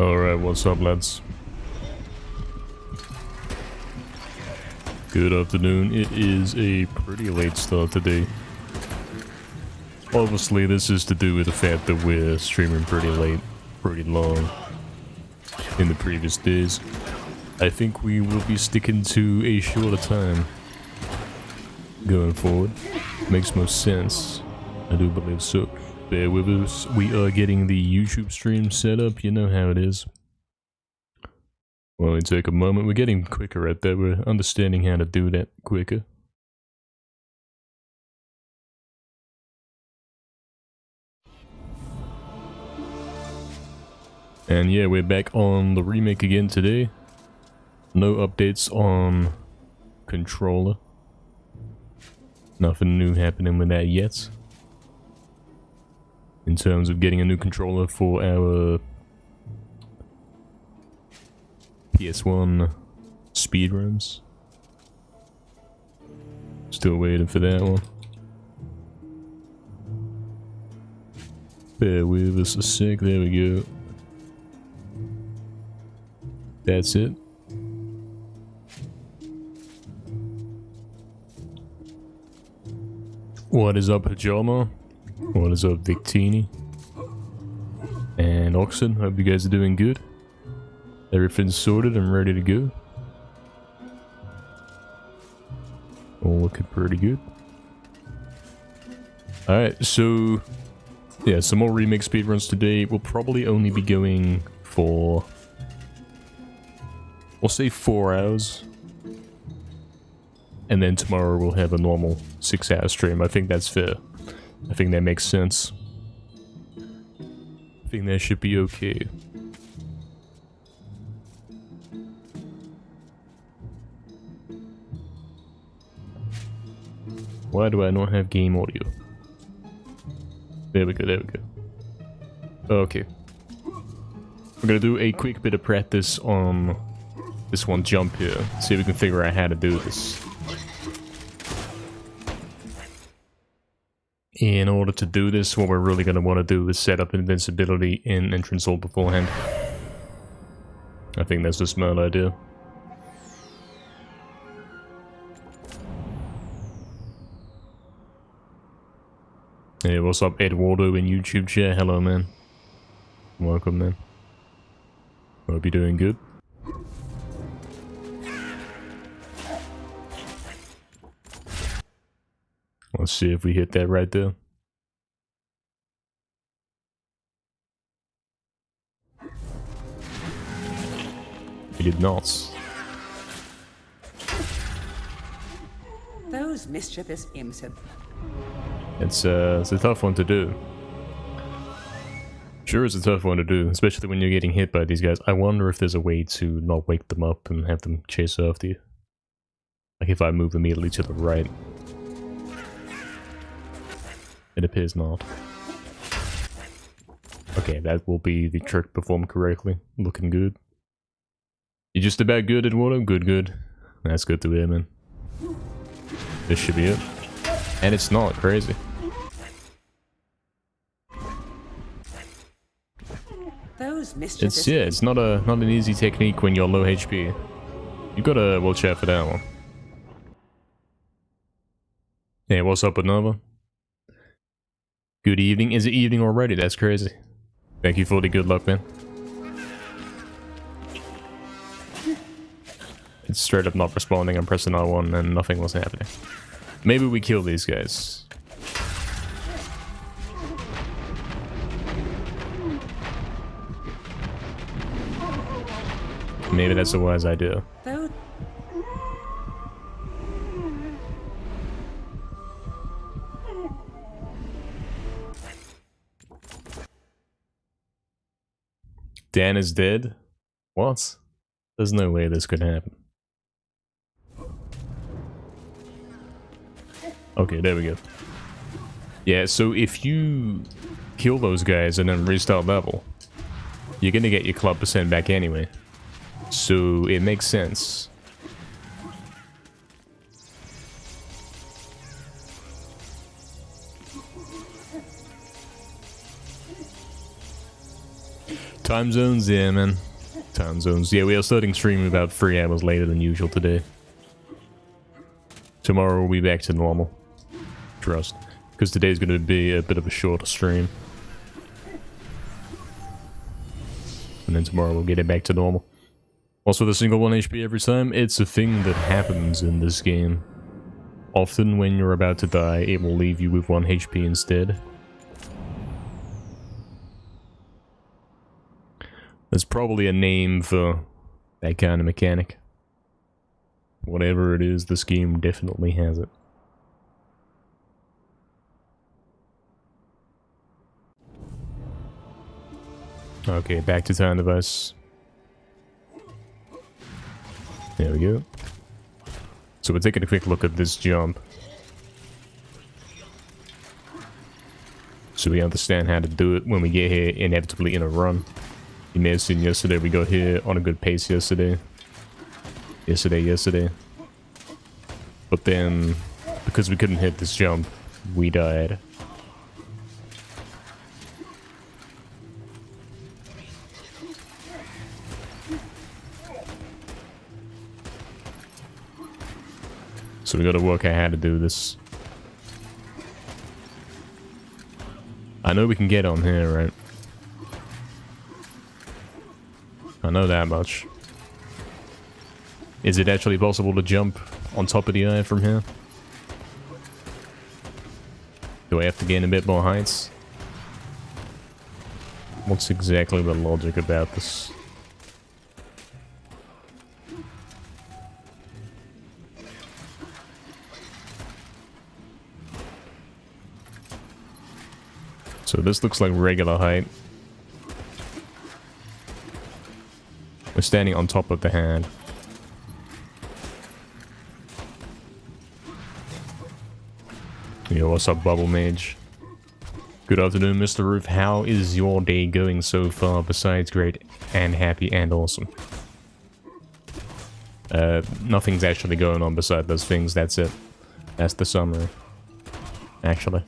Alright, what's up, lads? Good afternoon. It is a pretty late start today. Obviously, this is to do with the fact that we're streaming pretty late, pretty long in the previous days. I think we will be sticking to a shorter time going forward. Makes most sense. I do believe so. Bear with us. We are getting the YouTube stream set up. You know how it is. Well, take a moment. We're getting quicker at that. We're understanding how to do that quicker. And yeah, we're back on the remake again today. No updates on controller. Nothing new happening with that yet. In terms of getting a new controller for our PS1 Speedruns. Still waiting for that one. Bear with us a sec, there we go. That's it. What is up, Pajama? What is up, Victini? And Oxen, hope you guys are doing good. Everything's sorted and ready to go. All looking pretty good. Alright, so yeah, some more remake speedruns today. We'll probably only be going for, we'll say 4 hours. And then tomorrow we'll have a normal 6-hour stream. I think that's fair. I think that makes sense. I think that should be okay. Why do I not have game audio? There we go, there we go. Okay. We're gonna do a quick bit of practice on this one jump here. See if we can figure out how to do this. In order to do this, what we're really going to want to do is set up invincibility in entrance hall beforehand. I think that's a smart idea. Hey, what's up, Eduardo in YouTube chat? Hello, man. Welcome, man. Hope you're doing good. Let's see if we hit that right there. We did not. Those mischievous imps have... It's a tough one to do. Sure, it's a tough one to do, especially when you're getting hit by these guys. I wonder if there's a way to not wake them up and have them chase after you. Like if I move immediately to the right. It appears not. Okay, that will be the trick performed correctly. Looking good. You're just about good, Eduardo? Good, good. That's good to hear, man. This should be it. And it's not crazy. Those mischievous... It's, yeah, it's not an easy technique when you're low HP. You gotta watch out for that one. Hey, what's up, Nova? Good evening. Is it evening already? That's crazy. Thank you for the good luck, man. It's straight up not responding. I'm pressing R1 and nothing was happening. Maybe we kill these guys. Maybe that's a wise idea. Dan is dead? What? There's no way this could happen. Okay, there we go. Yeah, so if you kill those guys and then restart level, you're gonna get your club percent back anyway. So it makes sense. Time zones, yeah, man. Time zones. Yeah, we are starting stream about 3 hours later than usual today. Tomorrow we'll be back to normal. Trust. Because today's going to be a bit of a shorter stream. And then tomorrow we'll get it back to normal. Also, the single 1 HP every time, it's a thing that happens in this game. Often when you're about to die, it will leave you with 1 HP instead. There's probably a name for that kind of mechanic. Whatever it is, this game definitely has it. Okay, back to time device. There we go. So we're taking a quick look at this jump. So we understand how to do it when we get here inevitably in a run. You may have seen yesterday we got here on a good pace yesterday. Yesterday. But then, because we couldn't hit this jump, we died. So we gotta work out how to do this. I know we can get on here, right? I know that much. Is it actually possible to jump on top of the eye from here? Do I have to gain a bit more heights? What's exactly the logic about this? So this looks like regular height. We're standing on top of the hand. Yo, what's up, Bubble Mage? Good afternoon, Mr. Roof. How is your day going so far, besides great and happy and awesome? Nothing's actually going on beside those things, that's it. That's the summary. Actually.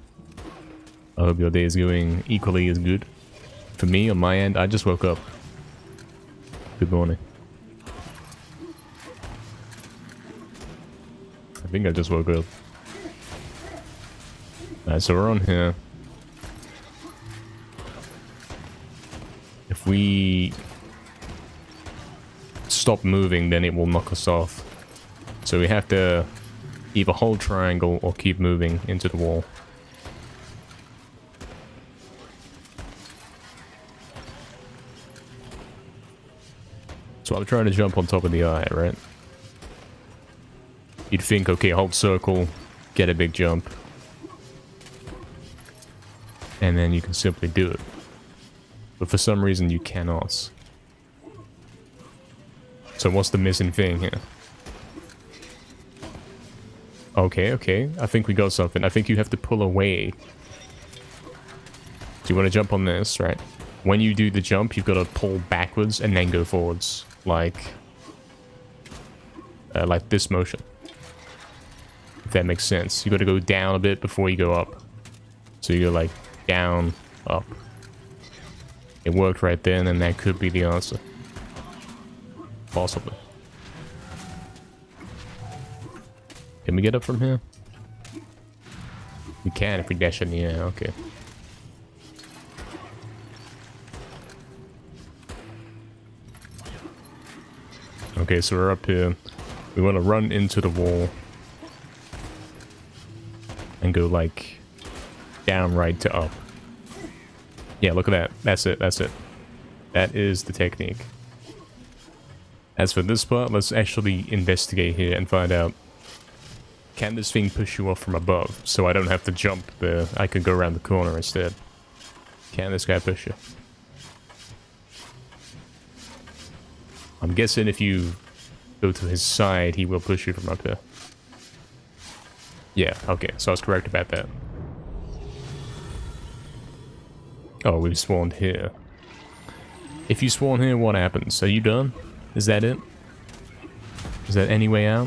I hope your day is going equally as good. For me, on my end, I just woke up. Good morning. I think I just woke up. Alright, so we're on here. If we stop moving, then it will knock us off. So we have to either hold triangle or keep moving into the wall. So I'm trying to jump on top of the eye, right? You'd think, okay, hold circle, get a big jump. And then you can simply do it. But for some reason you cannot. So what's the missing thing here? Okay, I think we got something. I think you have to pull away. Do you want to jump on this, right? When you do the jump, you've got to pull backwards and then go forwards. Like this motion. If that makes sense. You got to go down a bit before you go up. So you go like down, up. It worked right then, and that could be the answer. Possibly. Can we get up from here? We can if we dash in the air, okay. Okay, so we're up here. We want to run into the wall. And go like down, right to up. Yeah, look at that. That's it, that's it. That is the technique. As for this part, let's actually investigate here and find out. Can this thing push you off from above? So I don't have to jump there. I can go around the corner instead. Can this guy push you? I'm guessing if you go to his side, he will push you from up there. Yeah, okay, so I was correct about that. Oh, we've spawned here. If you spawn here, what happens? Are you done? Is that it? Is that any way out?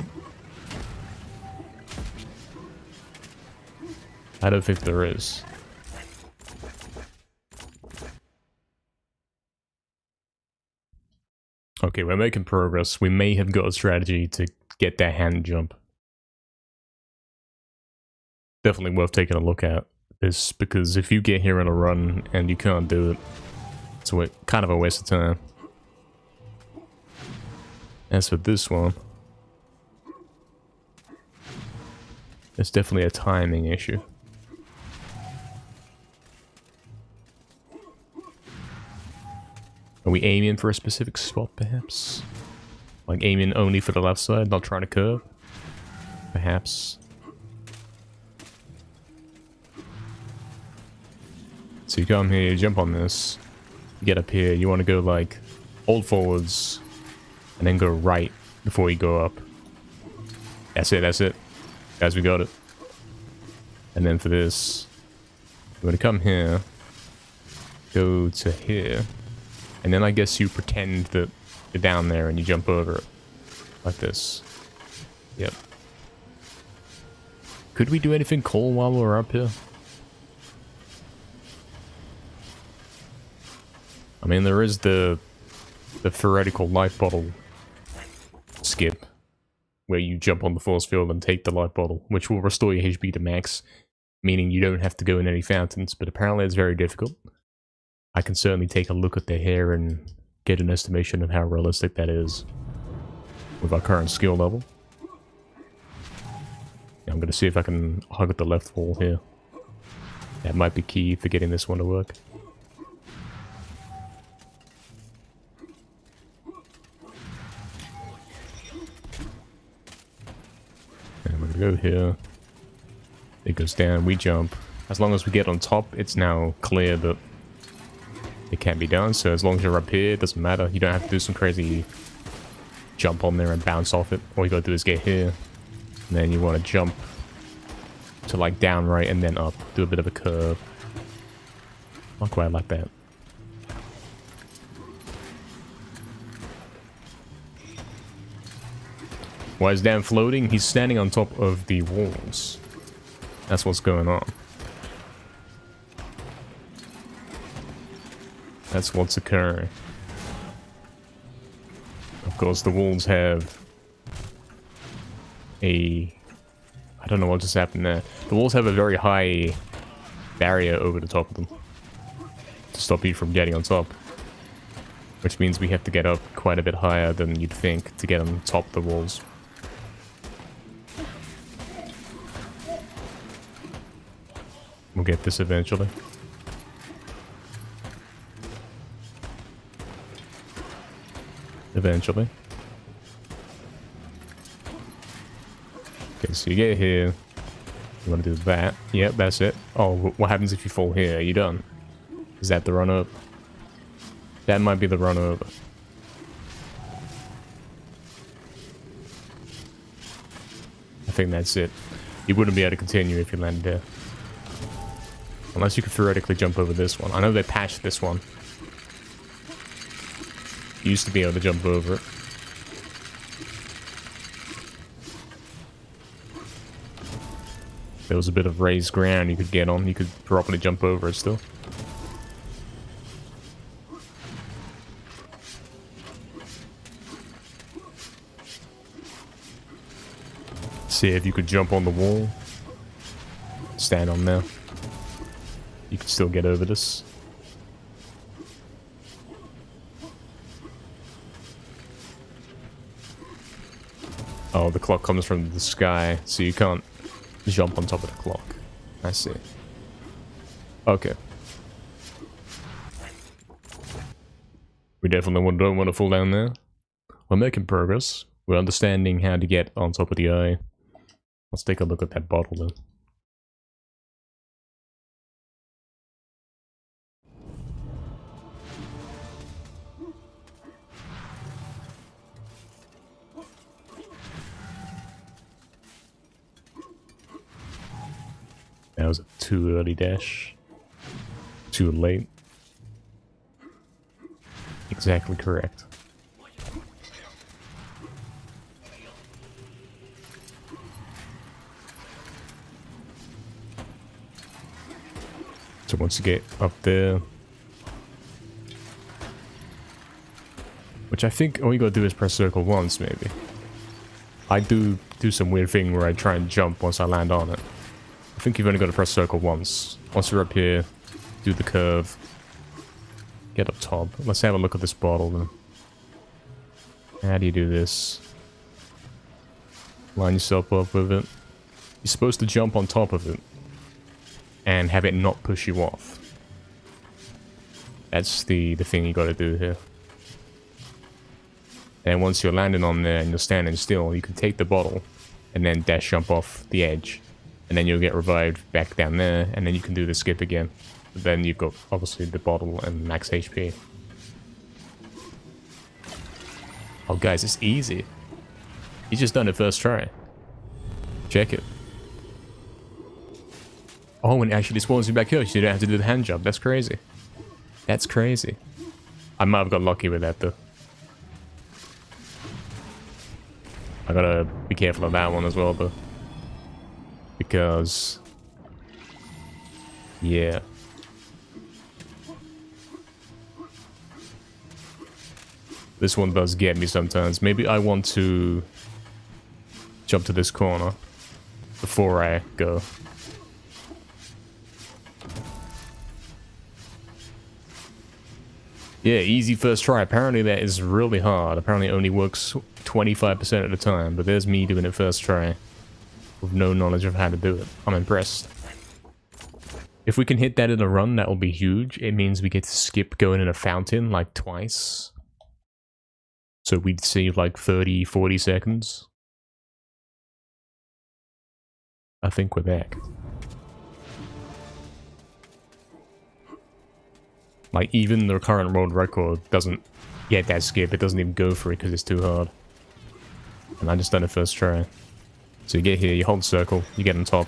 I don't think there is. Okay, we're making progress. We may have got a strategy to get that hand jump. Definitely worth taking a look at this, because if you get here on a run and you can't do it, it's kind of a waste of time. As for this one, it's definitely a timing issue. Are we aiming for a specific spot, perhaps? Like aiming only for the left side, not trying to curve? Perhaps. So you come here, you jump on this, you get up here, you want to go like, hold forwards, and then go right before you go up. That's it, that's it. Guys, we got it. And then for this, you want to come here, go to here, and then I guess you pretend that you're down there and you jump over it. Like this. Yep. Could we do anything cool while we're up here? I mean, there is the theoretical life bottle skip, where you jump on the force field and take the life bottle, which will restore your HP to max, meaning you don't have to go in any fountains, but apparently it's very difficult. I can certainly take a look at the hair and get an estimation of how realistic that is with our current skill level. I'm going to see if I can hug at the left wall here. That might be key for getting this one to work. And we're going to go here. It goes down, we jump. As long as we get on top, it's now clear that it can be done. So as long as you're up here, it doesn't matter. You don't have to do some crazy jump on there and bounce off it. All you gotta do is get here. And then you want to jump to like down right and then up. Do a bit of a curve. Not quite like that. Why is Dan floating? He's standing on top of the walls. That's what's going on. That's what's occurring. Of course, the walls have a... I don't know what just happened there. The walls have a very high barrier over the top of them to stop you from getting on top. Which means we have to get up quite a bit higher than you'd think to get on top of the walls. We'll get this eventually. Eventually. Okay, so you get here. You want to do that. Yep, that's it. Oh, what happens if you fall here? Are you done? Is that the run up? That might be the run over. I think that's it. You wouldn't be able to continue if you landed there. Unless you could theoretically jump over this one. I know they patched this one. You used to be able to jump over it. There was a bit of raised ground you could get on. You could probably jump over it still. See if you could jump on the wall. Stand on there. You could still get over this. Oh, the clock comes from the sky, so you can't jump on top of the clock. I see. Okay. We definitely don't want to fall down there. We're making progress. We're understanding how to get on top of the eye. Let's take a look at that bottle then. That was a too early dash. Too late. Exactly correct. So once you get up there, Which I think all you gotta do is press circle once, maybe. I do some weird thing where I try and jump once I land on it. I think you've only got to press circle once. Once you're up here, do the curve. Get up top. Let's have a look at this bottle then. How do you do this? Line yourself up with it. You're supposed to jump on top of it. And have it not push you off. That's the thing you gotta do here. And once you're landing on there and you're standing still, you can take the bottle and then dash jump off the edge. And then you'll get revived back down there, and then you can do the skip again. But then you've got, obviously, the bottle and max HP. Oh, guys, it's easy. You just done it first try. Check it. Oh, and it actually spawns you back here, so you don't have to do the hand job. That's crazy. That's crazy. I might have got lucky with that, though. I gotta be careful of that one as well, though. Because... yeah. This one does get me sometimes. Maybe I want to jump to this corner before I go. Yeah, easy first try. Apparently that is really hard. Apparently it only works 25% of the time. But there's me doing it first try. With no knowledge of how to do it. I'm impressed. If we can hit that in a run, that will be huge. It means we get to skip going in a fountain like twice. So we'd save like 30, 40 seconds. I think we're back. Like, even the current world record doesn't get that skip. It doesn't even go for it because it's too hard. And I just done it first try. So you get here, you hold circle, you get on top.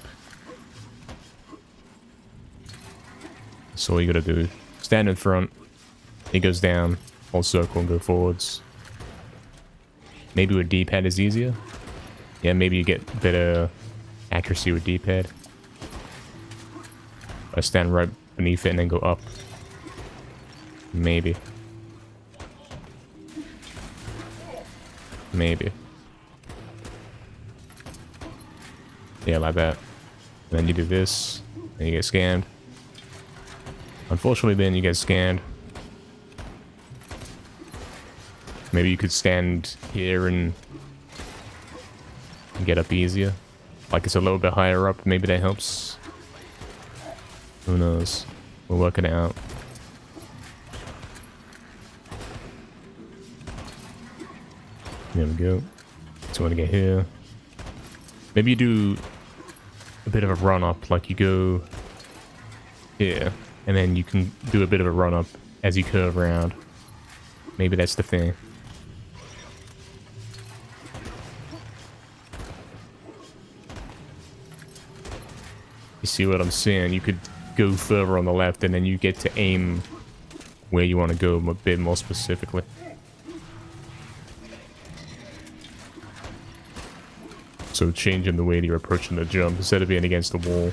That's all you gotta do. Stand in front. He goes down, hold circle and go forwards. Maybe with D-pad is easier. Yeah, maybe you get better accuracy with D-pad. I stand right beneath it and then go up. Maybe. Maybe. Yeah, like that. And then you do this, and you get scanned. Unfortunately, then you get scanned. Maybe you could stand here and get up easier. Like it's a little bit higher up, maybe that helps. Who knows? We'll work it out. There we go. So I want to get here. Maybe you do a bit of a run up, like you go here, and then you can do a bit of a run up as you curve around. Maybe that's the thing. You see what I'm saying? You could go further on the left, and then you get to aim where you want to go a bit more specifically. So changing the way that you're approaching the jump, instead of being against the wall,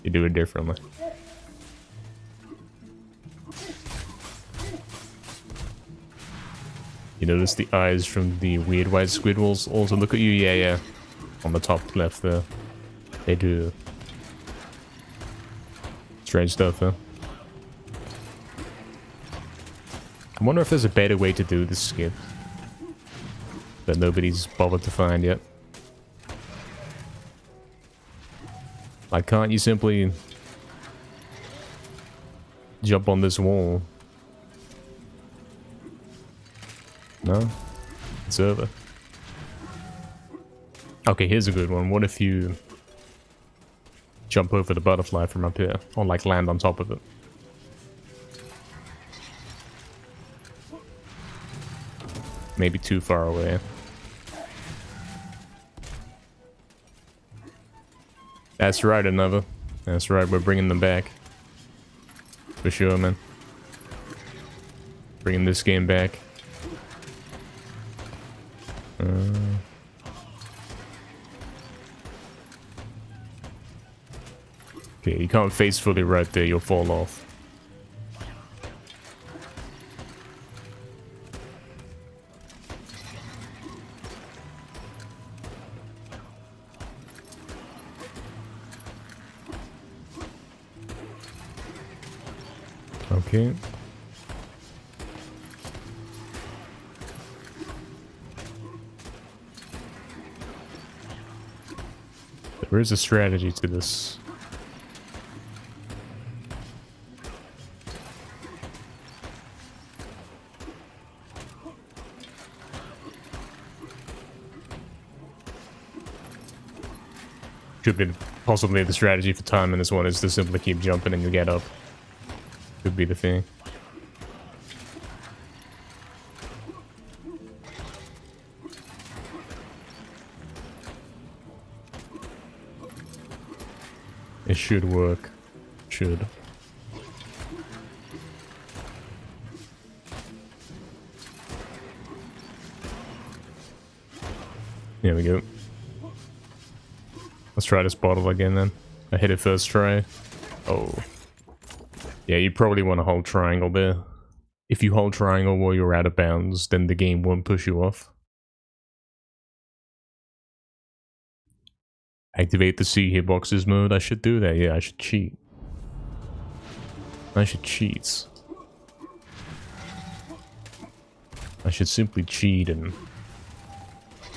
you do it differently. You notice the eyes from the weird white squidwalls also look at you? Yeah, yeah. On the top left there. They do. Strange stuff, huh? I wonder if there's a better way to do this skip that nobody's bothered to find yet. Like, can't you simply jump on this wall? No? It's over. Okay, here's a good one. What if you jump over the butterfly from up here? Or, like, land on top of it? Maybe too far away. That's right, another. That's right, we're bringing them back. For sure, man. Bringing this game back. Okay, you can't face fully right there, you'll fall off. Okay. There is a strategy to this. Could be possibly the strategy for time in this one is to simply keep jumping and you get up. Could be the thing. It should work. Should. There we go. Let's try this bottle again then. I hit it first try. Oh. Yeah, you probably want to hold triangle there. If you hold triangle while you're out of bounds, then the game won't push you off. Activate the C hitboxes mode. I should do that. Yeah, I should cheat. I should cheat. I should simply cheat and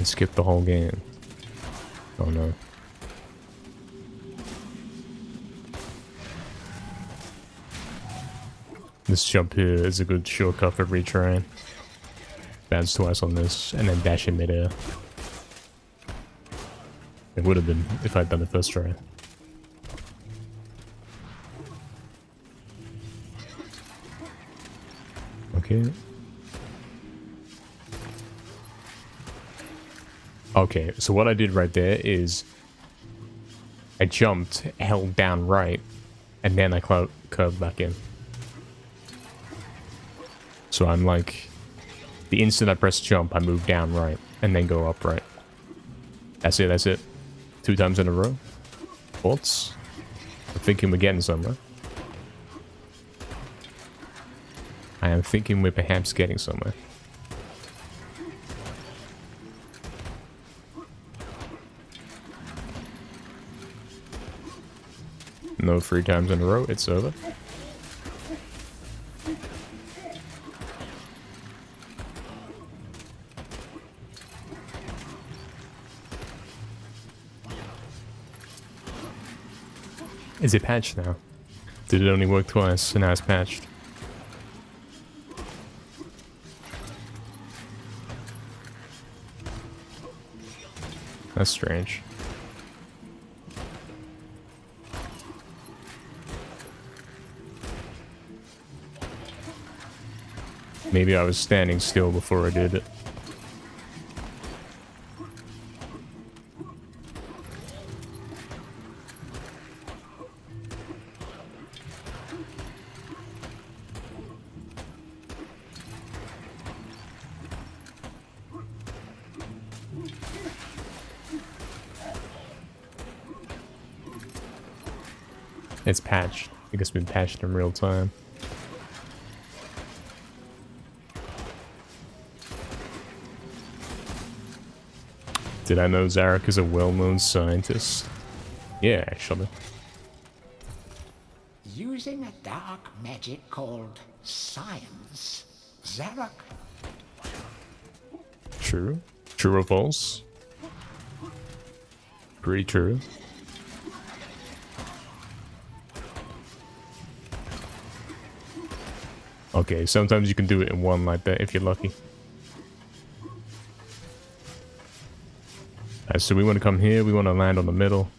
skip the whole game. Oh no. This jump here is a good shortcut for retrying. Bounce twice on this, and then dash in midair. It would have been if I'd done the first try. Okay. Okay, so what I did right there is I jumped, held down right, and then I curved back in. So I'm like, the instant I press jump, I move down right, and then go up right. That's it, that's it. 2 times in a row. Thoughts? I'm thinking we're getting somewhere. I am thinking we're perhaps getting somewhere. No 3 times in a row, it's over. Is it patched now? Did it only work twice and now it's patched? That's strange. Maybe I was standing still before I did it. It's patched. I guess it's been patched in real time. Did I know Zarek is a well-known scientist? Yeah, actually. Using a dark magic called science, Zarek. True. True or false? Pretty true. Okay, sometimes you can do it in one like that if you're lucky. Alright, so we want to come here, we want to land on the middle.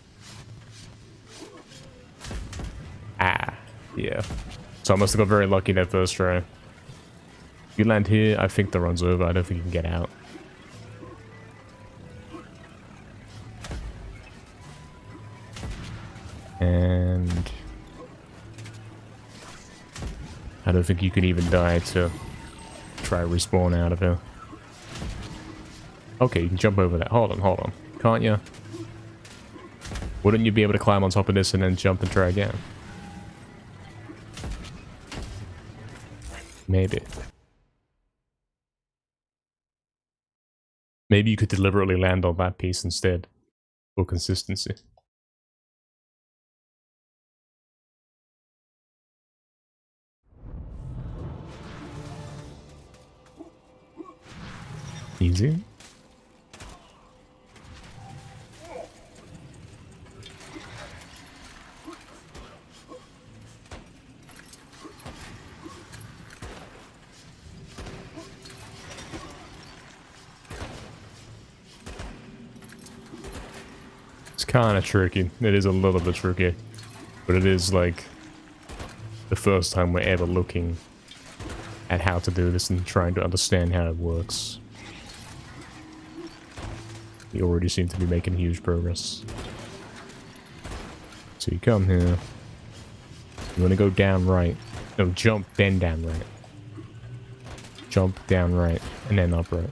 Ah, yeah. So I must have got very lucky that first try. If you land here, I think the run's over. I don't think you can get out. And I don't think you can even die to try respawn out of here. Okay, you can jump over that. Hold on. Can't you? Wouldn't you be able to climb on top of this and then jump and try again? Maybe. Maybe you could deliberately land on that piece instead. For consistency. Easy. It's kind of tricky. It is a little bit tricky. But it is like the first time we're ever looking at how to do this and trying to understand how it works. We already seem to be making huge progress. So you come here. You want to go down right. No, jump, then down right. Jump, down right, and then up right.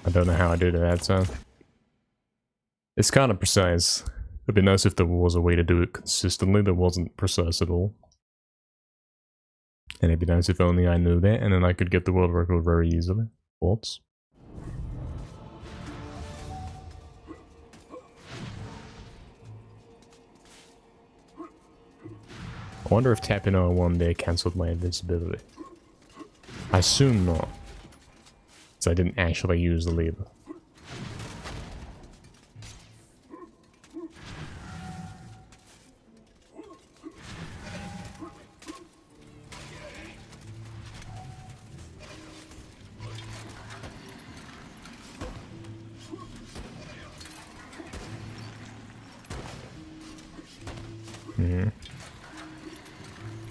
I don't know how I did it that time. It's kind of precise. It'd be nice if there was a way to do it consistently that wasn't precise at all. And it'd be nice if only I knew that, and then I could get the world record very easily. Thoughts? I wonder if tapping R1 there cancelled my invincibility. I assume not. So I didn't actually use the lever.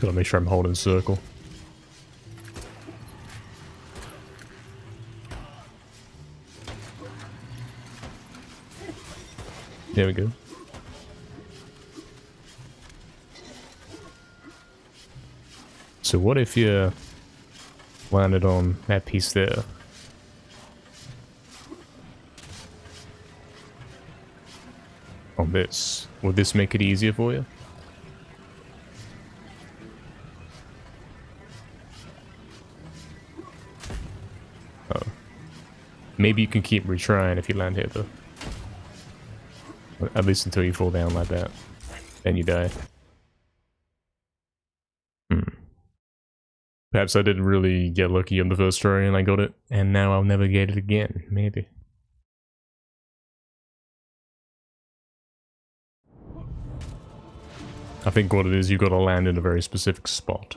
Gotta make sure I'm holding circle. There we go. So what if you landed on that piece there? On this. Would this make it easier for you? Oh. Maybe you can keep retrying if you land here though. At least until you fall down like that. Then you die. Perhaps I didn't really get lucky on the first try and I got it, and now I'll never get it again. Maybe. I think what it is, you gotta land in a very specific spot.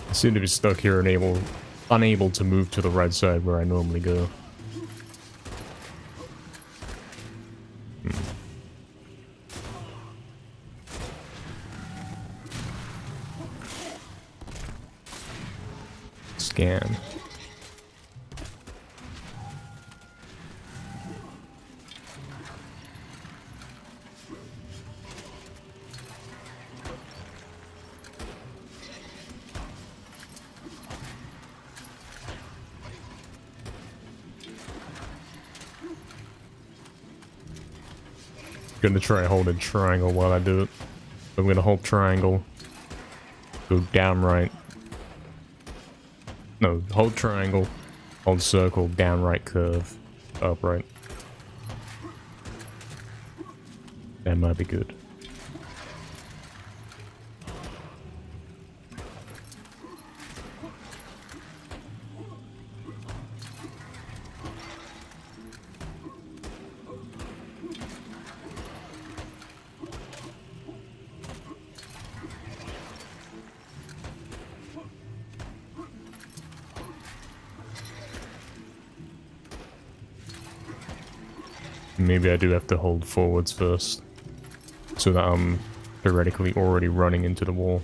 I seem to be stuck here and unable to move to the right side where I normally go. Scan. Gonna try holding triangle while I do it. I'm gonna hold triangle. Go down right. No, hold triangle. Hold circle, down right curve. Up right. That might be good. Maybe I do have to hold forwards first, so that I'm theoretically already running into the wall.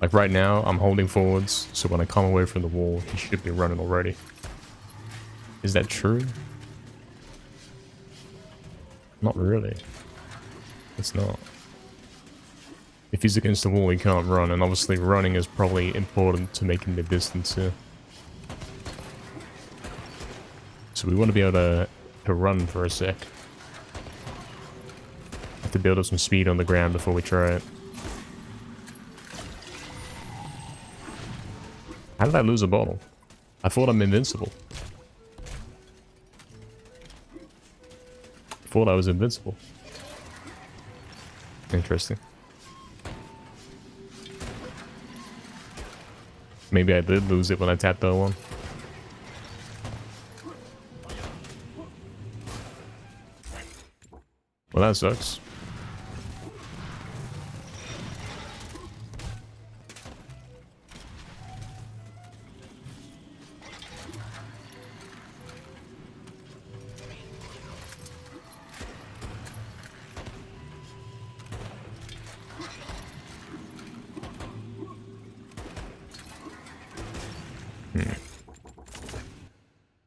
Like right now, I'm holding forwards, so when I come away from the wall, he should be running already. Is that true? Not really. It's not. If he's against the wall, he can't run, and obviously running is probably important to making the distance here. So we want to be able to run for a sec. Have to build up some speed on the ground before we try it. How did I lose a bottle? I thought I'm invincible. I thought I was invincible. Interesting. Maybe I did lose it when I tapped that one. Well, that sucks.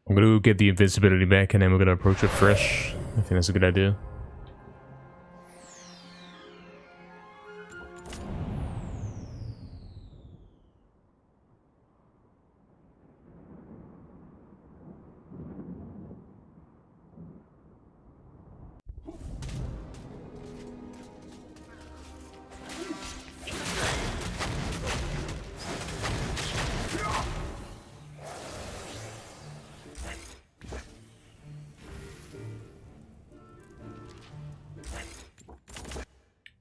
I'm gonna get the invincibility back and then we're gonna approach it fresh. I think that's a good idea.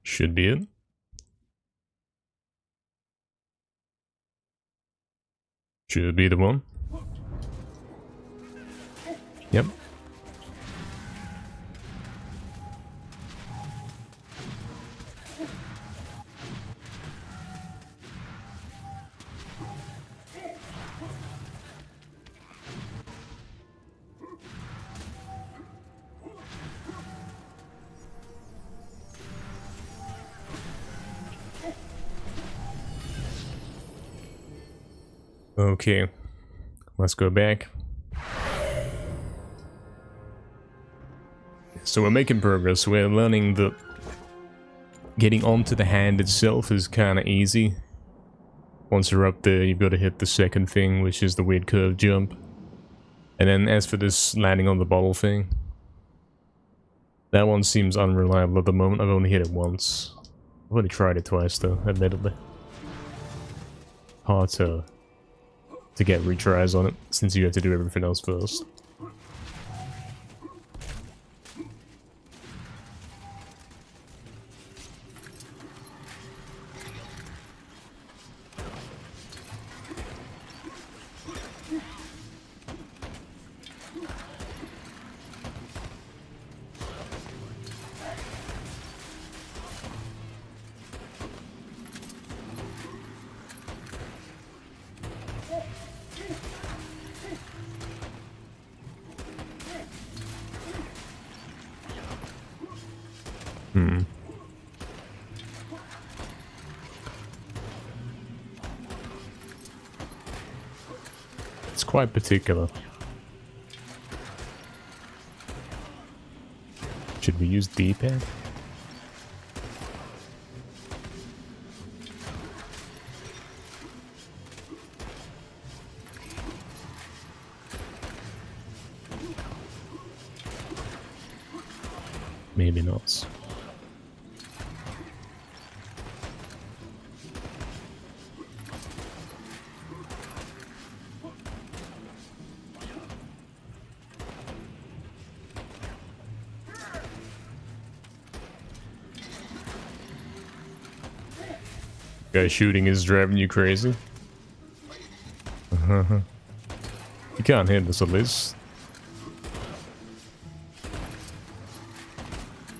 Should be it. Should be the one. Yep. Okay, let's go back. So we're making progress. We're learning that getting onto the hand itself is kind of easy. Once you're up there, you've got to hit the second thing, which is the weird curve jump. And then as for this landing on the bottle thing, that one seems unreliable at the moment. I've only hit it once. I've only tried it twice though, admittedly. Hard to get retries on it, since you have to do everything else first. It's quite particular. Should we use D-pad? Maybe not. Guy shooting is driving you crazy. You can't hit this at least.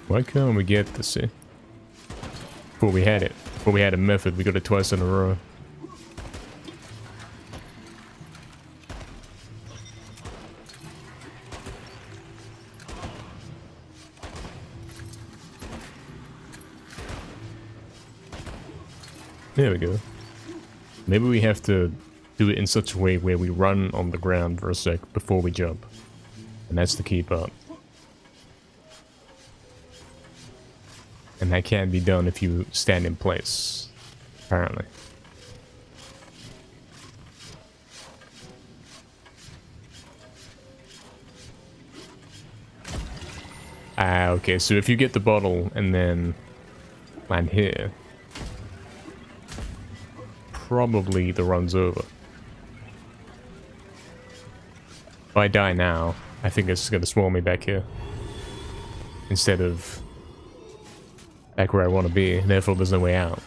Why can't we get this here? Before we had it. Before we had a method, we got it twice in a row. There we go. Maybe we have to do it in such a way where we run on the ground for a sec before we jump. And that's the key part. And that can be done if you stand in place, apparently. Ah, okay, so if you get the bottle and then land here, probably the run's over. If I die now, I think it's gonna swarm me back here. Instead of back where I want to be, therefore there's no way out.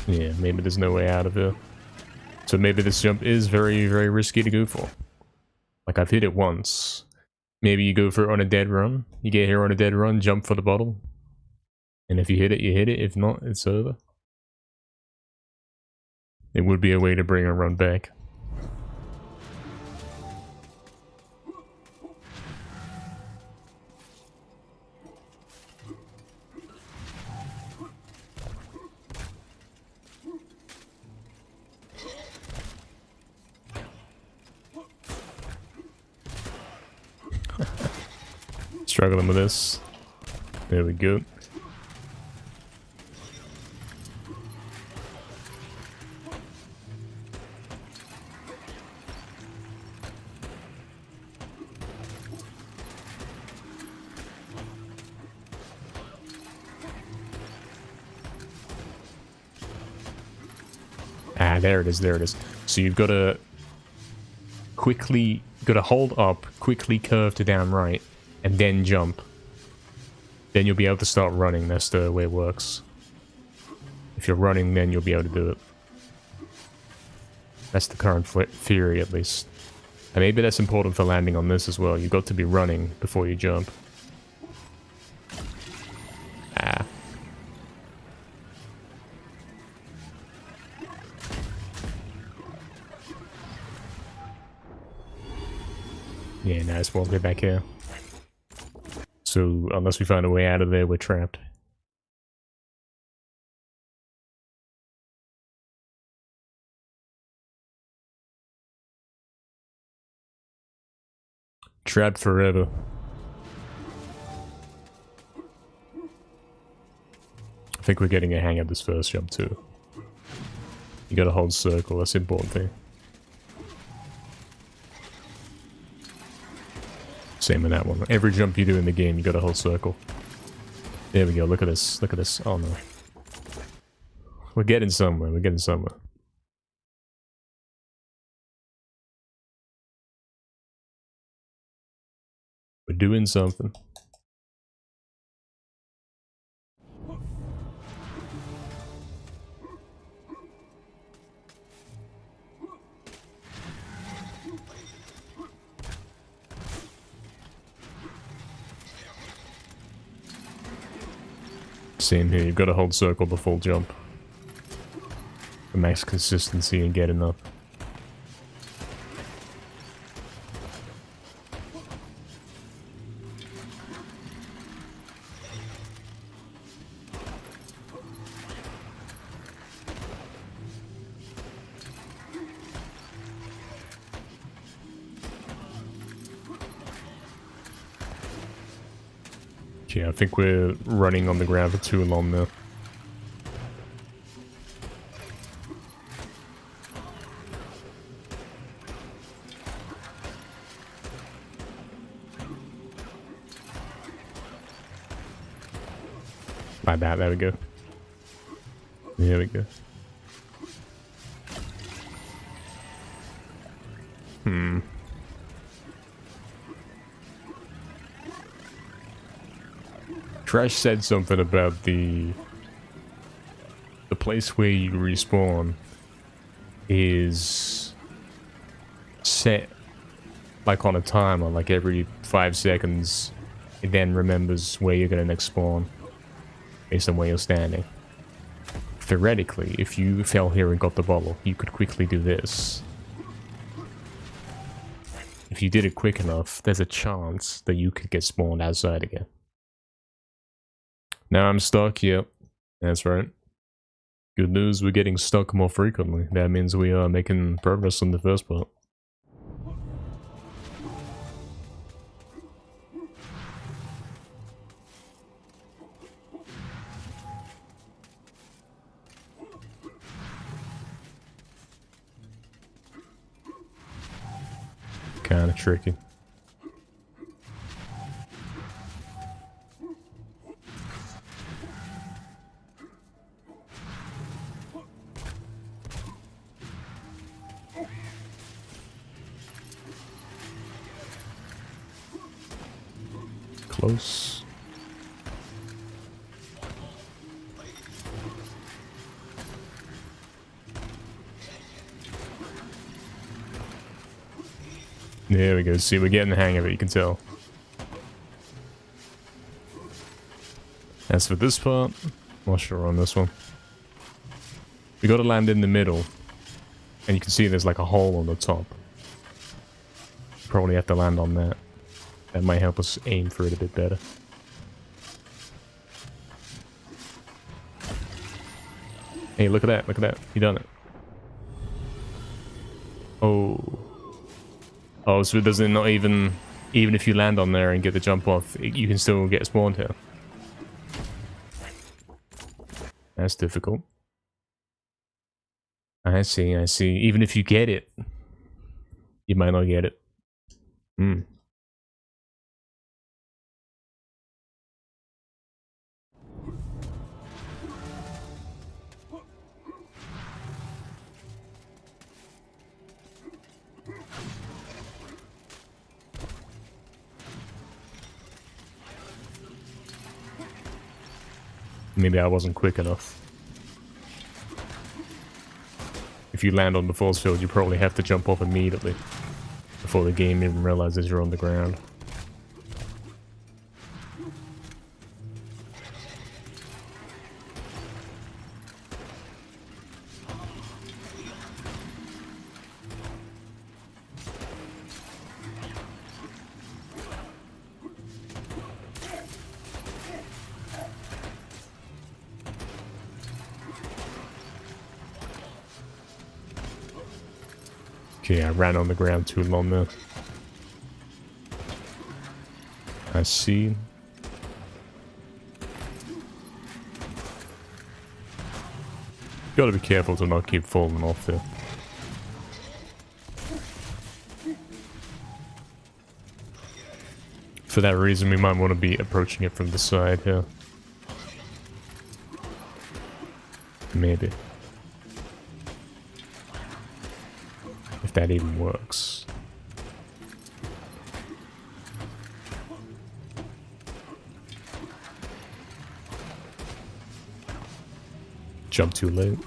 Yeah, maybe there's no way out of it. So maybe this jump is very, very risky to go for. Like, I've hit it once. Maybe you go for it on a dead run. You get here on a dead run, jump for the bottle. And if you hit it, you hit it. If not, it's over. It would be a way to bring a run back. Struggling with this. There we go. Ah, there it is, there it is. So you've got to hold up, quickly curve to down right, and then jump. Then you'll be able to start running. That's the way it works. If you're running, then you'll be able to do it. That's the current theory, at least. And maybe that's important for landing on this as well. You've got to be running before you jump. Ah. Yeah, nice. We'll get back here. So, unless we find a way out of there, we're trapped. Trapped forever. I think we're getting a hang of this first jump too. You gotta hold circle, that's the important thing. Same with that one. Every jump you do in the game, you gotta hold circle. There we go, look at this, look at this. Oh no. We're getting somewhere, we're getting somewhere. We're doing something. Same here, you've got to hold circle the full jump. For max consistency and getting up. Yeah, I think we're running on the ground for too long now. Like that, there we go. There we go. Crash said something about the place where you respawn is set like on a timer, like every 5 seconds it then remembers where you're gonna next spawn based on where you're standing. Theoretically, if you fell here and got the bottle, you could quickly do this. If you did it quick enough, there's a chance that you could get spawned outside again. Now I'm stuck, yep. That's right. Good news, we're getting stuck more frequently. That means we are making progress on the first part. Kinda tricky. Close. There we go. See, we're getting the hang of it, you can tell. As for this part, not sure on this one. We gotta land in the middle. And you can see there's like a hole on the top. Probably have to land on that. That might help us aim for it a bit better. Hey, look at that, look at that. You done it. Oh. Oh, so does it not even if you land on there and get the jump off, you can still get spawned here? That's difficult. I see, I see. Even if you get it, you might not get it. Hmm. Maybe I wasn't quick enough. If you land on the force field, you probably have to jump off immediately before the game even realizes you're on the ground. Okay, I ran on the ground too long there. I see. Gotta be careful to not keep falling off there. For that reason, we might want to be approaching it from the side here. Maybe. If that even works. Jump too late.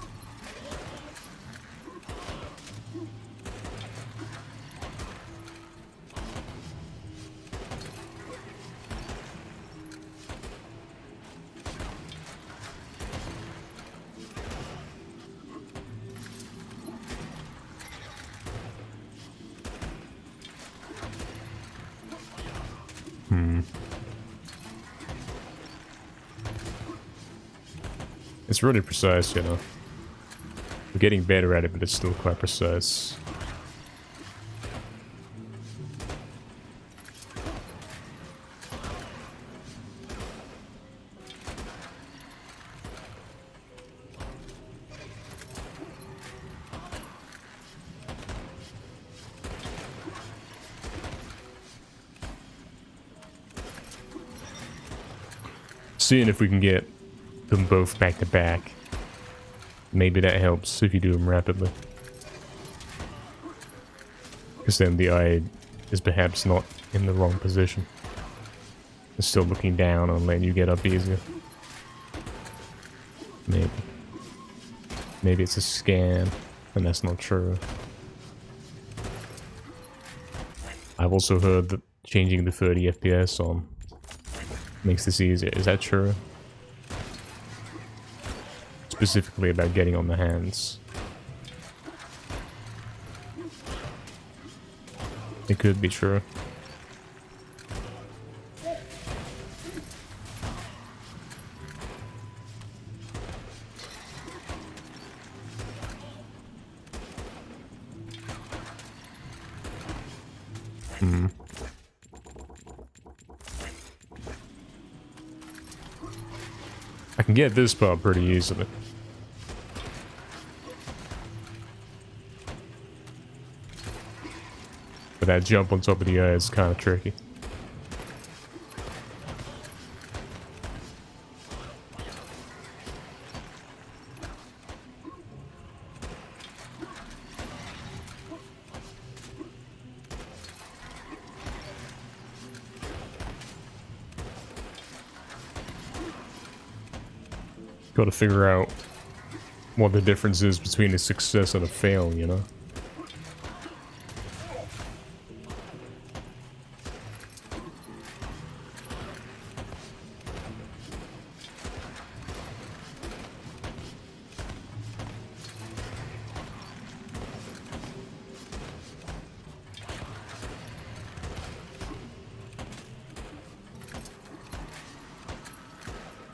It's really precise, you know. We're getting better at it, but it's still quite precise. Seeing if we can get them both back to back. Maybe that helps if you do them rapidly. Because then the eye is perhaps not in the wrong position. It's still looking down and letting you get up easier. Maybe. maybe it's a scam, and that's not true. I've also heard that changing the 30 FPS on makes this easier. Is that true? Specifically about getting on the hands. It could be true. I can get this part pretty easily. But that jump on top of the eye is kind of tricky. Got to figure out what the difference is between a success and a fail, you know?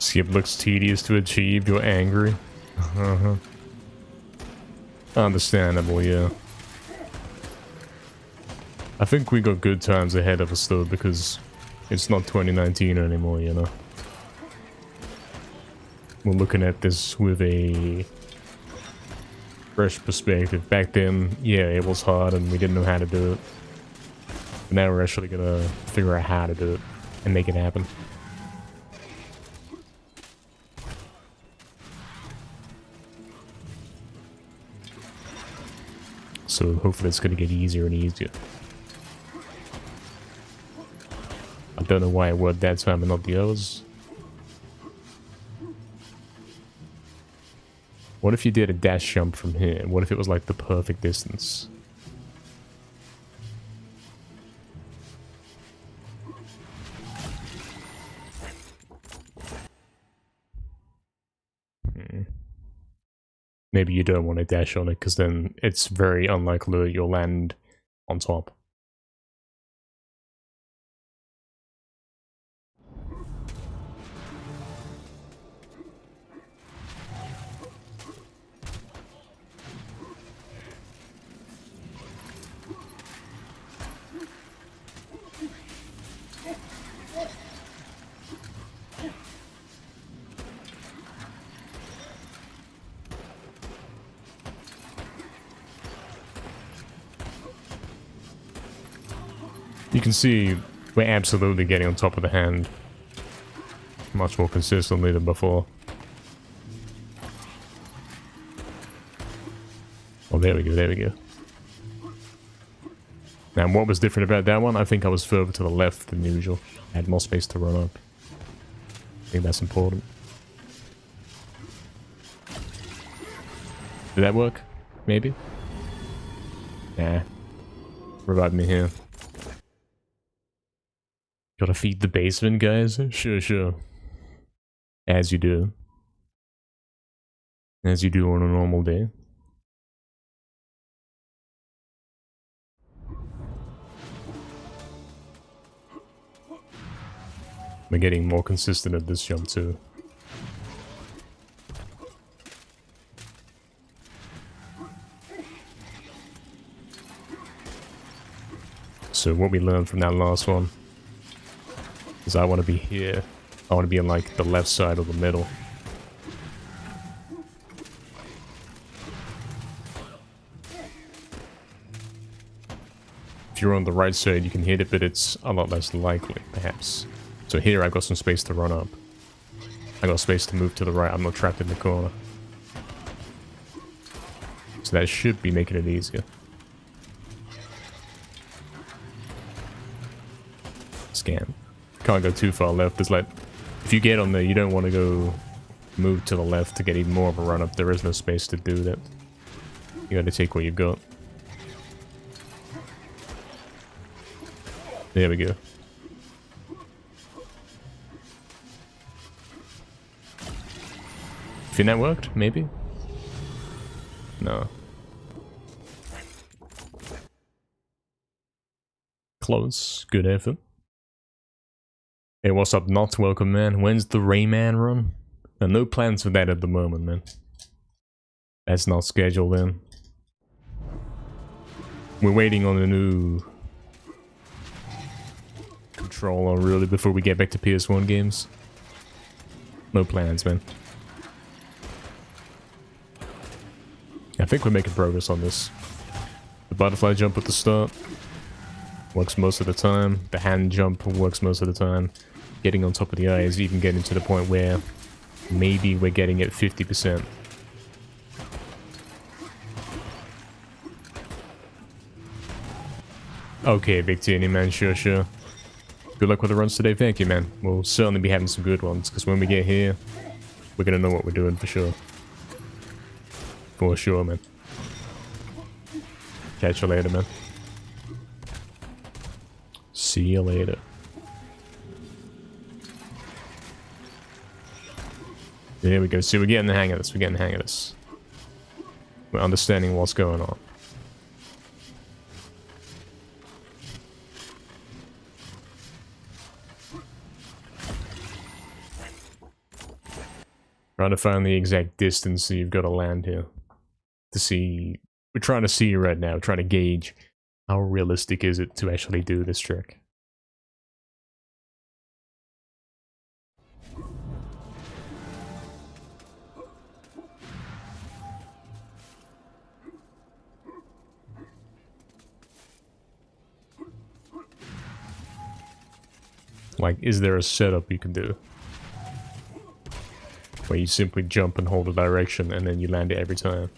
Skip looks tedious to achieve, you're angry. Understandable, yeah. I think we got good times ahead of us though, because it's not 2019 anymore, you know. We're looking at this with a fresh perspective. Back then, yeah, it was hard and we didn't know how to do it. But now we're actually gonna figure out how to do it and make it happen. So hopefully it's going to get easier and easier. I don't know why it worked that time and not the others. What if you did a dash jump from here? What if it was like the perfect distance? Maybe you don't want to dash on it, because then it's very unlikely that you'll land on top. You can see we're absolutely getting on top of the hand much more consistently than before. Oh, there we go, there we go. Now, what was different about that one? I think I was further to the left than usual. I had more space to run up. I think that's important. Did that work? Maybe? Nah. Revive me here. Gotta feed the basement, guys? Sure, sure. As you do. As you do on a normal day. We're getting more consistent at this jump too. So what we learned from that last one is I want to be here. I want to be on like the left side or the middle. If you're on the right side, you can hit it, but it's a lot less likely, perhaps. So here I've got some space to run up. I got space to move to the right. I'm not trapped in the corner. So that should be making it easier. Scan. Can't go too far left. It's like, if you get on there, you don't want to go move to the left to get even more of a run up. There is no space to do that. You gotta take what you've got. There we go. Think that worked? Maybe? No. Close. Good effort. Hey, what's up, not welcome, man? When's the Rayman run? No plans for that at the moment, man. That's not scheduled in. We're waiting on a new controller, really, before we get back to PS1 games. No plans, man. I think we're making progress on this. The butterfly jump at the start works most of the time. The hand jump works most of the time. Getting on top of the eye is even getting to the point where maybe we're getting at 50%. Okay, Big Teeny, man, sure. Good luck with the runs today, thank you, man. We'll certainly be having some good ones, because when we get here, we're gonna know what we're doing for sure. For sure, man. Catch you later, man. See you later. There we go. See, we're getting the hang of this. We're understanding what's going on. Trying to find the exact distance that you've got to land here. To see... We're trying to see right now. We're trying to gauge how realistic is it to actually do this trick. Like, is there a setup you can do? Where you simply jump and hold a direction and then you land it every time?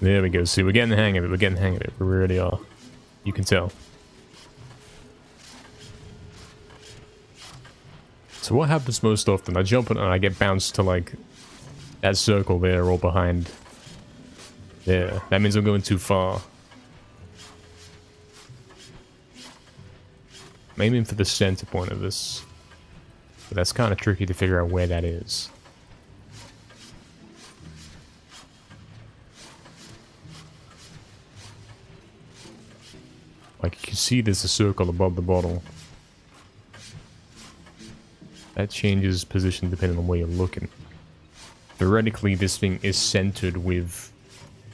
There we go. See, we're getting the hang of it. We really are. You can tell. So what happens most often? I jump and I get bounced to, like, that circle there or behind there. That means I'm going too far. I'm aiming for the center point of this. But that's kind of tricky to figure out where that is. Like, you can see there's a circle above the bottle. That changes position depending on where you're looking. Theoretically, this thing is centered with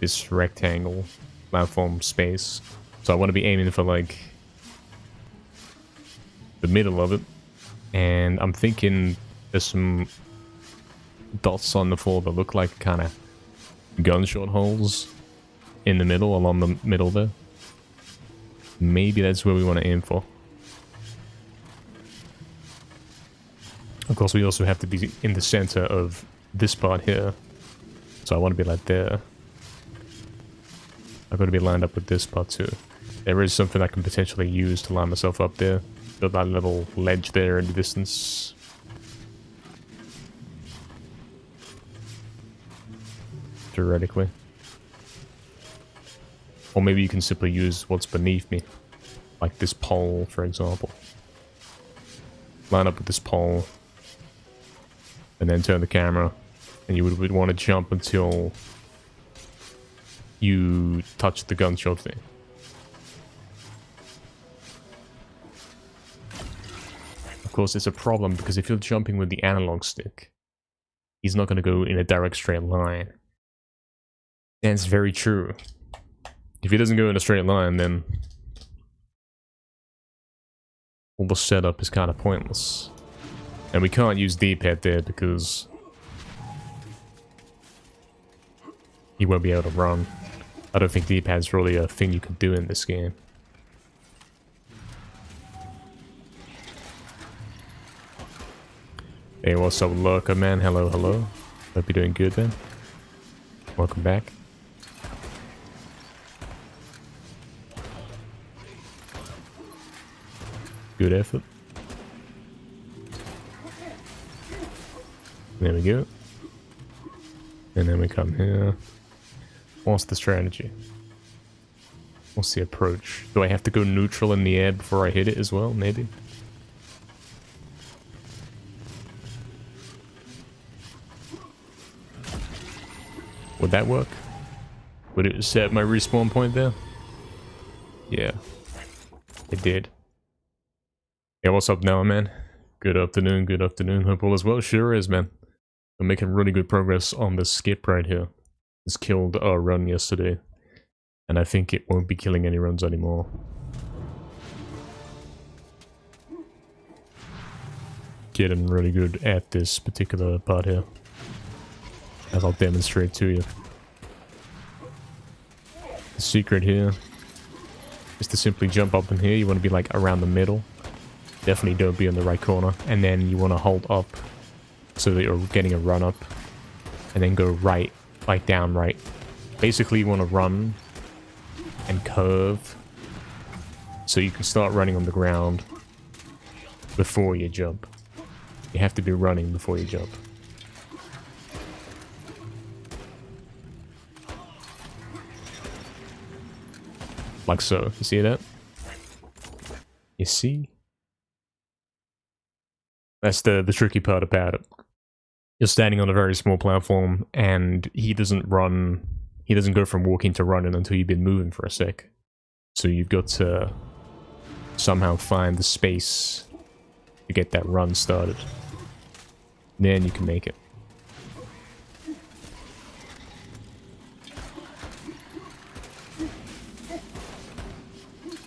this rectangle platform space. So I want to be aiming for, like, the middle of it. And I'm thinking there's some dots on the floor that look like kind of gunshot holes in the middle, along the middle there. Maybe that's where we want to aim for. Of course, we also have to be in the center of this part here. So I want to be like there. I've got to be lined up with this part too. There is something I can potentially use to line myself up there. Build that little ledge there in the distance. Theoretically. Or maybe you can simply use what's beneath me. Like this pole, for example. Line up with this pole. And then turn the camera. And you would want to jump until you touch the gunshot thing. Of course, it's a problem because if you're jumping with the analog stick, he's not going to go in a direct straight line. And it's very true. If he doesn't go in a straight line, then all the setup is kind of pointless. And we can't use D-pad there because he won't be able to run. I don't think D-pad's really a thing you can do in this game. Hey, what's up, Lurker, man? Hello, hello. Hope you're doing good, man. Welcome back. Good effort. There we go. And then we come here. What's the strategy? What's the approach? Do I have to go neutral in the air before I hit it as well? Maybe? Would that work? Would it set my respawn point there? Yeah. It did. Yeah, what's up now, man? Good afternoon, good afternoon. Hope all is well. Sure is, man. I'm making really good progress on this skip right here. This killed our run yesterday. And I think it won't be killing any runs anymore. Getting really good at this particular part here. As I'll demonstrate to you. The secret here is to simply jump up in here. You want to be like around the middle. Definitely don't be in the right corner. And then you want to hold up so that you're getting a run up. And then go right, like down right. Basically you want to run and curve so you can start running on the ground before you jump. You have to be running before you jump. Like so. You see that? You see? That's the tricky part about it. You're standing on a very small platform and he doesn't run. He doesn't go from walking to running until you've been moving for a sec. So you've got to somehow find the space to get that run started. Then you can make it.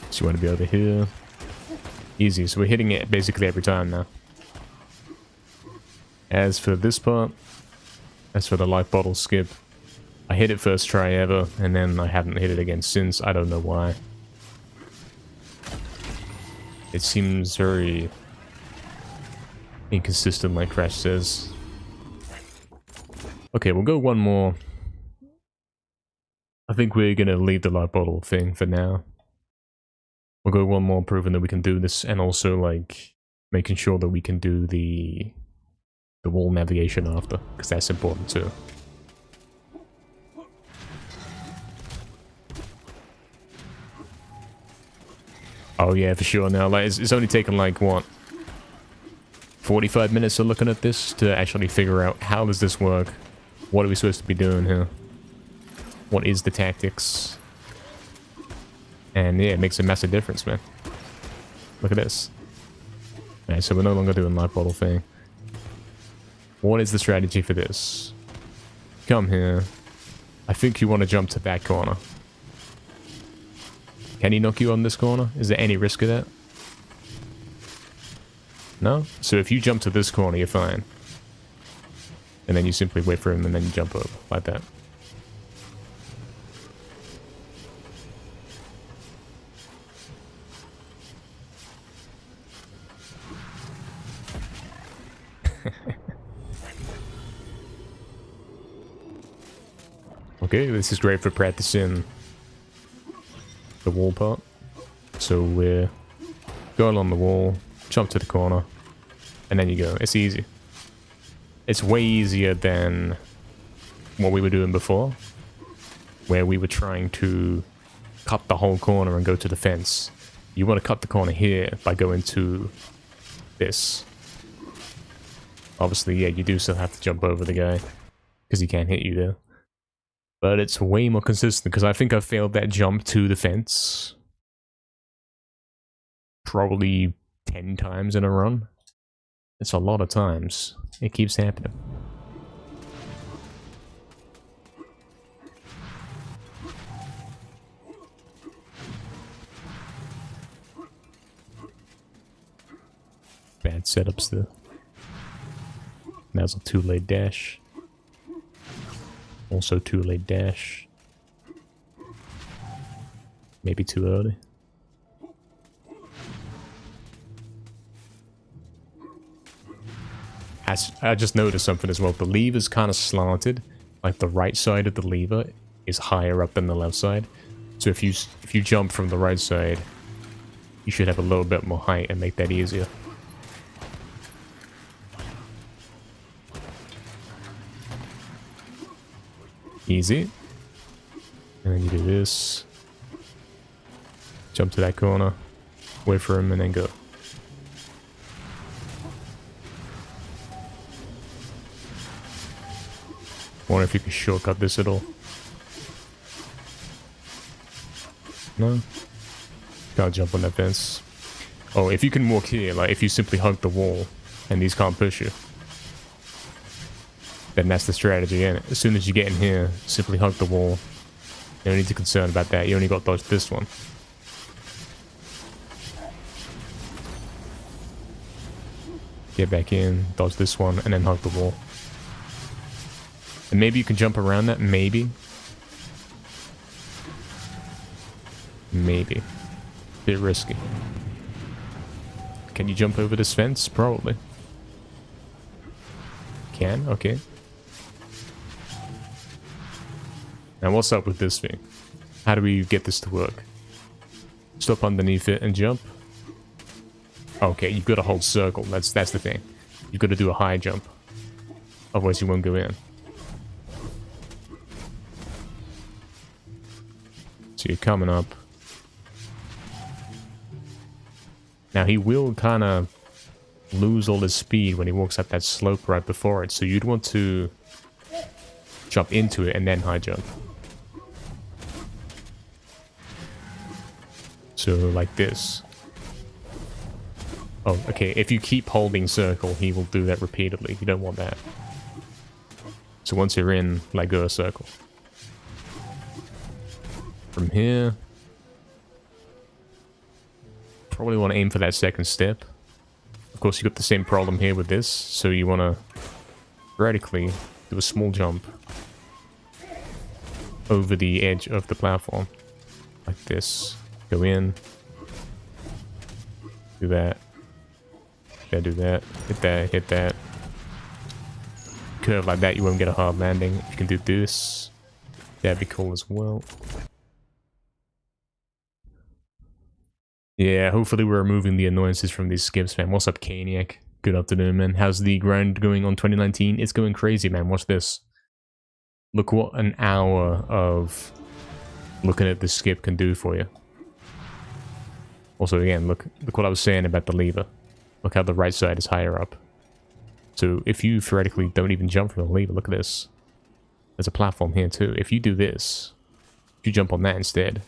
So you want to be over here. Easy, so we're hitting it basically every time now. As for this part, as for the life bottle skip, I hit it first try ever, and then I haven't hit it again since. I don't know why. It seems very inconsistent, like Crash says. Okay, we'll go one more. I think we're gonna leave the life bottle thing for now. We'll go one more, proving that we can do this, and also like making sure that we can do the wall navigation after, because that's important too. Oh yeah, for sure. Now, like, it's only taken like what, 45 minutes of looking at this to actually figure out how does this work. What are we supposed to be doing here? What is the tactics? And yeah, it makes a massive difference, man. Look at this. Alright, so we're no longer doing life bottle thing. What is the strategy for this? Come here. I think you want to jump to that corner. Can he knock you on this corner? Is there any risk of that? No? So if you jump to this corner, you're fine. And then you simply wait for him and then you jump over, like that. Okay, this is great for practicing the wall part. So we're going on the wall, jump to the corner, and then you go. It's easy. It's way easier than what we were doing before, where we were trying to cut the whole corner and go to the fence. You want to cut the corner here by going to this. Obviously, yeah, you do still have to jump over the guy, because he can't hit you there. But it's way more consistent, because I think I failed that jump to the fence probably 10 times in a run. It's a lot of times. It keeps happening. Bad setups there. Now's a too late dash. Also too late dash. Maybe too early. I just noticed something as well. The lever's kind of slanted. Like the right side of the lever is higher up than the left side. So if you jump from the right side, you should have a little bit more height and make that easier. Easy. And then you do this. Jump to that corner. Wait for him and then go. Wonder if you can shortcut this at all. No? Can't jump on that fence. Oh, if you can walk here, like if you simply hug the wall and these can't push you, then that's the strategy, and as soon as you get in here, simply hug the wall. You don't need to concern about that. You only got to dodge this one. Get back in, dodge this one, and then hug the wall. And maybe you can jump around that, maybe. Maybe. Bit risky. Can you jump over this fence? Probably. Can? Okay. Now what's up with this thing? How do we get this to work? Stop underneath it and jump? Okay, you've got to hold circle. That's the thing. You've got to do a high jump. Otherwise you won't go in. So you're coming up. Now he will kind of lose all his speed when he walks up that slope right before it. So you'd want to jump into it and then high jump. So like this. Oh, okay. If you keep holding circle, he will do that repeatedly. You don't want that. So once you're in, like go a circle. From here, probably want to aim for that second step. Of course, you got the same problem here with this, so you want to vertically do a small jump over the edge of the platform, like this. Go in, do that, yeah, do that, hit that. Curve like that, you won't get a hard landing. If you can do this, that'd be cool as well. Yeah, hopefully we're removing the annoyances from these skips, man. What's up, Caniac? Good afternoon, man. How's the grind going on 2019? It's going crazy, man. Watch this. Look what an hour of looking at the skip can do for you. Also, again, look what I was saying about the lever. Look how the right side is higher up. So if you theoretically don't even jump from the lever, look at this. There's a platform here too. If you do this, if you jump on that instead,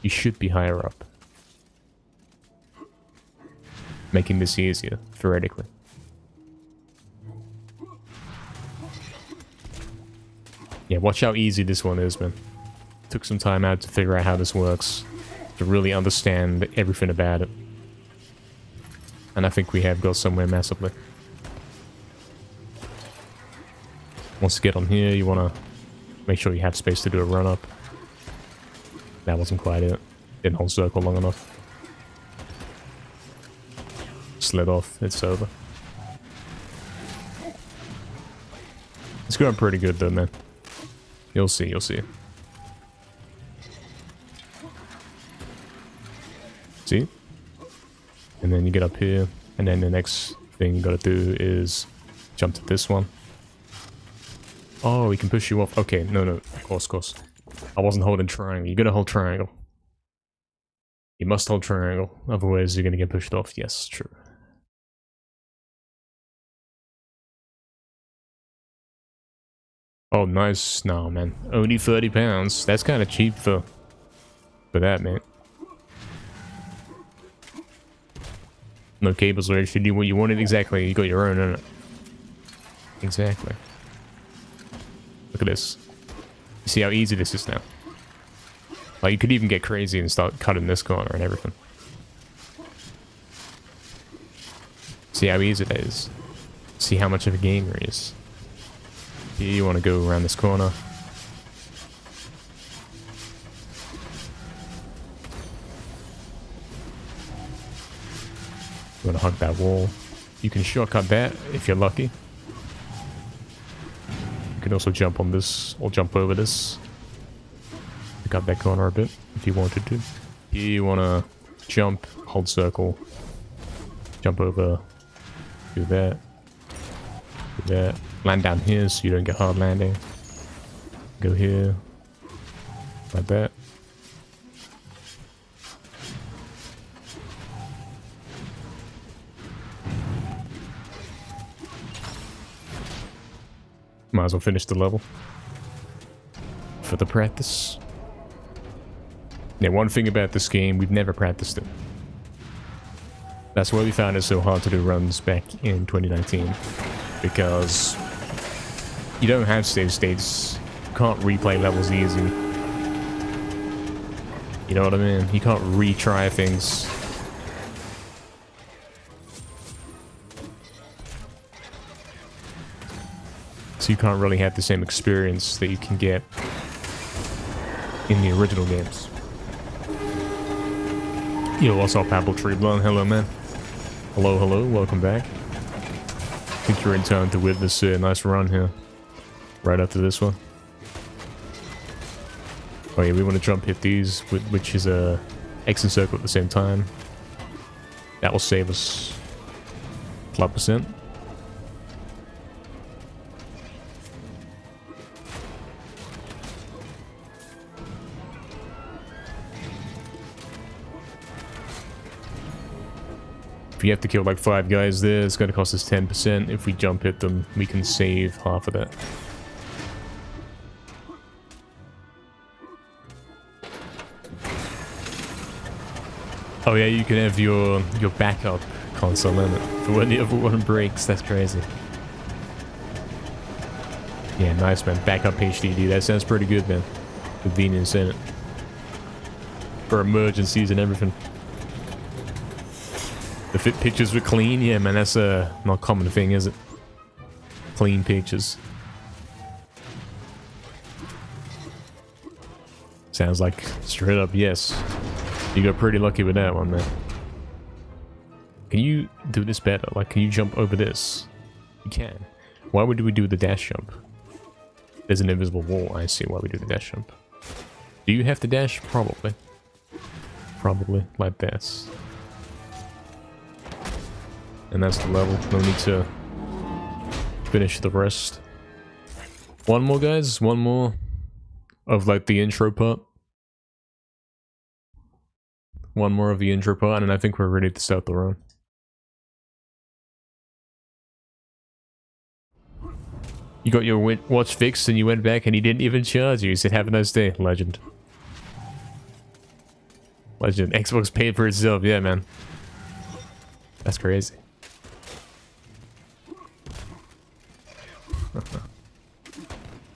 you should be higher up. Making this easier, theoretically. Yeah, watch how easy this one is, man. Took some time out to figure out how this works, to really understand everything about it. And I think we have got somewhere massively. Once you get on here, you want to make sure you have space to do a run-up. That wasn't quite it. Didn't hold circle long enough. Slid off. It's over. It's going pretty good though, man. You'll see, you'll see. See? And then you get up here, and then the next thing you gotta do is jump to this one. Oh, he can push you off. Okay, no, of course. I wasn't holding triangle. You gotta hold triangle. You must hold triangle, otherwise you're gonna get pushed off. Yes, true. Oh, nice. No, man. Only 30 pounds. That's kind of cheap for that, man. No cables or actually do what you wanted exactly. You got your own, innit? Exactly. Look at this. You see how easy this is now? Like, you could even get crazy and start cutting this corner and everything. See how easy it is? See how much of a gamer he is. Here you want to go around this corner. You want to hug that wall. You can shortcut that if you're lucky. You can also jump on this or jump over this. Pick up that corner a bit if you wanted to. Here you want to jump, hold circle, jump over, do that, do that. Land down here so you don't get hard landing. Go here, like that. Might as well finish the level for the practice. Yeah, one thing about this game, we've never practiced it. That's why we found it so hard to do runs back in 2019. Because you don't have save states. You can't replay levels easy. You know what I mean? You can't retry things. So you can't really have the same experience that you can get in the original games. Yo, what's up, Apple Tree Blonde? Hello, man. Hello, hello, welcome back. I think you're in time to witness a nice run here. Right after this one. Oh yeah, we want to jump hit these, which is a X and circle at the same time. That will save us 12%. If you have to kill like 5 guys there, it's going to cost us 10%. If we jump hit them, we can save half of that. Oh yeah, you can have your backup console in it for when the other one breaks. That's crazy. Yeah, nice, man. Backup HDD. That sounds pretty good, man. Convenience in it. For emergencies and everything. The fit pictures were clean? Yeah, man, that's a not common thing, is it? Clean pictures. Sounds like straight up yes. You got pretty lucky with that one, man. Can you do this better? Like, can you jump over this? You can. Why would we do the dash jump? There's an invisible wall. I see why we do the dash jump. Do you have to dash? Probably. Probably like this. And that's the level. No need to finish the rest. One more, guys. One more of like the intro part. One more of the intro part, and I think we're ready to start the run. You got your watch fixed and you went back and he didn't even charge you. He said, have a nice day. Legend. Legend. Xbox paid for itself. Yeah, man. That's crazy.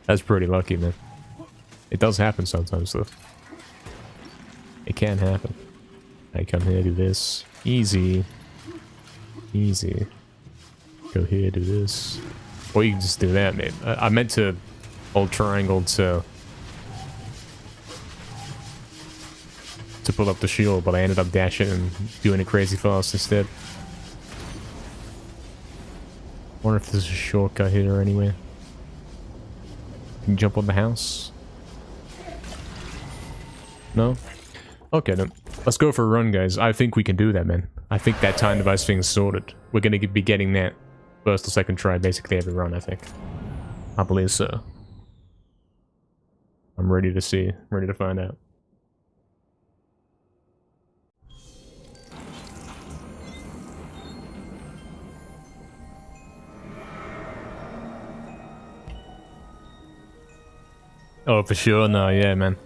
That's pretty lucky, man. It does happen sometimes, though. It can happen. I come here, do this. Easy. Easy. Go here, do this. Or you can just do that, mate. I meant to hold triangle to pull up the shield, but I ended up dashing and doing it crazy fast instead. Wonder if there's a shortcut here anywhere. Can you jump on the house? No? Okay then. Let's go for a run, guys. I think we can do that, man. I think that time device thing is sorted. We're gonna be getting that first or second try basically every run, I think. I believe so. I'm ready to see. Ready to find out. Oh, for sure. No, yeah, man.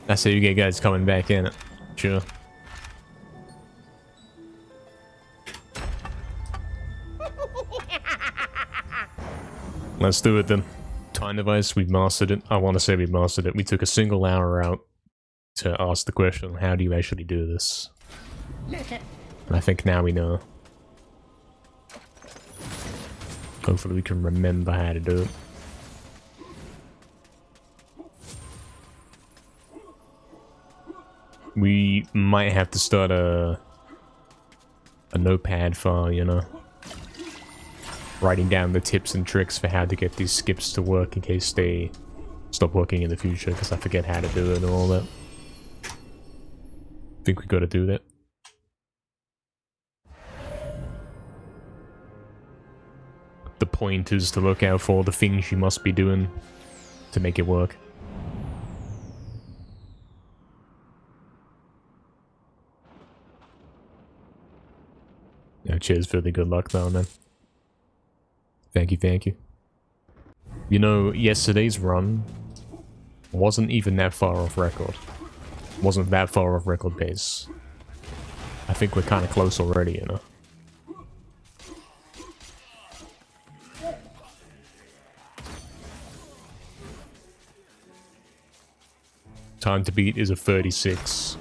That's how you get guys coming back in it. Sure. Let's do it then. Time device, we've mastered it. I want to say we mastered it. We took a single hour out to ask the question, how do you actually do this? And I think now we know. Hopefully we can remember how to do it. We might have to start a a notepad file, you know, writing down the tips and tricks for how to get these skips to work in case they stop working in the future, because I forget how to do it and all that. Think we gotta do that. The point is to look out for the things you must be doing to make it work. Yeah, cheers for the good luck though, man. Thank you, thank you. You know, yesterday's run wasn't even that far off record. Wasn't that far off record pace. I think we're kind of close already, you know. Time to beat is a 36.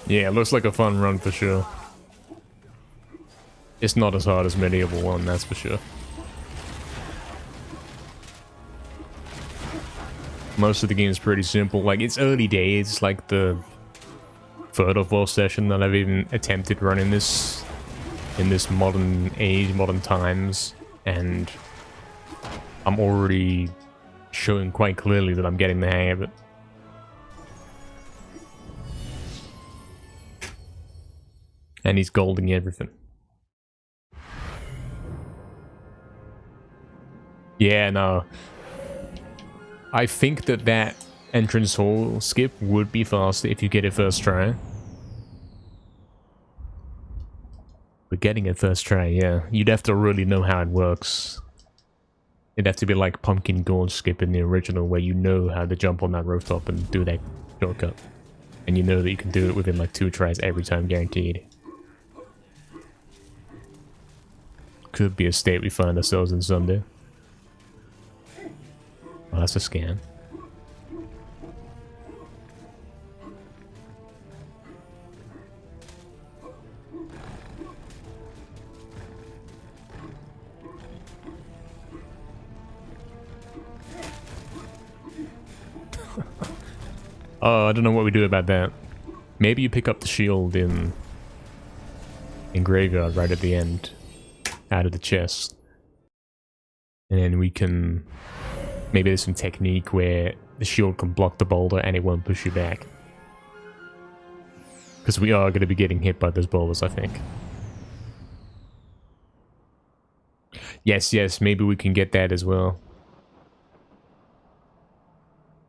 Yeah, looks like a fun run for sure. It's not as hard as MediEvil 1, that's for sure. Most of the game is pretty simple. Like, it's early days, like the third or fourth session that I've even attempted running this in this modern age, modern times, and I'm already showing quite clearly that I'm getting the hang of it. And he's golding everything. Yeah, no. I think that that entrance hall skip would be faster if you get it first try. But getting it first try, yeah. You'd have to really know how it works. It'd have to be like Pumpkin Gorge skip in the original, where you know how to jump on that rooftop and do that shortcut. And you know that you can do it within like 2 tries every time, guaranteed. Could be a state we find ourselves in someday. Oh, that's a scan. Oh, I don't know what we do about that. Maybe you pick up the shield in Graveyard right at the end, out of the chest. And then we can... Maybe there's some technique where the shield can block the boulder and it won't push you back. Because we are going to be getting hit by those boulders, I think. Yes, yes, maybe we can get that as well.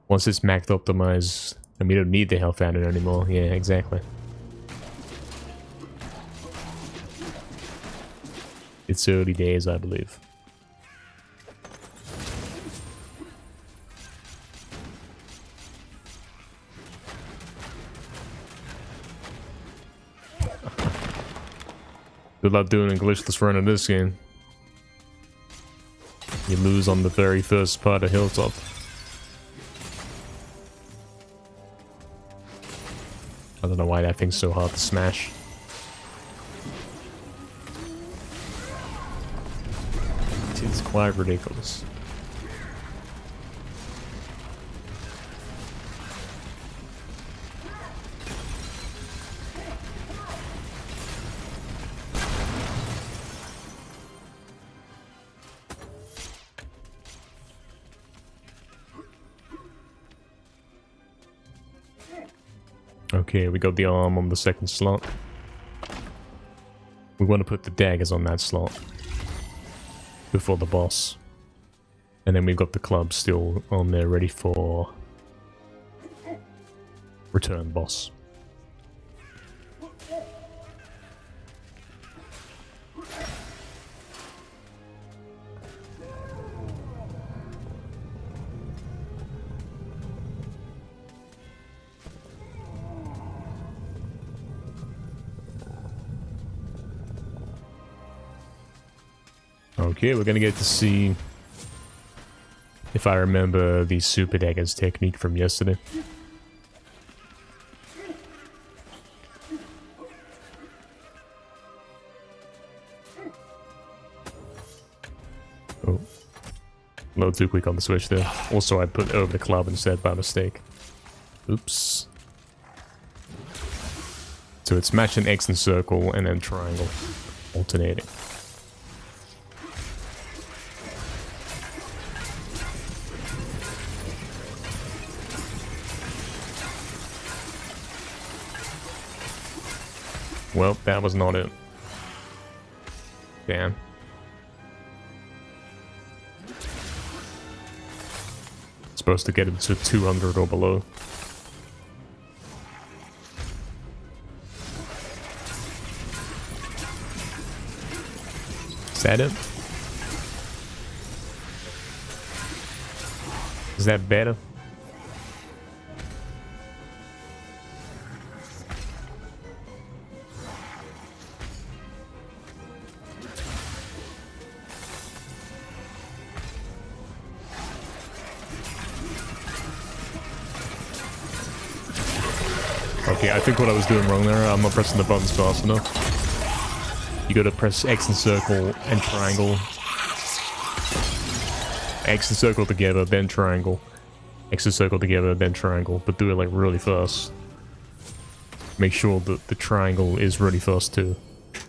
Once it's maxed optimized, and we don't need the health fountain anymore. Yeah, exactly. It's early days, I believe. Good luck doing a glitchless run in this game. You lose on the very first part of Hilltop. I don't know why that thing's so hard to smash. It's quite ridiculous. Okay, we got the arm on the second slot. We want to put the daggers on that slot before the boss. And then we've got the club still on there ready for return boss. Okay, we're gonna get to see If I remember the Super Daggers technique from yesterday. Oh. A little too quick on the switch there. Also, I put over the club instead by mistake. Oops. So it's matching X and circle and then triangle. Alternating. Well, that was not it. Damn. Supposed to get it to 200 or below. Is that it? Is that better? Okay, I think what I was doing wrong there, I'm not pressing the buttons fast enough. You gotta press X and circle and triangle. X and circle together, then triangle. X and circle together, then triangle. But do it like really fast. Make sure that the triangle is really fast too. I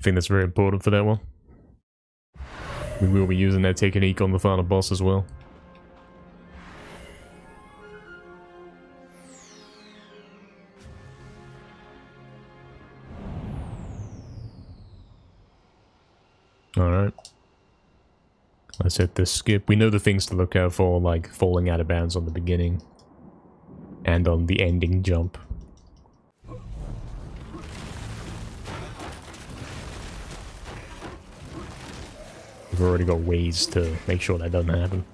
think that's very important for that one. We will be using that technique on the final boss as well. Alright. Let's hit this skip. We know the things to look out for, like falling out of bounds on the beginning. And on the ending jump. We've already got ways to make sure that doesn't happen.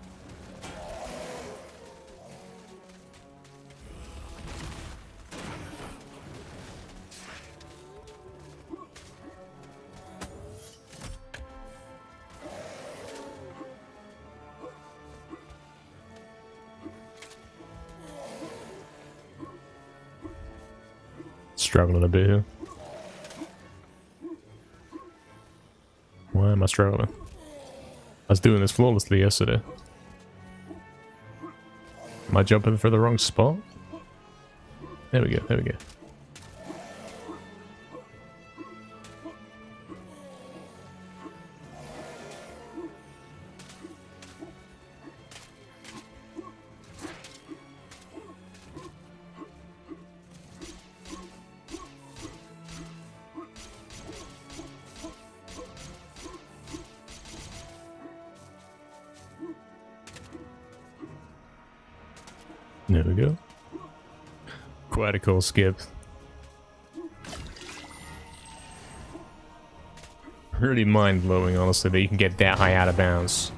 Struggling a bit here. Why am I struggling? I was doing this flawlessly yesterday. Am I jumping for the wrong spot? There we go, there we go. There we go. Quite a cool skip. Really mind-blowing, honestly, that you can get that high out of bounds.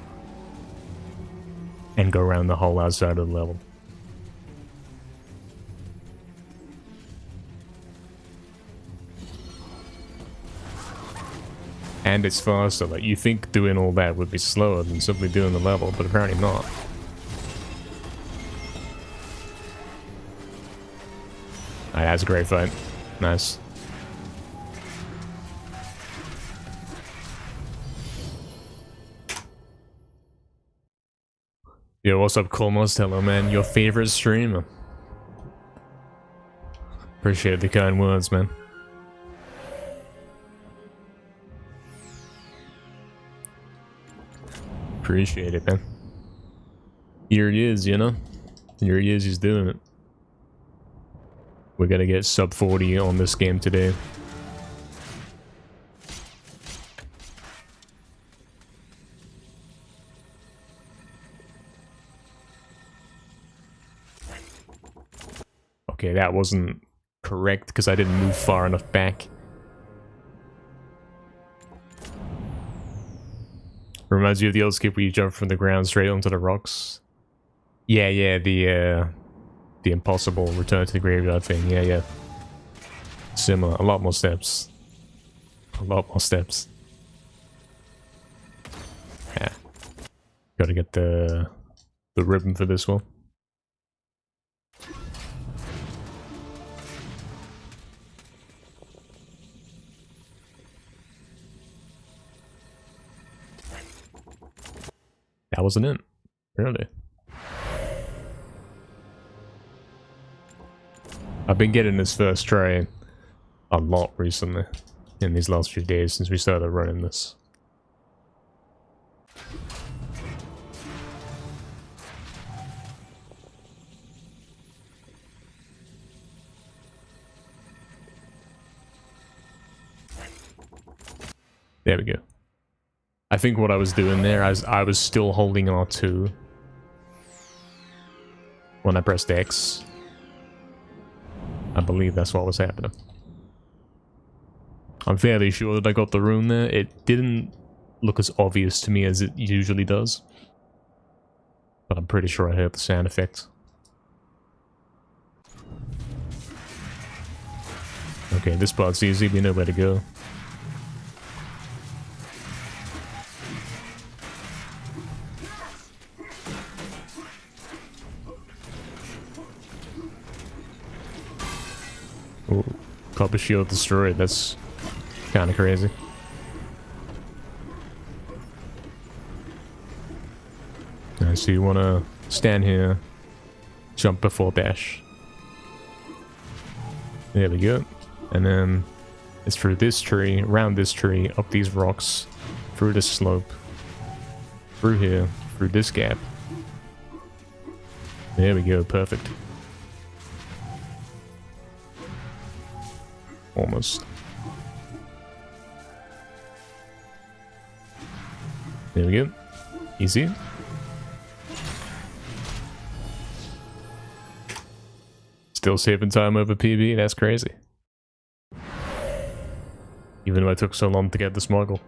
And go around the whole outside of the level. And it's faster. Like, you think doing all that would be slower than simply doing the level, but apparently not. Alright, that's a great fight. Nice. Yo, what's up, Colmos? Hello, man. Your favorite streamer. Appreciate the kind words, man. Appreciate it, man. Here he is, you know? Here he is, he's doing it. We're gonna get sub 40 on this game today. Okay, that wasn't correct because I didn't move far enough back. Reminds you of the old skip where you jump from the ground straight onto the rocks. Yeah, the impossible return to the graveyard thing. Yeah. Similar. A lot more steps. A lot more steps. Yeah. Gotta get the ribbon for this one. That wasn't it. Really. I've been getting this first try a lot recently. In these last few days since we started running this. There we go. I think what I was doing there, I was still holding R2 when I pressed X. I believe that's what was happening. I'm fairly sure that I got the rune there. It didn't look as obvious to me as it usually does. But I'm pretty sure I heard the sound effect. Okay, this part's easy. We know where to go. Oh, copper shield destroyed. That's kind of crazy. Alright, so you want to stand here, jump before dash. There we go. And then it's through this tree, around this tree, up these rocks, through this slope, through here, through this gap. There we go, perfect. Almost. There we go. Easy. Still saving time over PB, that's crazy. Even though I took so long to get the smuggle.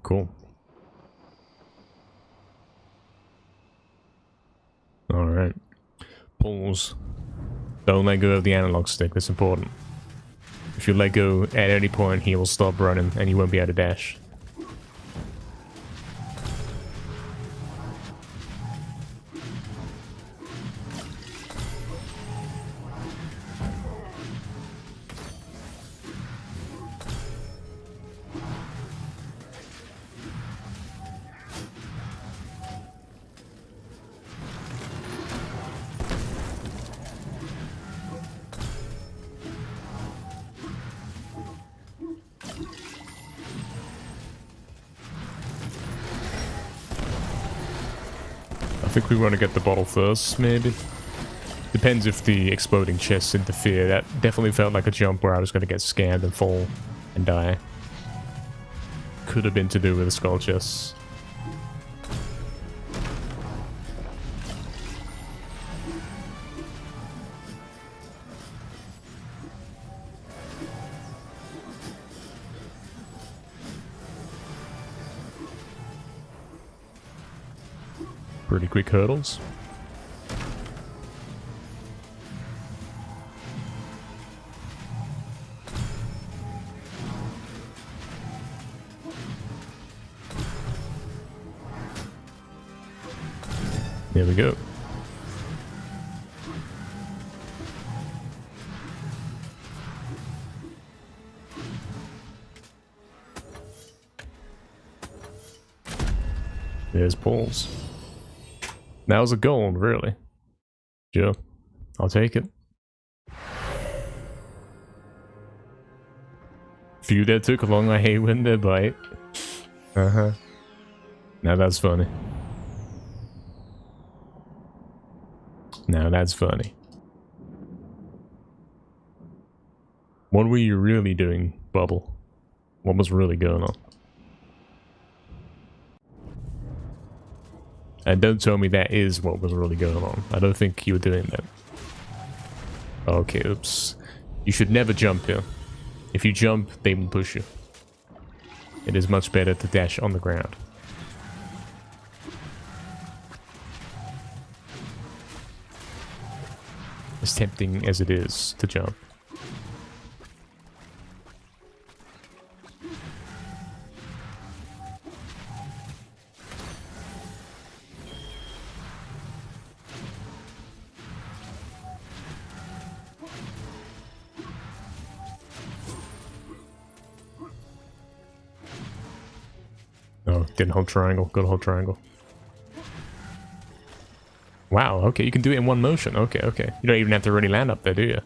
Cool. Alright. Pulls. Don't let go of the analog stick, that's important. If you let go at any point, he will stop running and you won't be able to dash. I think we want to get the bottle first, maybe. Depends if the exploding chests interfere. That definitely felt like a jump where I was going to get scammed and fall and die. Could have been to do with the skull chests. Pretty quick hurdles. There we go. There's Paul's. That was a gold, really. Sure. I'll take it. Few that took along, I hate when they bite. Uh-huh. Now that's funny. Now that's funny. What were you really doing, Bubble? What was really going on? And don't tell me that is what was really going on. I don't think you were doing that. Okay, oops. You should never jump here. If you jump, they will push you. It is much better to dash on the ground. As tempting as it is to jump. Oh, didn't hold triangle. Gotta hold triangle. Wow, okay, you can do it in one motion. Okay, okay. You don't even have to really land up there, do you?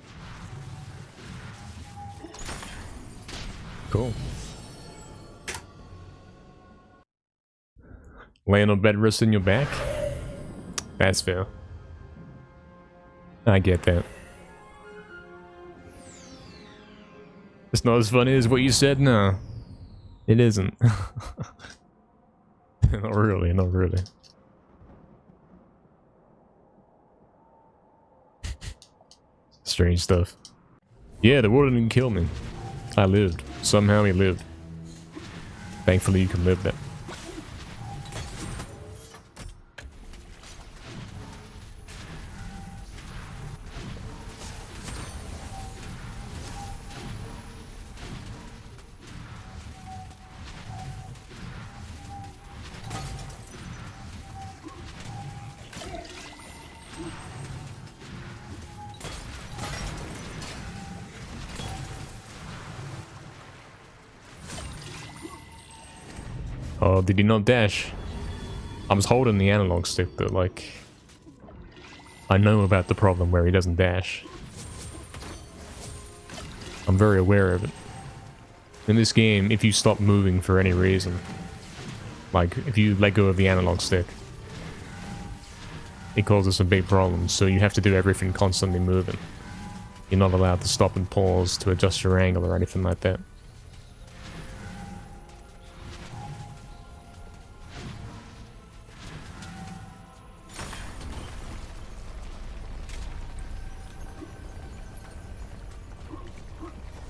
Cool. Laying on bed, resting your back? That's fair. I get that. It's not as funny as what you said? No. It isn't. Not really, not really. Strange stuff. Yeah, the water didn't kill me. I lived. Somehow he lived. Thankfully you can live that. Oh, did he not dash? I was holding the analog stick, but like... I know about the problem where he doesn't dash. I'm very aware of it. In this game, if you stop moving for any reason, like if you let go of the analog stick, it causes some big problems, so you have to do everything constantly moving. You're not allowed to stop and pause to adjust your angle or anything like that.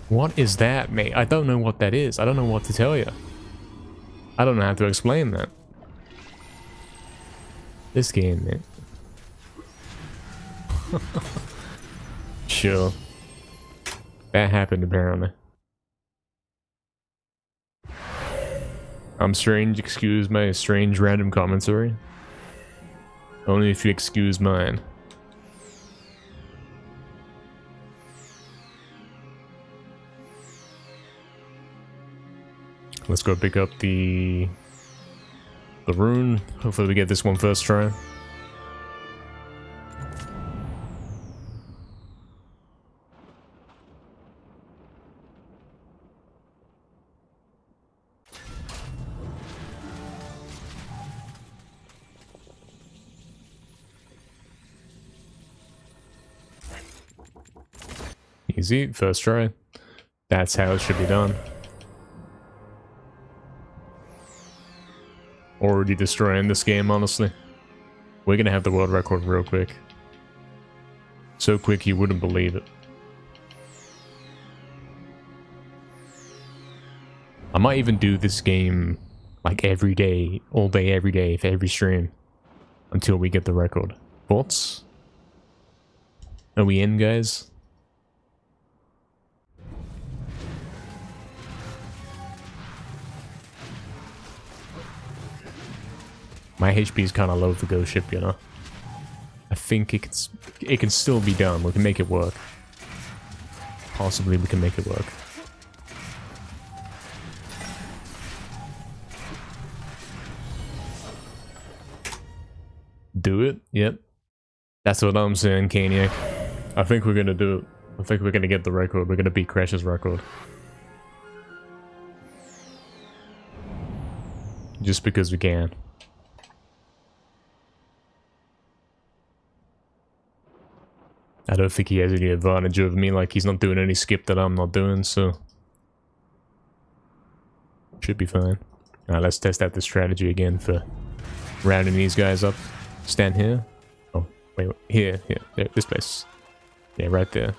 What is that, mate? I don't know what that is. I don't know what to tell you. I don't know how to explain that. This game, mate. Sure. That happened, apparently. I'm strange, excuse my strange random commentary. Only if you excuse mine. Let's go pick up the rune. Hopefully we get this one first try. Easy, first try. That's how it should be done. Already destroying this game, honestly. We're gonna have the world record real quick. So quick you wouldn't believe it. I might even do this game like every day, all day, every day, for every stream. Until we get the record. Thoughts? Are we in, guys? My HP is kind of low for Ghost Ship, you know. I think it can still be done. We can make it work. Possibly we can make it work. Do it? Yep. That's what I'm saying, Caniac. I think we're gonna do it. I think we're gonna get the record. We're gonna beat Crash's record. Just because we can. I don't think he has any advantage over me, like he's not doing any skip that I'm not doing, so... Should be fine. Alright, let's test out the strategy again for rounding these guys up. Stand here. Oh, wait, here, there, this place. Yeah, right there.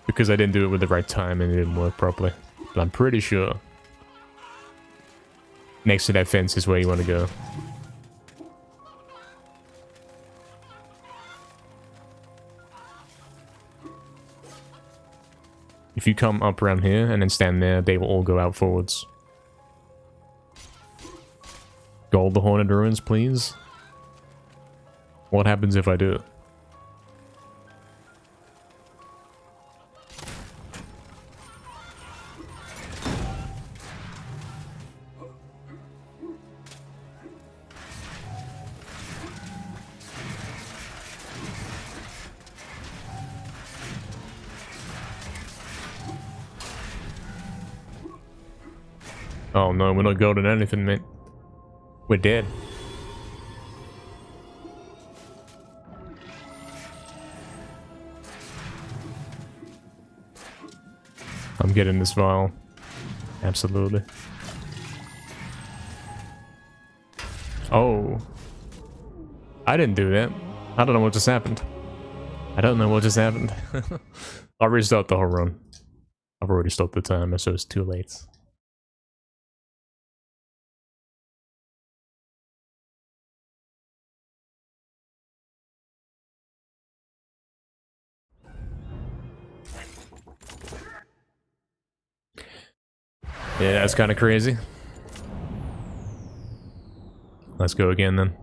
Because I didn't do it with the right time and it didn't work properly. But I'm pretty sure next to that fence is where you want to go. If you come up around here and then stand there, they will all go out forwards. Gold the Haunted Ruins, please. What happens if I do? Oh no, we're not golden anything, mate. We're dead. I'm getting this vial. Absolutely. Oh. I didn't do that. I don't know what just happened. I don't know what just happened. I'll restart the whole run. I've already stopped the timer, so it's too late. Yeah, that's kind of crazy. Let's go again then.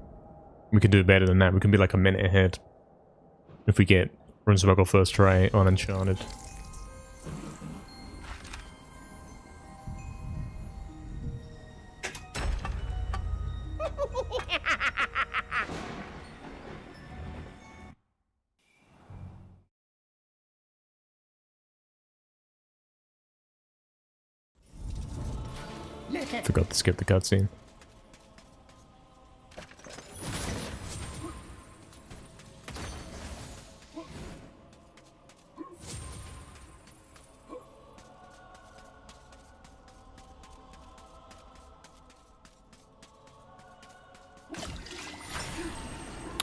We can do better than that. We can be like a minute ahead. If we get Runesmuggle first try on Enchanted. Forgot to skip the cutscene.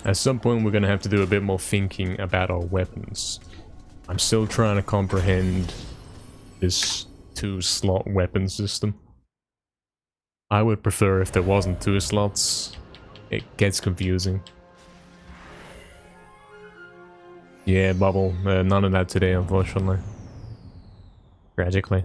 At some point we're going to have to do a bit more thinking about our weapons. I'm still trying to comprehend this 2-slot weapon system. I would prefer if there wasn't 2 slots. It gets confusing. Yeah, Bubble. None of that today, unfortunately. Tragically.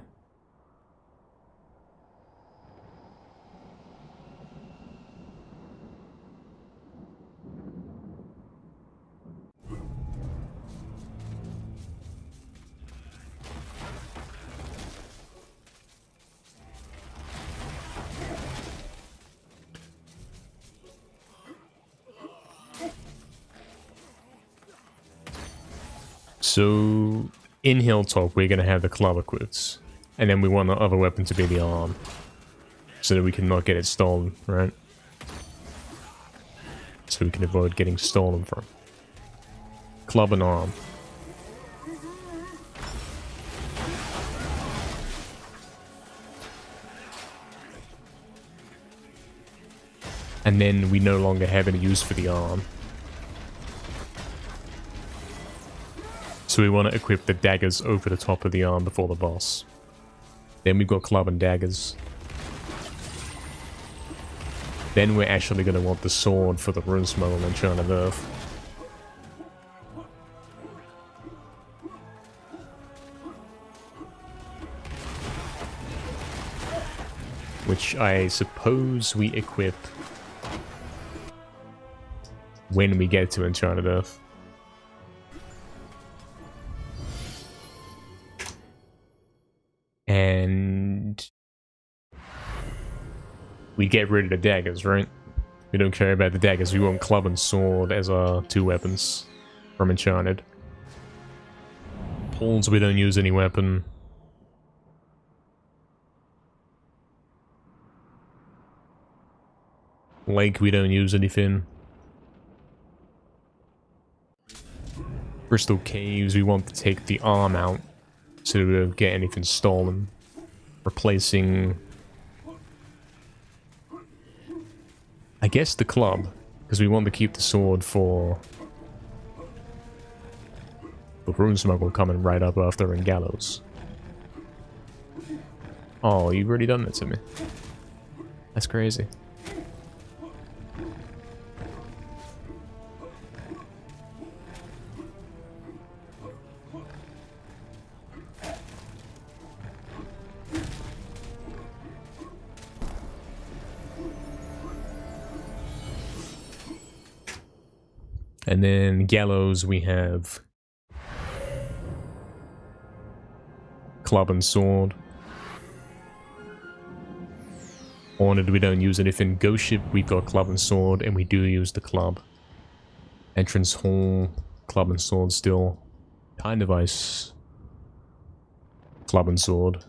So, in Hilltop, we're going to have the club equipped. And then we want the other weapon to be the arm. So that we can not get it stolen, right? So we can avoid getting stolen from. Club and arm. And then we no longer have any use for the arm. So we want to equip the daggers over the top of the arm before the boss. Then we've got club and daggers. Then we're actually going to want the sword for the Runesmuggle and Enchanted Earth. Which I suppose we equip when we get to Enchanted Earth. And we get rid of the daggers, right? We don't care about the daggers. We want club and sword as our 2 weapons from Enchanted. Pawns, we don't use any weapon. Lake, we don't use anything. Crystal Caves, we want to take the arm out so we don't get anything stolen. Replacing, I guess, the club, because we want to keep the sword for the Runesmuggle coming right up after in Gallows. Oh, you've already done that to me. That's crazy. And then gallows, we have club and sword. Honored, we don't use anything. Ghost ship, we've got club and sword, and we do use the club. Entrance hall, club and sword still. Time device, club and sword.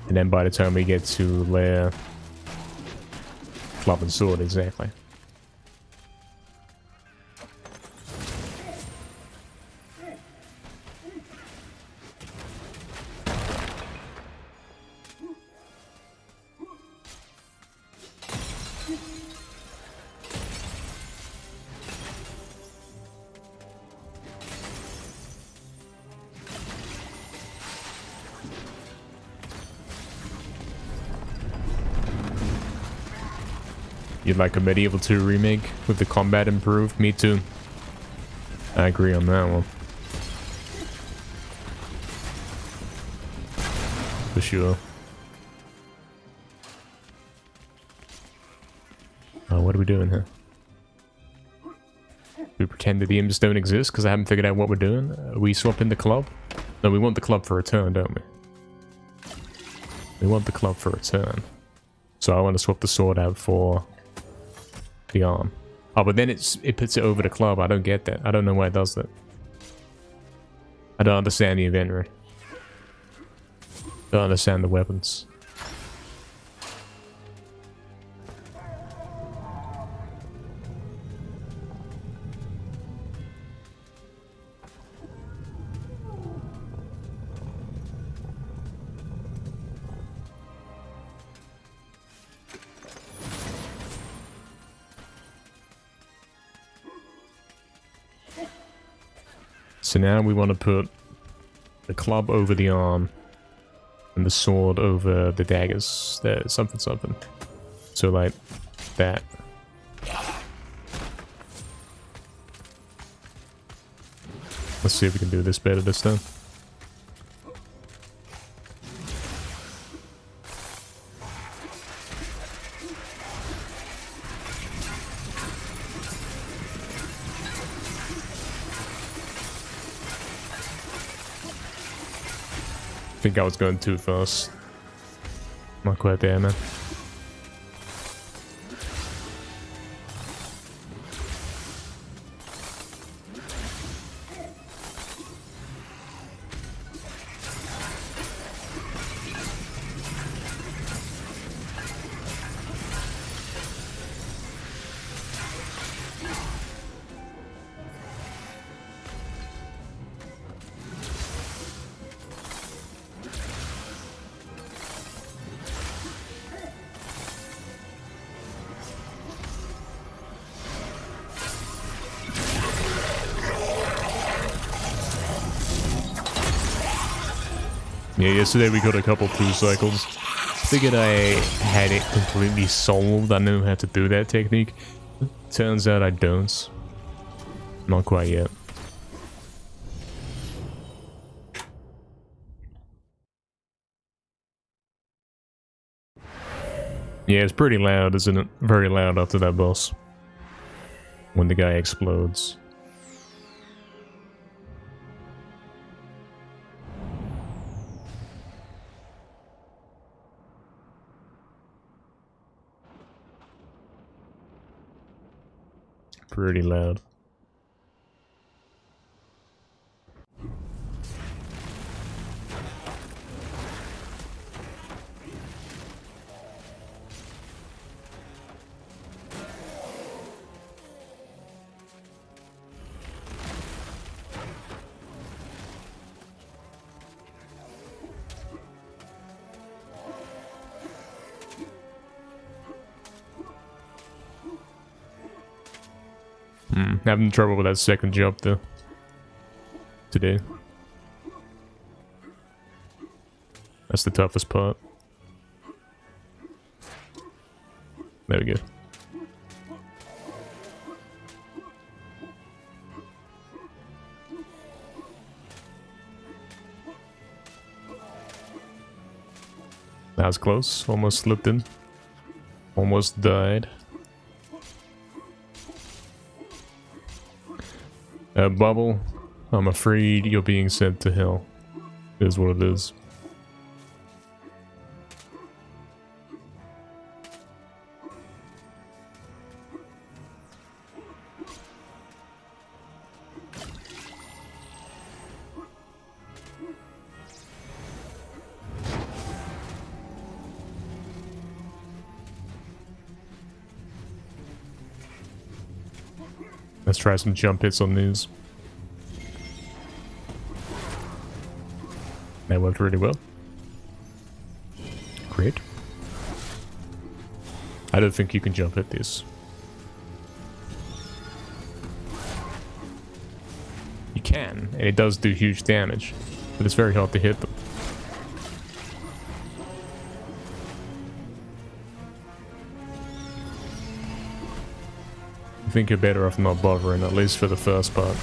And then by the time we get to lair, club and sword, exactly. You'd like a MediEvil 2 remake with the combat improved? Me too. I agree on that one. For sure. What are we doing here? We pretend that the imps don't exist because I haven't figured out what we're doing. We swapping the club? No, we want the club for a turn, don't we? We want the club for a turn. So I want to swap the sword out for the arm. Oh, but then it puts it over the club. I don't get that. I don't know why it does that. I don't understand the inventory. Don't understand the weapons. So now we want to put the club over the arm and the sword over the daggers. There's something. So like that. Let's see if we can do this better this time. I think I was going too fast. Not quite there, man. Yeah, yesterday we got a couple through cycles. Figured I had it completely solved. I knew how to do that technique. Turns out I don't. Not quite yet. Yeah, it's pretty loud, isn't it? Very loud after that boss. When the guy explodes. Pretty loud. Having trouble with that second jump though. Today. That's the toughest part. There we go. That was close. Almost slipped in. Almost died. Bubble, I'm afraid you're being sent to hell. Is what it is. Let's try some jump hits on these. That worked really well. Great. I don't think you can jump hit this. You can, and it does do huge damage, but it's very hard to hit them. I think you're better off not bothering, at least for the first part.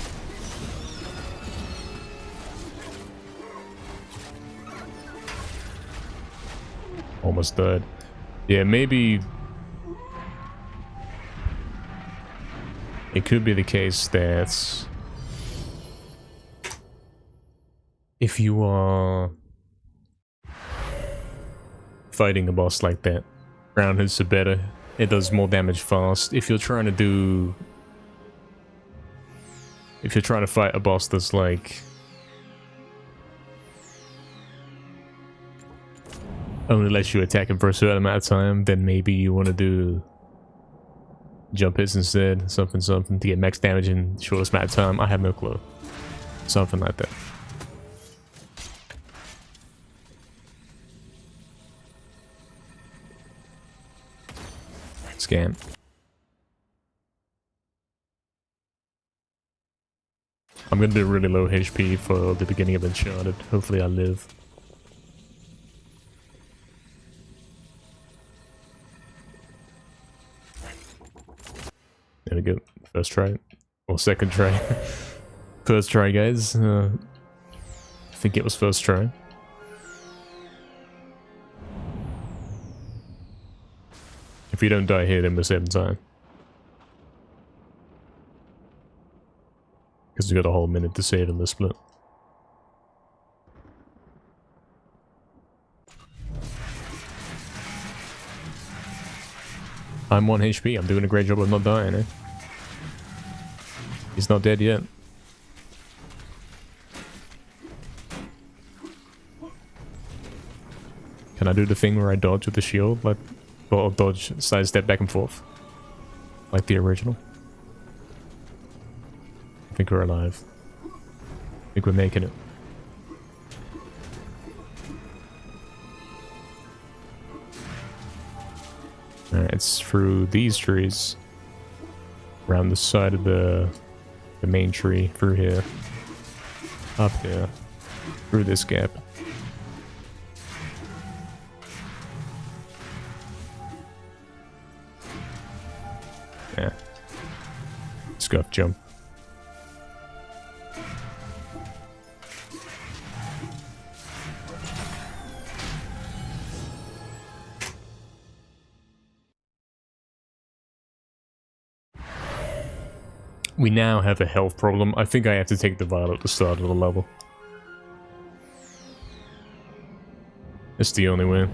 Almost died. Yeah, maybe it could be the case that if you are fighting a boss like that, ground hits are better. It does more damage fast. If you're trying to fight a boss that's like only lets you attack him for a certain amount of time, then maybe you want to do jump hits instead, something to get max damage in the shortest amount of time. I have no clue. Something like that. Scan. I'm gonna be really low HP for the beginning of Uncharted. Hopefully I live. There we go. First try. Or second try. First try, guys. I think it was first try. If you don't die here, then we're saving time. Because we've got a whole minute to save in this split. I'm 1 HP. I'm doing a great job of not dying, eh? He's not dead yet. Can I do the thing where I dodge with the shield? Like, or dodge, sidestep back and forth? Like the original? I think we're alive. I think we're making it. Alright, it's through these trees. Around the side of the main tree. Through here. Up here. Through this gap. Yeah. Scuff jump. We now have a health problem. I think I have to take the vial at the start of the level. It's the only way.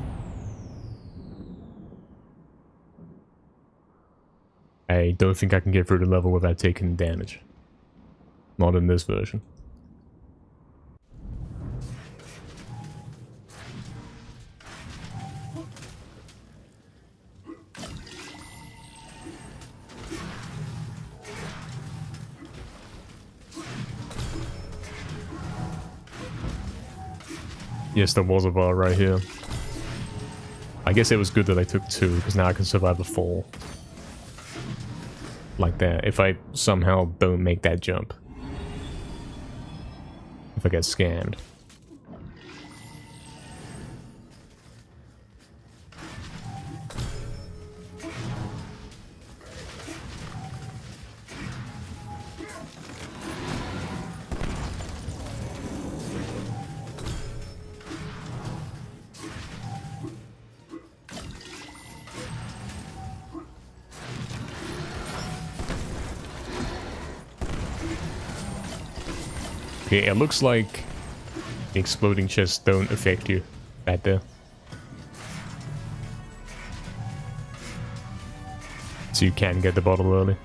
I don't think I can get through the level without taking damage. Not in this version. Yes, there was a bar right here. I guess it was good that I took 2, because now I can survive the fall. Like that, if I somehow don't make that jump. If I get scammed. Okay, it looks like the exploding chests don't affect you right there. So you can get the bottle early.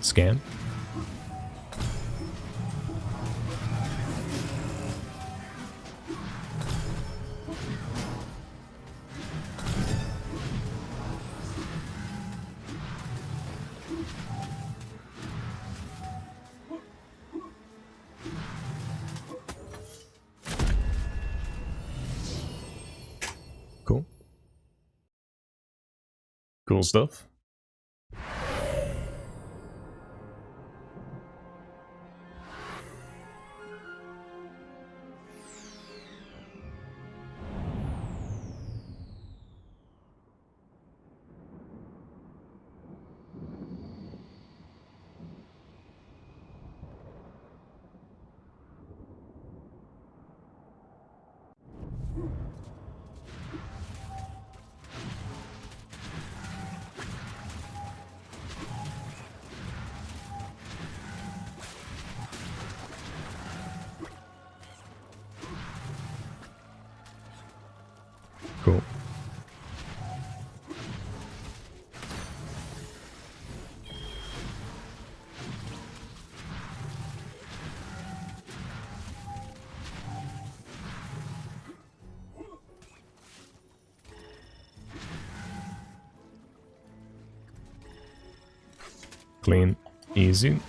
Scan. Cool. Cool stuff. Cool. Clean. Easy.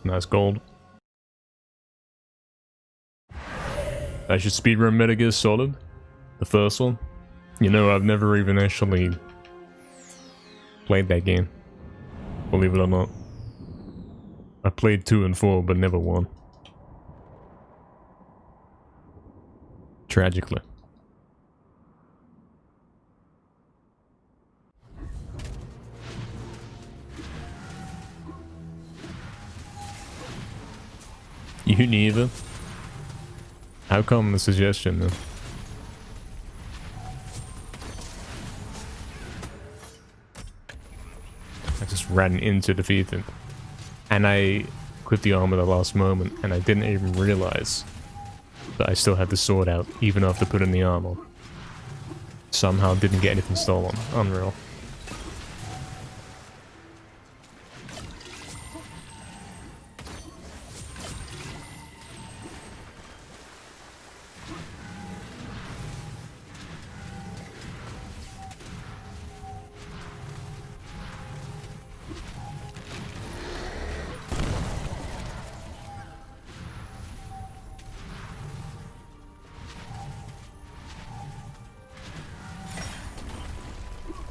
Nice gold. I should speedrun Metal Gear Solid. The first one. You know, I've never even actually played that game. Believe it or not. I played 2 and 4, but never 1. Tragically. You neither? How come the suggestion then? I just ran into defeat it. And I quit the arm at the last moment, and I didn't even realize that I still had the sword out, even after putting the arm on. Somehow didn't get anything stolen. Unreal.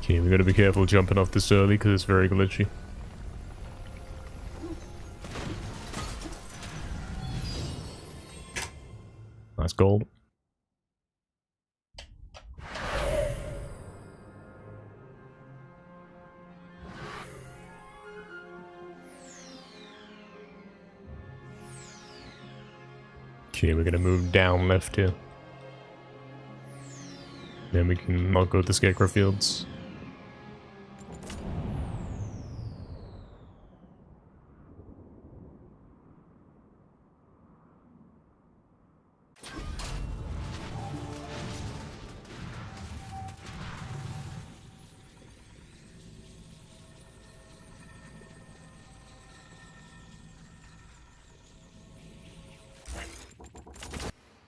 Okay, we gotta be careful jumping off this early because it's very glitchy. Nice gold. Okay, we're gonna move down left here. Then we can not go to Scarecrow Fields.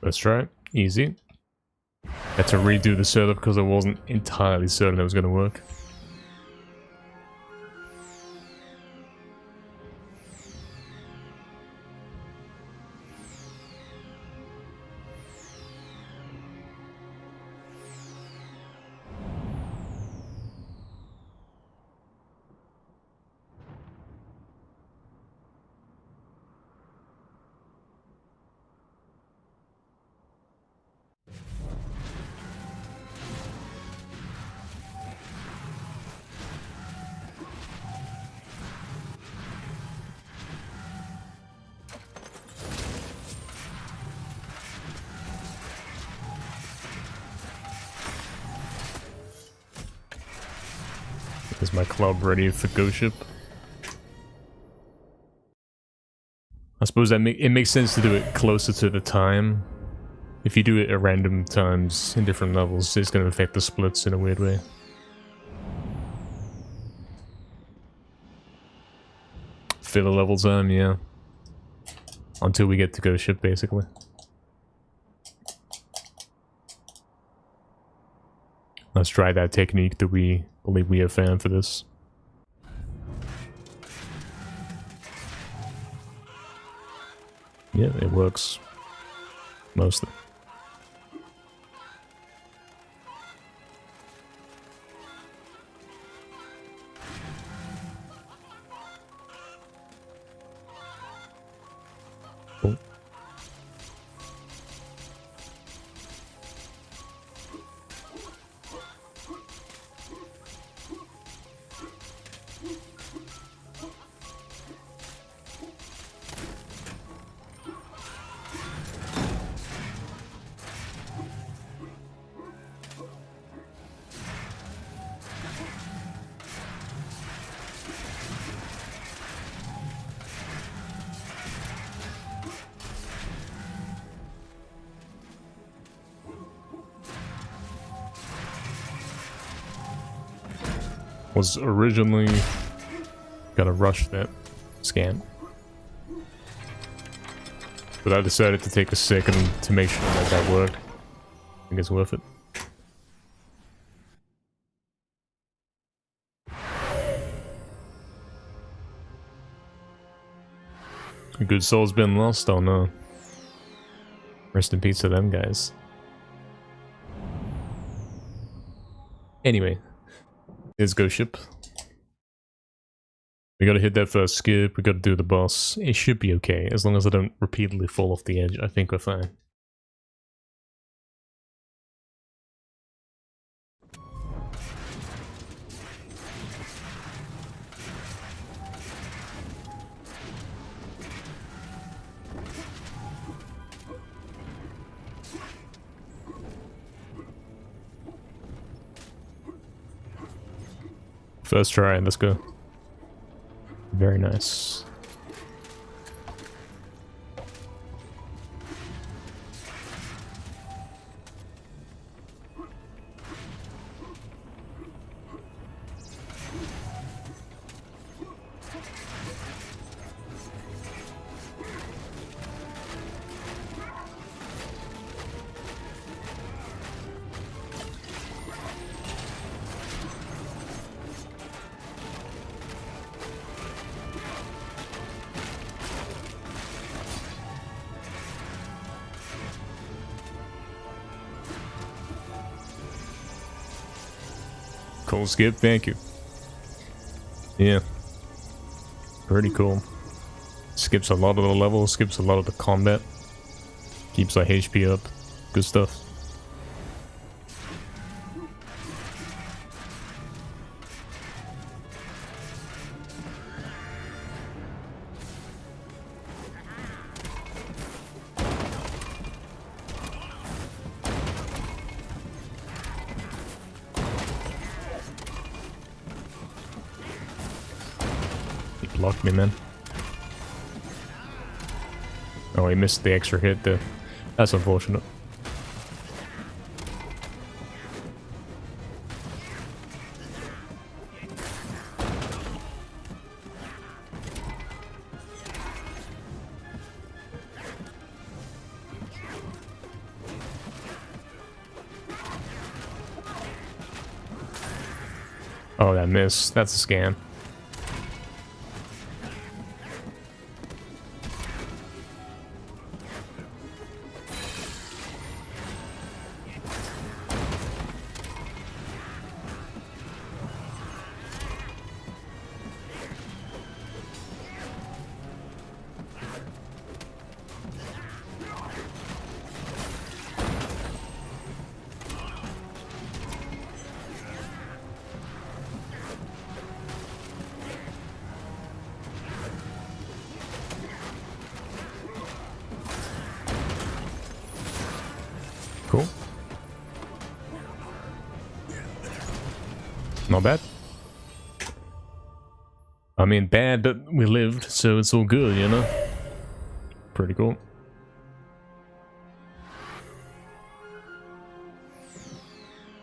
Let's try it. Easy. Had to redo the setup because I wasn't entirely certain it was going to work. Is my club ready for Ghost Ship? I suppose that it makes sense to do it closer to the time. If you do it at random times in different levels, it's going to affect the splits in a weird way. Filler level time, yeah. Until we get to Ghost Ship, basically. Let's try that technique that we believe we have found for this. Yeah, it works. Mostly. Oh. Was originally gonna rush that scan, but I decided to take a second to make sure that that worked. I think it's worth it. A good soul's been lost, oh no. Rest in peace to them guys. Anyway. Here's Ghost Ship. We gotta hit that first skip, we gotta do the boss. It should be okay, as long as I don't repeatedly fall off the edge, I think we're fine. First try, let's go. Very nice. Cool skip, thank you. Yeah. Pretty cool. Skips a lot of the levels, skips a lot of the combat. Keeps our HP up. Good stuff. Blocked me, man. Oh, he missed the extra hit there. That's unfortunate. Oh, that missed. That's a scam. Cool. Not bad. I mean, bad, but we lived, so it's all good, you know? Pretty cool.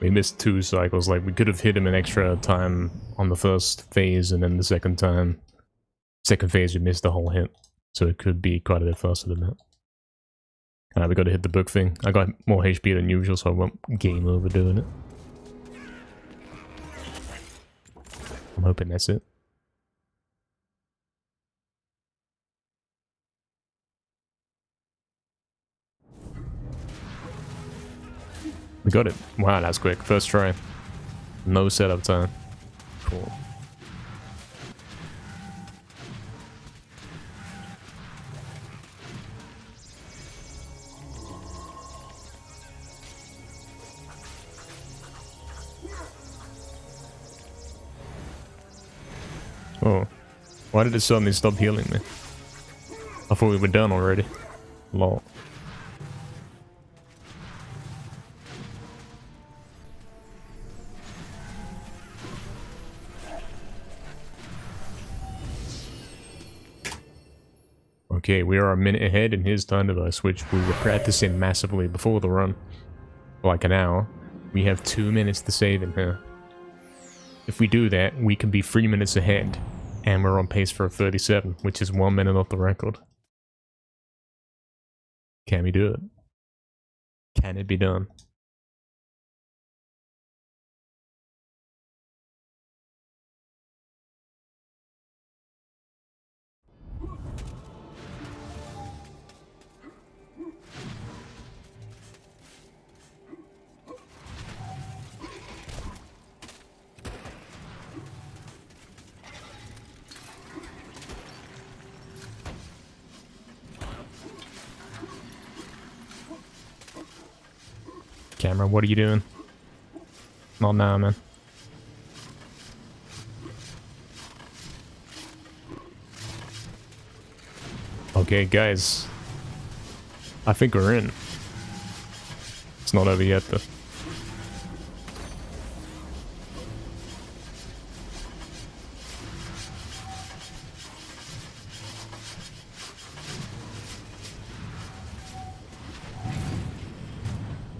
We missed 2 cycles, like we could have hit him an extra time on the first phase, and then the second phase we missed the whole hit. So it could be quite a bit faster than that. Alright, we gotta hit the book thing. I got more HP than usual, so I won't game over doing it. I'm hoping that's it. We got it. Wow, that's quick. First try. No setup time. Cool. Oh. Why did it suddenly stop healing me? I thought we were done already. Lol. Okay, we are a minute ahead in his time device, which we were practicing massively before the run. For like an hour. We have 2 minutes to save in here. If we do that, we can be 3 minutes ahead. And we're on pace for a 37, which is 1 minute off the record. Can we do it? Can it be done? Camera, what are you doing? Not now, man. Okay, guys. I think we're in. It's not over yet, though.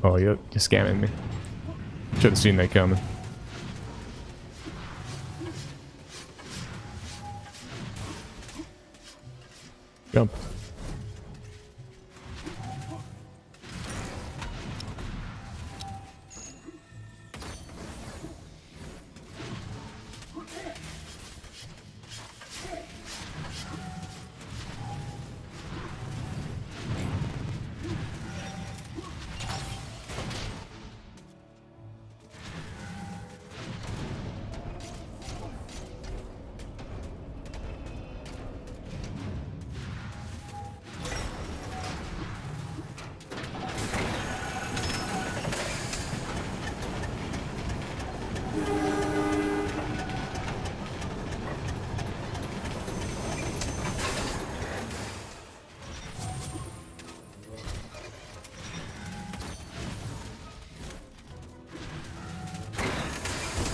Oh, you're scamming me. Should have seen that coming. Jump.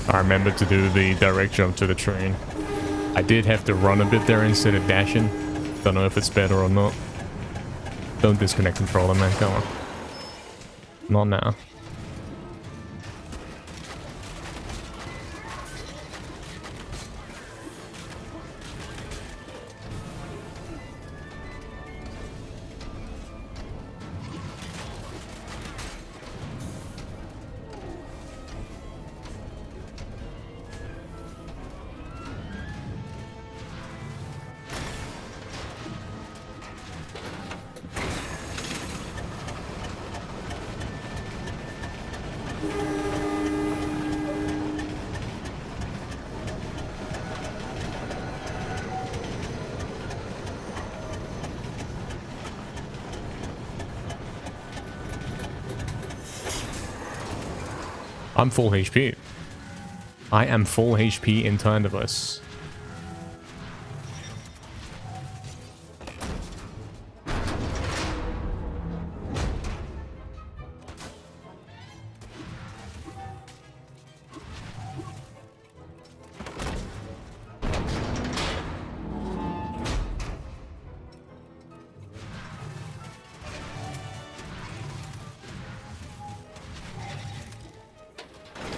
I remembered to do the direct jump to the train. I did have to run a bit there instead of dashing. Don't know if it's better or not. Don't disconnect controller, man. Come on. Not now. I'm full HP. I am full HP in time device.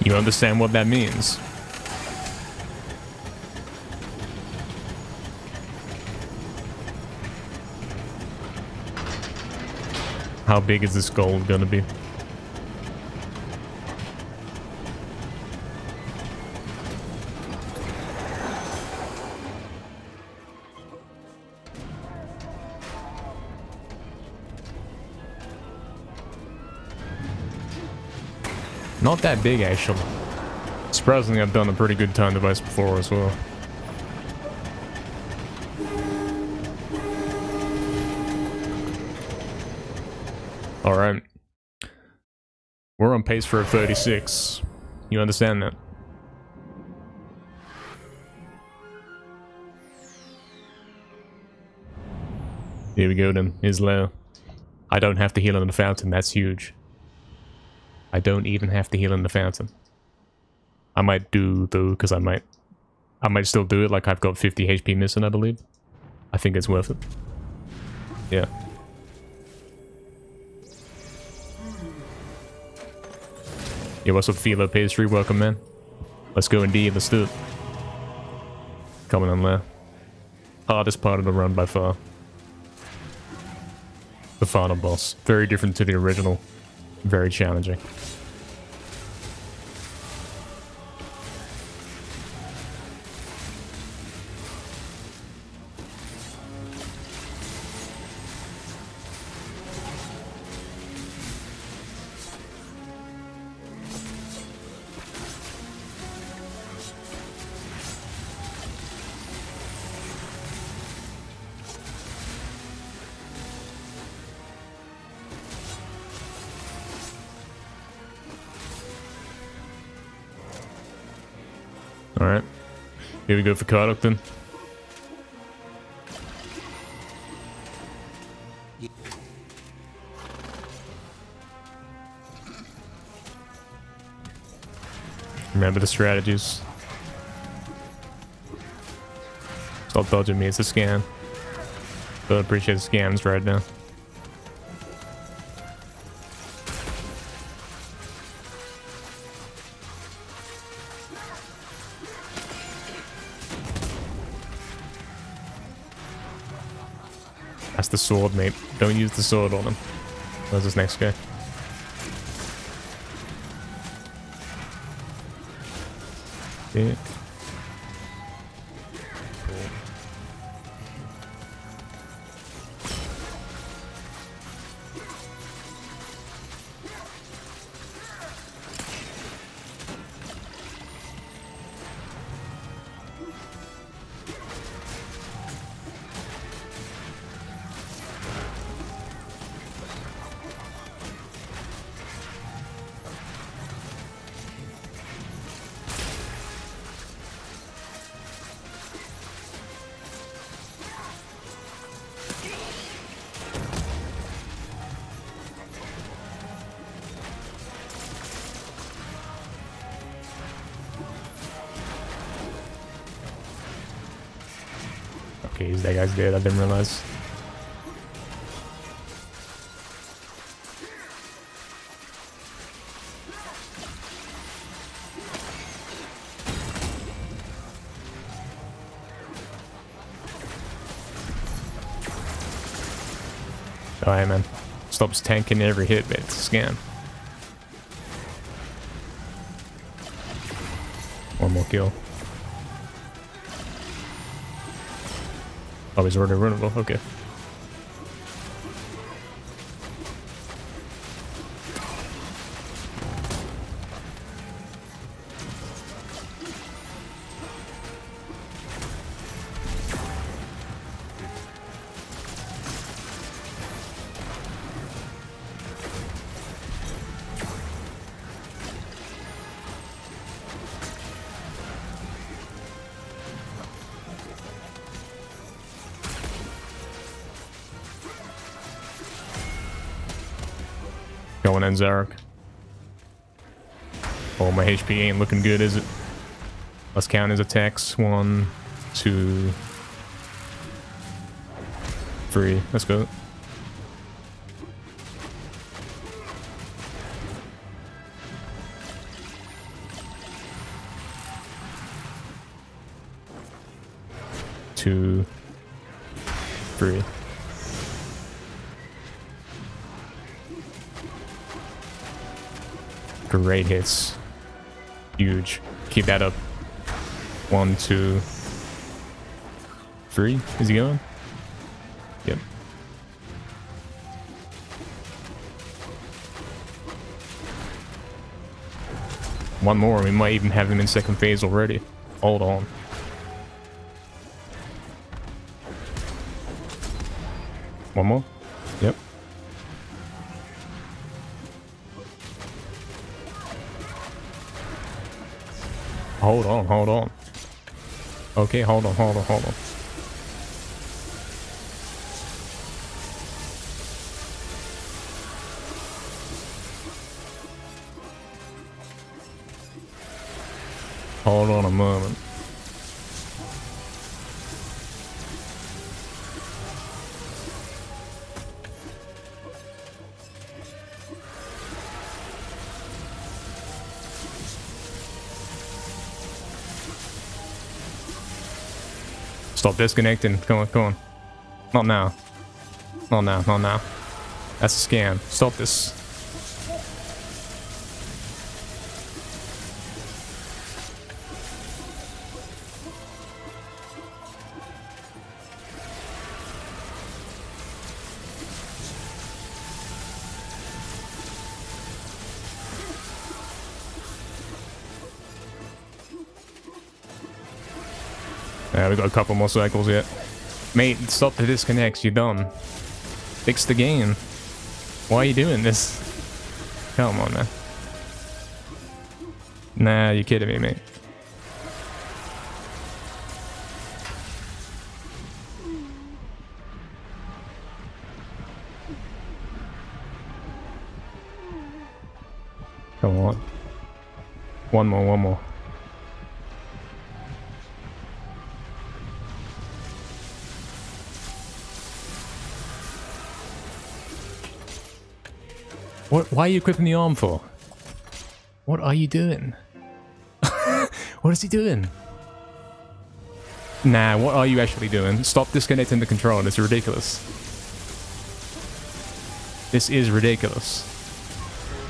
You understand what that means? How big is this gold gonna be? Not that big, actually. Surprisingly, I've done a pretty good time device before as well. Alright. We're on pace for a 36. You understand that? Here we go then. Here's low. I don't have to heal in the fountain. That's huge. I don't even have to heal in the fountain. I might do though, because I might still do it. Like I've got 50 HP missing, I believe. I think it's worth it. Yeah. Yeah, what's up, Philo Pastry? Welcome, man. Let's go indeed. Let's do it. Coming on there. Hardest part of the run by far. The final boss. Very different to the original. Very challenging. Alright. Here we go for Kardok then. Remember the strategies. Stop dodging me, it's a scam. Don't appreciate the scams right now. That's the sword, mate. Don't use the sword on him. Where's this next guy? Yeah. Okay, that guy's dead. I didn't realize. Alright, man. Stops tanking every hit, but it's a scam. One more kill. Oh, he's already runnable. Okay. Going in Zarek. Oh, my HP ain't looking good, is it? Let's count his attacks. 1, 2, 3. Let's go. 2, 3. Great hits. Huge. Keep that up. 1, 2, 3. Is he going? Yep. One more. We might even have him in second phase already. Hold on. One more. Yep. Hold on, hold on. Okay, hold on. Hold on a moment. Stop disconnecting. Come on, come on. Not now. Not now, not now. That's a scam. Stop this. Yeah, we got a couple more cycles yet. Mate, stop the disconnects, you're done. Fix the game. Why are you doing this? Come on, man. Nah, you're kidding me, mate. Come on. One more. What? Why are you equipping the arm for? What are you doing? What is he doing? Nah, what are you actually doing? Stop disconnecting the controller. It's ridiculous. This is ridiculous.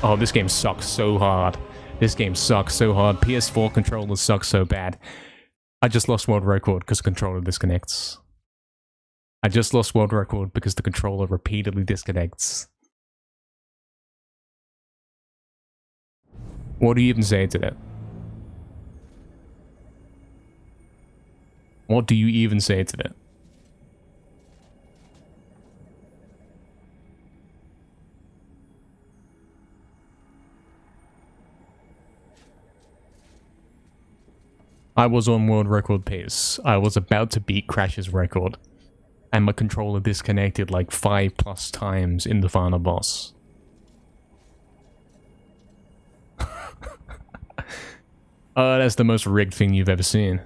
Oh, this game sucks so hard. This game sucks so hard. PS4 controllers suck so bad. I just lost world record because the controller disconnects. I just lost world record because the controller repeatedly disconnects. What do you even say to that? What do you even say to that? I was on world record pace. I was about to beat Crash's record. And my controller disconnected like 5+ times in the final boss. That's the most rigged thing you've ever seen.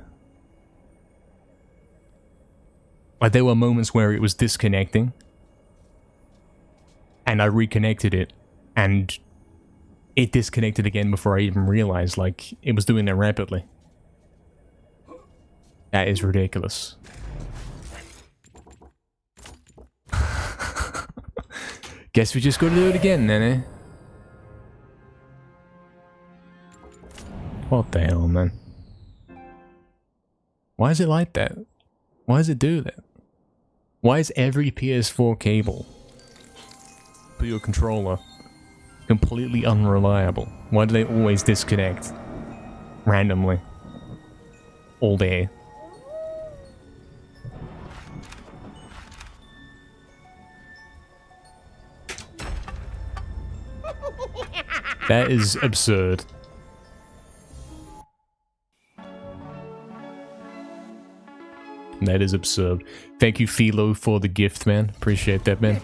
Like, there were moments where it was disconnecting. And I reconnected it. And it disconnected again before I even realized, like, it was doing that rapidly. That is ridiculous. Guess we just gotta do it again then, eh? What the hell, man? Why is it like that? Why does it do that? Why is every PS4 cable for your controller completely unreliable? Why do they always disconnect? Randomly. All day. That is absurd. That is absurd. Thank you, Philo, for the gift, man. Appreciate that, man.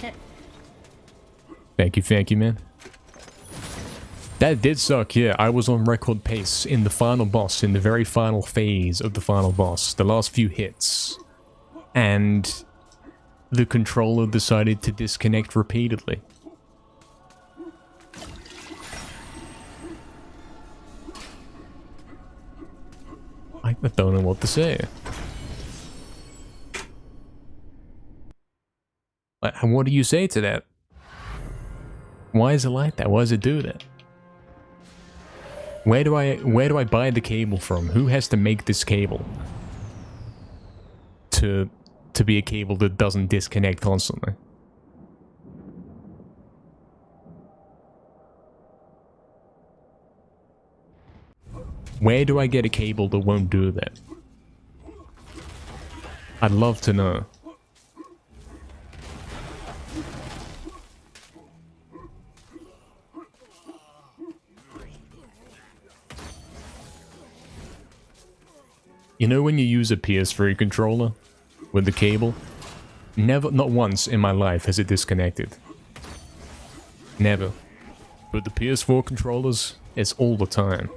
Thank you, man. That did suck, yeah. I was on record pace in the final boss, in the very final phase of the final boss. The last few hits. And the controller decided to disconnect repeatedly. I don't know what to say. What do you say to that? Why is it like that? Why does it do that? Where do I buy the cable from? Who has to make this cable to be a cable that doesn't disconnect constantly? Where do I get a cable that won't do that? I'd love to know. You know when you use a PS3 controller with the cable? Never, not once in my life has it disconnected. Never. But the PS4 controllers, it's all the time.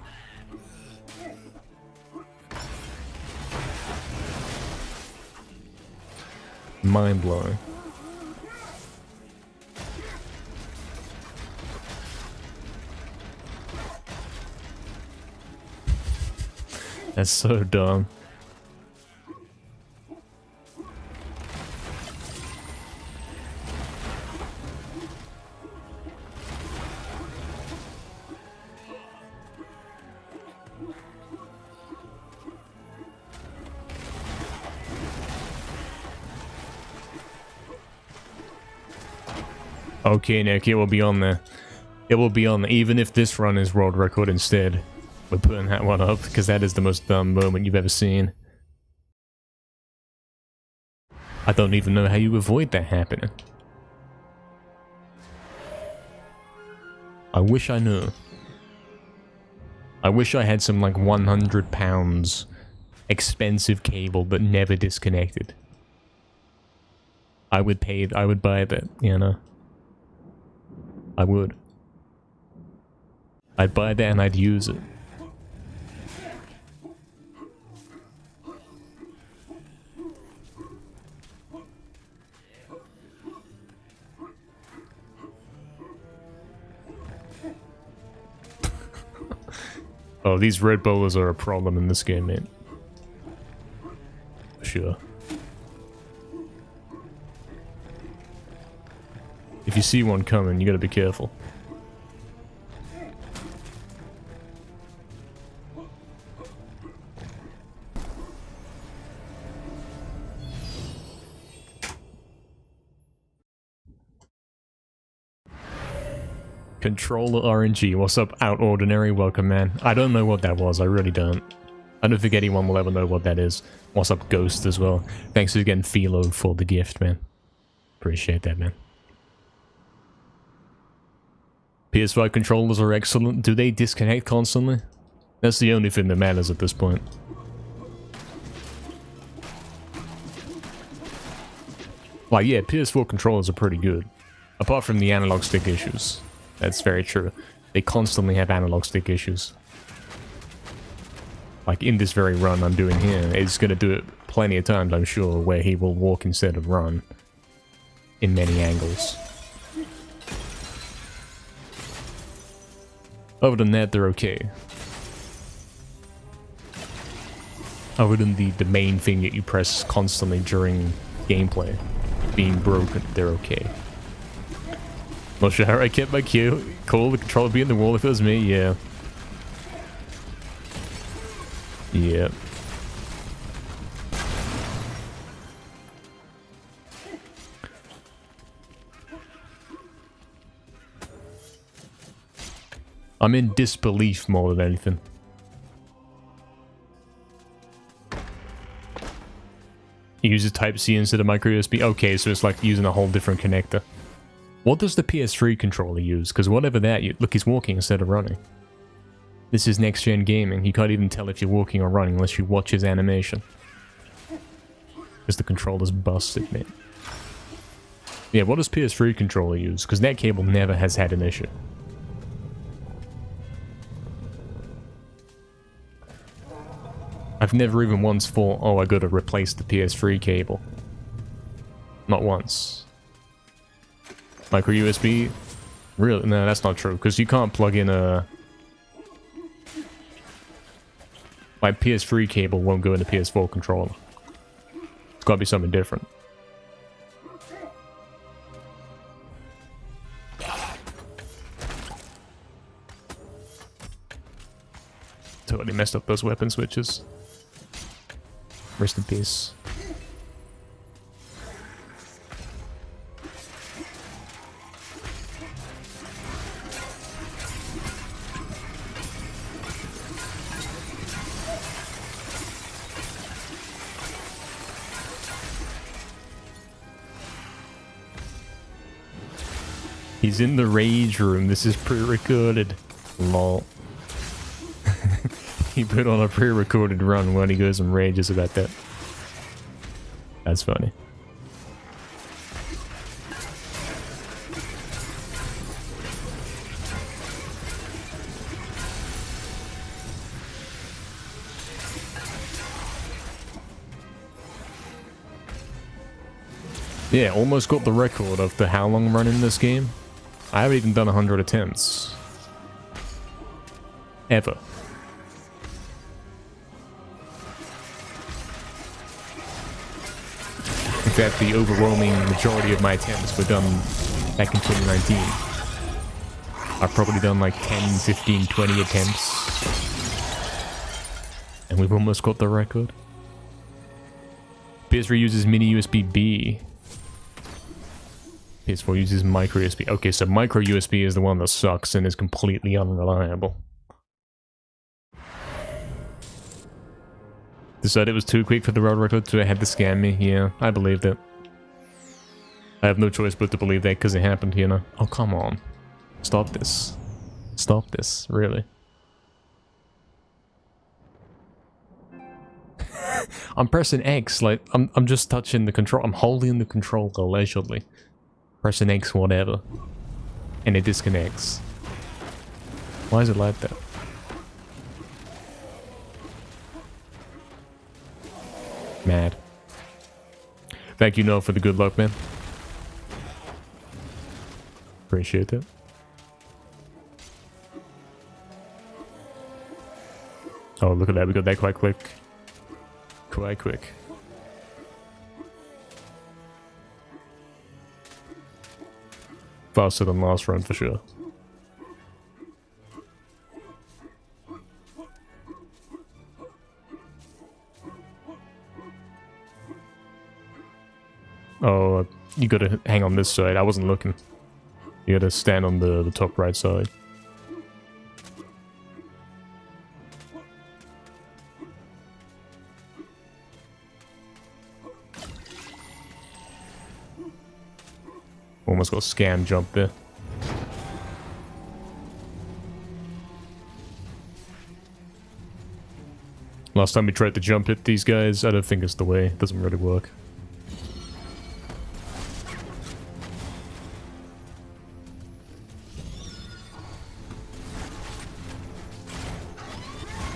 Mind blowing. That's so dumb. Okay, Nick, it will be on there. It will be on there. Even if this run is world record instead, we're putting that one up, because that is the most dumb moment you've ever seen. I don't even know how you avoid that happening. I wish I knew. I wish I had some, like, 100 pounds expensive cable that never disconnected. I would buy that, you know. I would. I'd buy that and I'd use it. Oh, these red bowlers are a problem in this game, man. Sure. If you see one coming, you gotta be careful. Controller RNG, what's up, Out Ordinary? Welcome, man. I don't know what that was, I really don't. I don't think anyone will ever know what that is. What's up, Ghost, as well. Thanks again, Philo, for the gift, man. Appreciate that, man. PS5 controllers are excellent. Do they disconnect constantly? That's the only thing that matters at this point. Like, yeah, PS4 controllers are pretty good. Apart from the analog stick issues. That's very true. They constantly have analog stick issues. Like in this very run I'm doing here, it's gonna do it plenty of times, I'm sure, where he will walk instead of run. In many angles. Other than that, they're okay. Other than the main thing that you press constantly during gameplay being broken, they're okay. Not sure how I kept my cue. Cool, the controller be in the wall if it was me, yeah. Yeah. I'm in disbelief more than anything. You use a Type-C instead of micro USB? Okay, so it's like using a whole different connector. What does the PS3 controller use? Because whatever that, look, he's walking instead of running. This is next-gen gaming. You can't even tell if you're walking or running unless you watch his animation. Because the controller's busted, man. Yeah, what does PS3 controller use? Because that cable never has had an issue. I've never even once thought, oh, I gotta replace the PS3 cable. Not once. Micro USB? Really? No, that's not true, because you can't plug in a... My PS3 cable won't go in the PS4 controller. It's gotta be something different. totally messed up those weapon switches. Rest in peace. He's in the rage room. This is pre-recorded. Lol. He put on a pre-recorded run when he goes and rages about that. That's funny. Yeah, almost got the record of the how long run in this game. I haven't even done 100 attempts. Ever. In fact, the overwhelming majority of my attempts were done back in 2019. I've probably done like 10, 15, 20 attempts. And we've almost got the record. PS3 uses mini USB-B. PS4 uses micro USB. Okay, so micro USB is the one that sucks and is completely unreliable. Decided it was too quick for the world record, so it had to scam me. Yeah, I believed it. I have no choice but to believe that because it happened, you know. Oh, come on. Stop this. Stop this, really. I'm pressing X, like, I'm just touching the control. I'm holding the controller leisurely. Pressing X, whatever. And it disconnects. Why is it like that? Mad. Thank you, Noah, for the good luck, man. Appreciate it. Oh, look at that. We got that quite quick. Quite quick. Faster than last run for sure. Oh, you gotta hang on this side. I wasn't looking. You gotta stand on the top right side. Almost got scam jump there. Last time we tried to jump hit these guys, I don't think it's the way. It doesn't really work.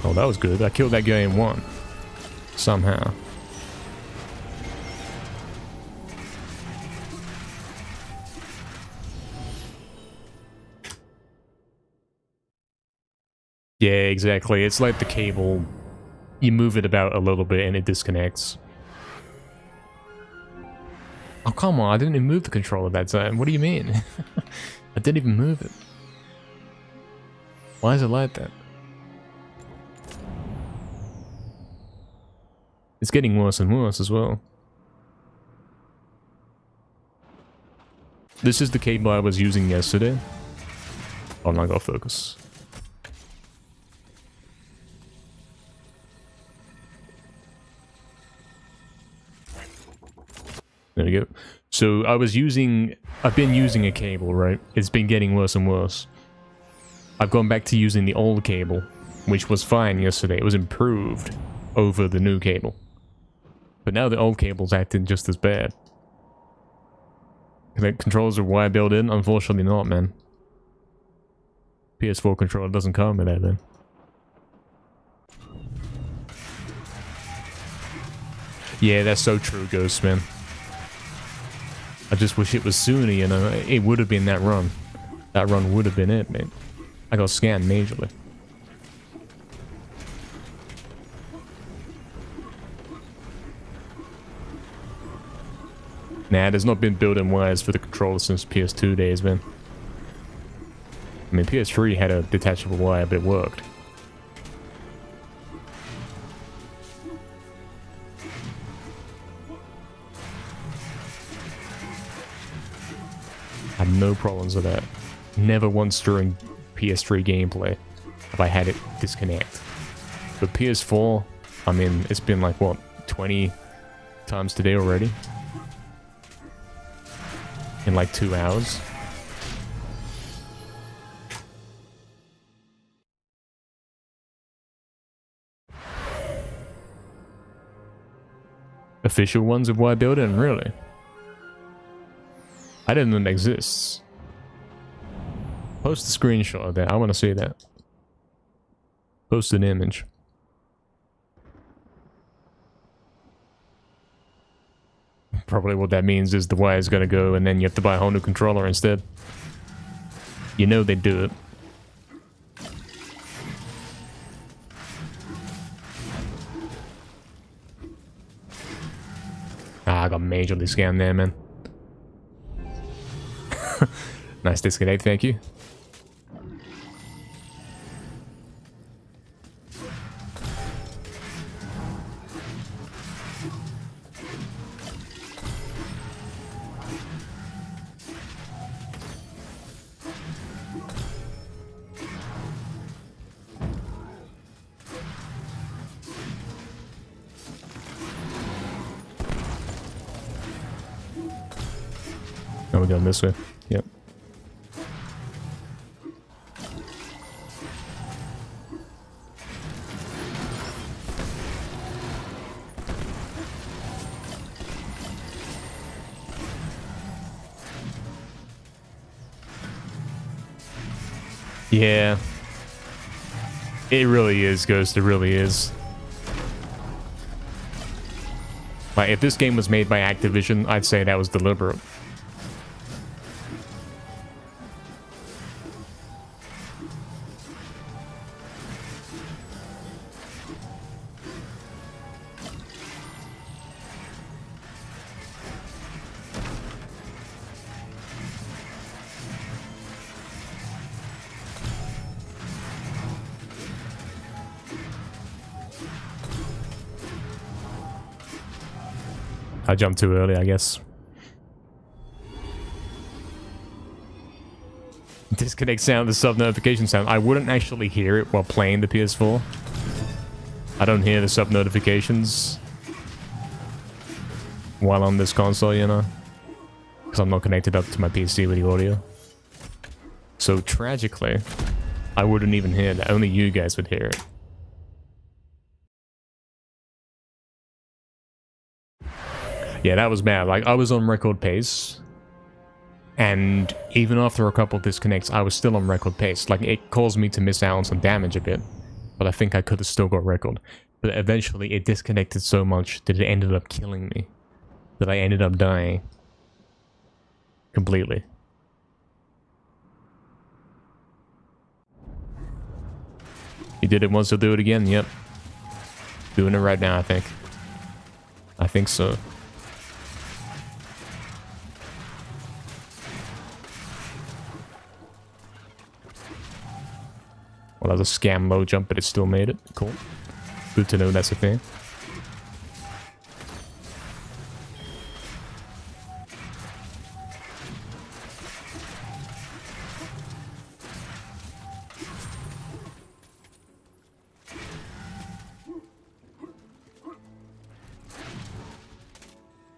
Oh, that was good. I killed that guy in one. Somehow. Yeah, exactly. It's like the cable. You move it about a little bit and it disconnects. Oh, come on. I didn't even move the controller that time. What do you mean? I didn't even move it. Why is it like that? It's getting worse and worse as well. This is the cable I was using yesterday. Oh, now I gotta focus. There we go. So I've been using a cable, right? It's been getting worse and worse. I've gone back to using the old cable, which was fine yesterday. It was improved over the new cable. But now the old cable's acting just as bad. The controllers are wire built in? Unfortunately not, man. PS4 controller doesn't come with that then. Yeah, that's so true, Ghost, man. I just wish it was sooner, you know. It would have been that run. That run would have been it, man. I got scanned majorly. Nah, there's not been built-in wires for the controller since PS2 days, man. I mean, PS3 had a detachable wire, but it worked. Had no problems with that. Never once during PS3 gameplay have I had it disconnect. But PS4, I mean, it's been like, what, 20 times today already? In like 2 hours? Official ones of why building? Really? I didn't know it exists. Post a screenshot of that. I want to see that. Post an image. Probably what that means is the wire's gonna go and then you have to buy a whole new controller instead. You know they do it. Ah, I got majorly scammed there, man. Nice disconnect, thank you. Oh, we're going this way. Yep. Yeah. It really is, Ghost. It really is. Like, if this game was made by Activision, I'd say that was deliberate. I jumped too early, I guess. Disconnect sound, the sub-notification sound. I wouldn't actually hear it while playing the PS4. I don't hear the sub-notifications while on this console, you know? Because I'm not connected up to my PC with the audio. So tragically, I wouldn't even hear that. Only you guys would hear it. Yeah, that was bad. Like, I was on record pace. And even after a couple disconnects, I was still on record pace. Like, it caused me to miss out on some damage a bit. But I think I could have still got record. But eventually, it disconnected so much that it ended up killing me. That I ended up dying. Completely. You did it once, you'll do it again? Yep. Doing it right now, I think. I think so. Well, that was a scam low jump, but it still made it. Cool. Good to know that's a thing.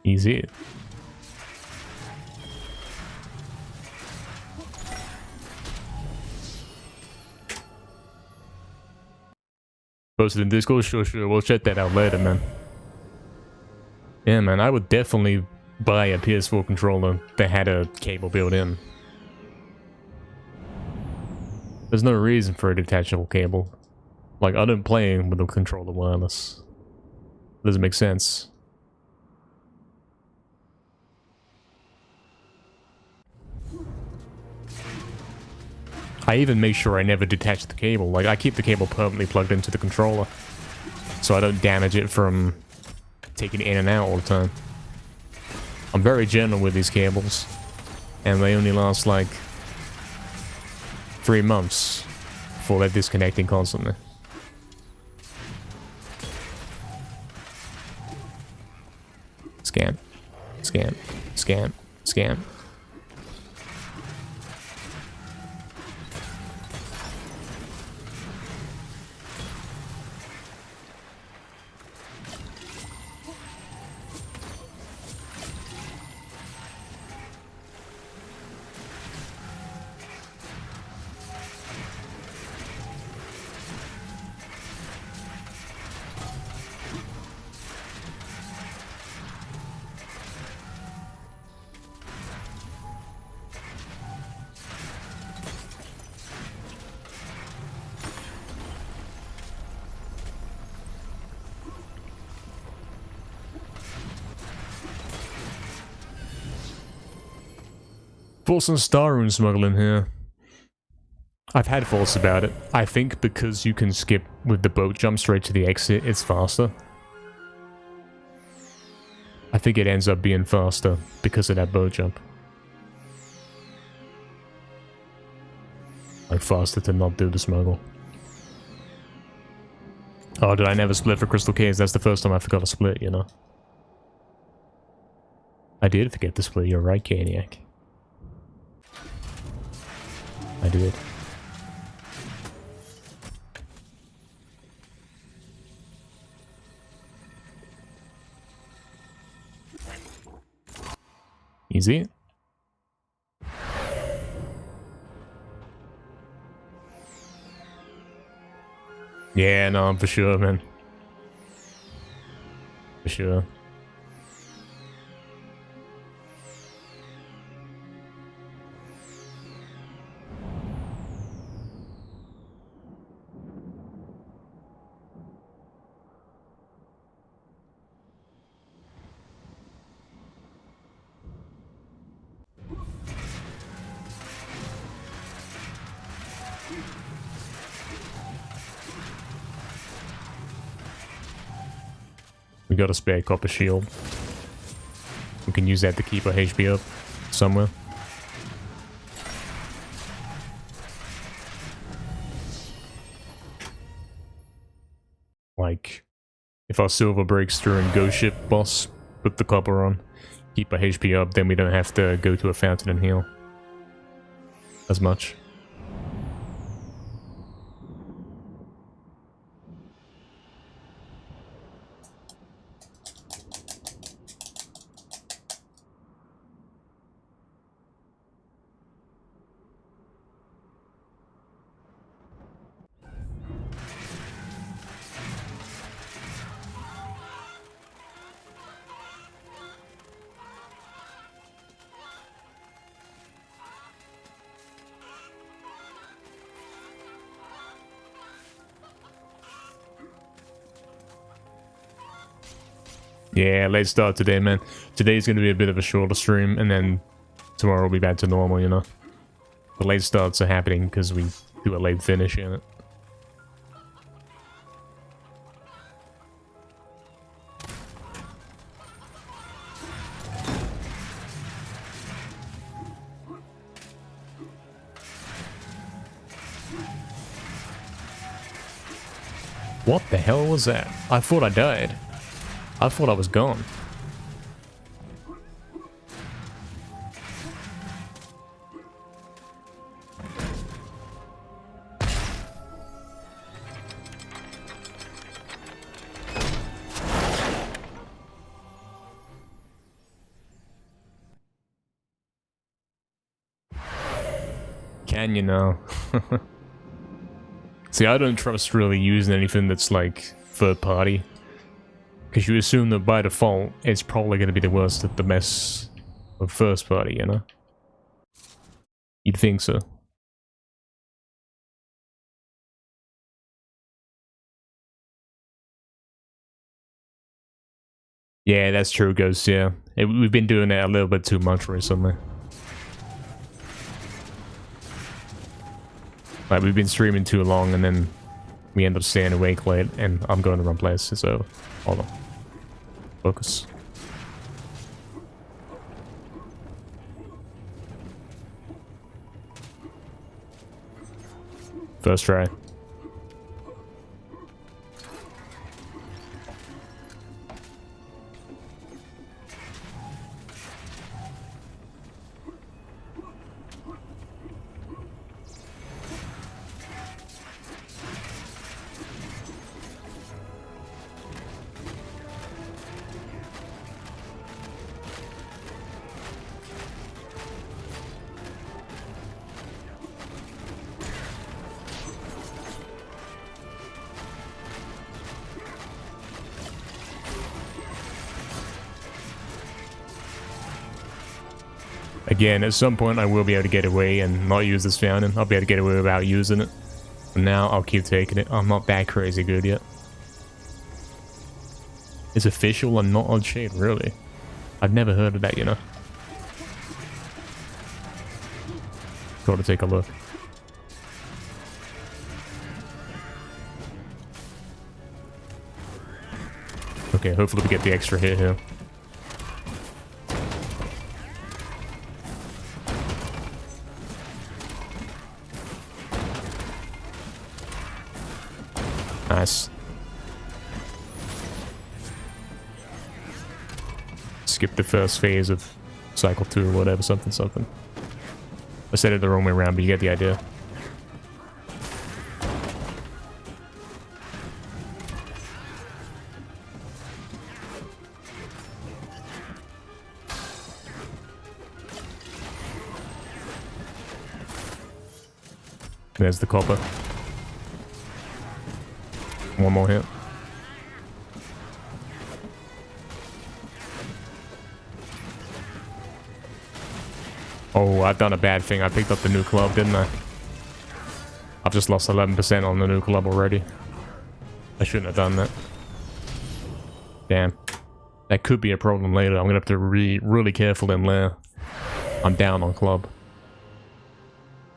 Easy. Posted in Discord? Sure. We'll check that out later, man. Yeah, man, I would definitely buy a PS4 controller that had a cable built in. There's no reason for a detachable cable. Like, I don't play with the controller wireless. Doesn't make sense. I even make sure I never detach the cable. Like, I keep the cable permanently plugged into the controller, so I don't damage it from taking it in and out all the time. I'm very gentle with these cables, and they only last like 3 months before they're disconnecting constantly. Scam. Scam. Scam. Scam. Thoughts on Star Rune smuggling here. I've had thoughts about it. I think because you can skip with the boat jump straight to the exit, it's faster. I think it ends up being faster because of that boat jump. Like faster to not do the smuggle. Oh, did I never split for Crystal Caves? That's the first time I forgot to split, you know. I did forget to split, you're right, Caniac. I did. Easy. Yeah, no, for sure, man. For sure. We got a spare copper shield. We can use that to keep our HP up somewhere. Like, if our silver breaks through and ghost ship boss, put the copper on, keep our HP up, then we don't have to go to a fountain and heal as much. Yeah, late start today, man. Today's going to be a bit of a shorter stream, and then tomorrow will be back to normal, you know. The late starts are happening because we do a late finish in it. What the hell was that? I thought I died. I thought I was gone. Can you know? See, I don't trust really using anything that's like third party. Because you assume that by default, it's probably going to be the worst at the mess of first party, you know? You'd think so. Yeah, that's true, Ghost, yeah. We've been doing that a little bit too much recently. Like, we've been streaming too long, and then we end up staying awake late, and I'm going to run places, so hold on. Focus. First try. Again, at some point I will be able to get away and not use this fountain. I'll be able to get away without using it. For now, I'll keep taking it. I'm not that crazy good yet. Is official and not on shade, really? I've never heard of that, you know. Go to take a look. Okay, hopefully we get the extra hit here. Nice. Skip the first phase of cycle 2 or whatever, something. I said it the wrong way around, but you get the idea. There's the copper. One more hit. Oh, I've done a bad thing. I picked up the new club, didn't I? I've just lost 11% on the new club already. I shouldn't have done that. Damn. That could be a problem later. I'm gonna have to be really careful in there. I'm down on club.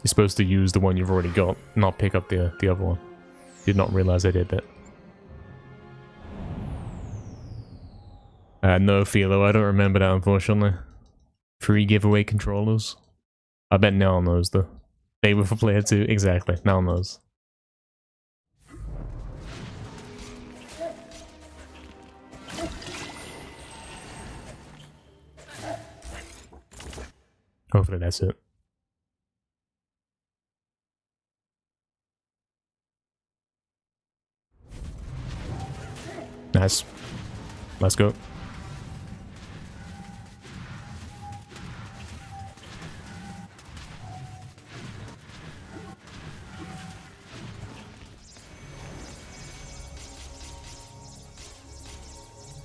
You're supposed to use the one you've already got, not pick up the other one. Did not realize I did that. No, Philo, I don't remember that, unfortunately. Free giveaway controllers. I bet Nell knows, though. They were for player 2, exactly. Nell knows. Hopefully that's it. Nice. Let's go.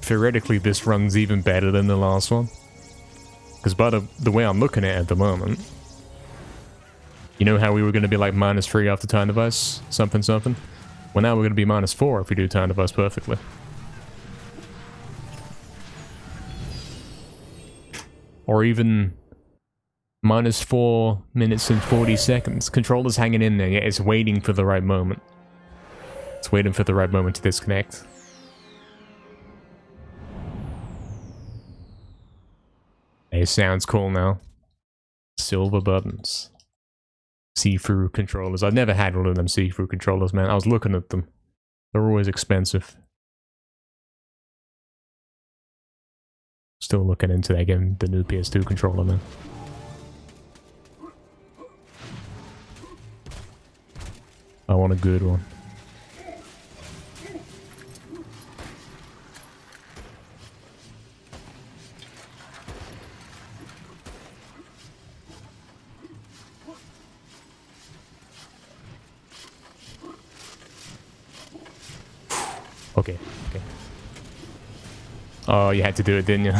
Theoretically, this runs even better than the last one. Because by the way I'm looking at it at the moment, you know how we were going to be like -3 after time device? Something. Well, now we're going to be -4 if we do time device perfectly. Or even -4 minutes and 40 seconds. Controller's hanging in there, yet it's waiting for the right moment. It's waiting for the right moment to disconnect. It sounds cool now. Silver buttons. See-through controllers. I've never had one of them see-through controllers, man. I was looking at them. They're always expensive. Still looking into that, getting the new PS2 controller, man. I want a good one. Okay. Oh, you had to do it, didn't you?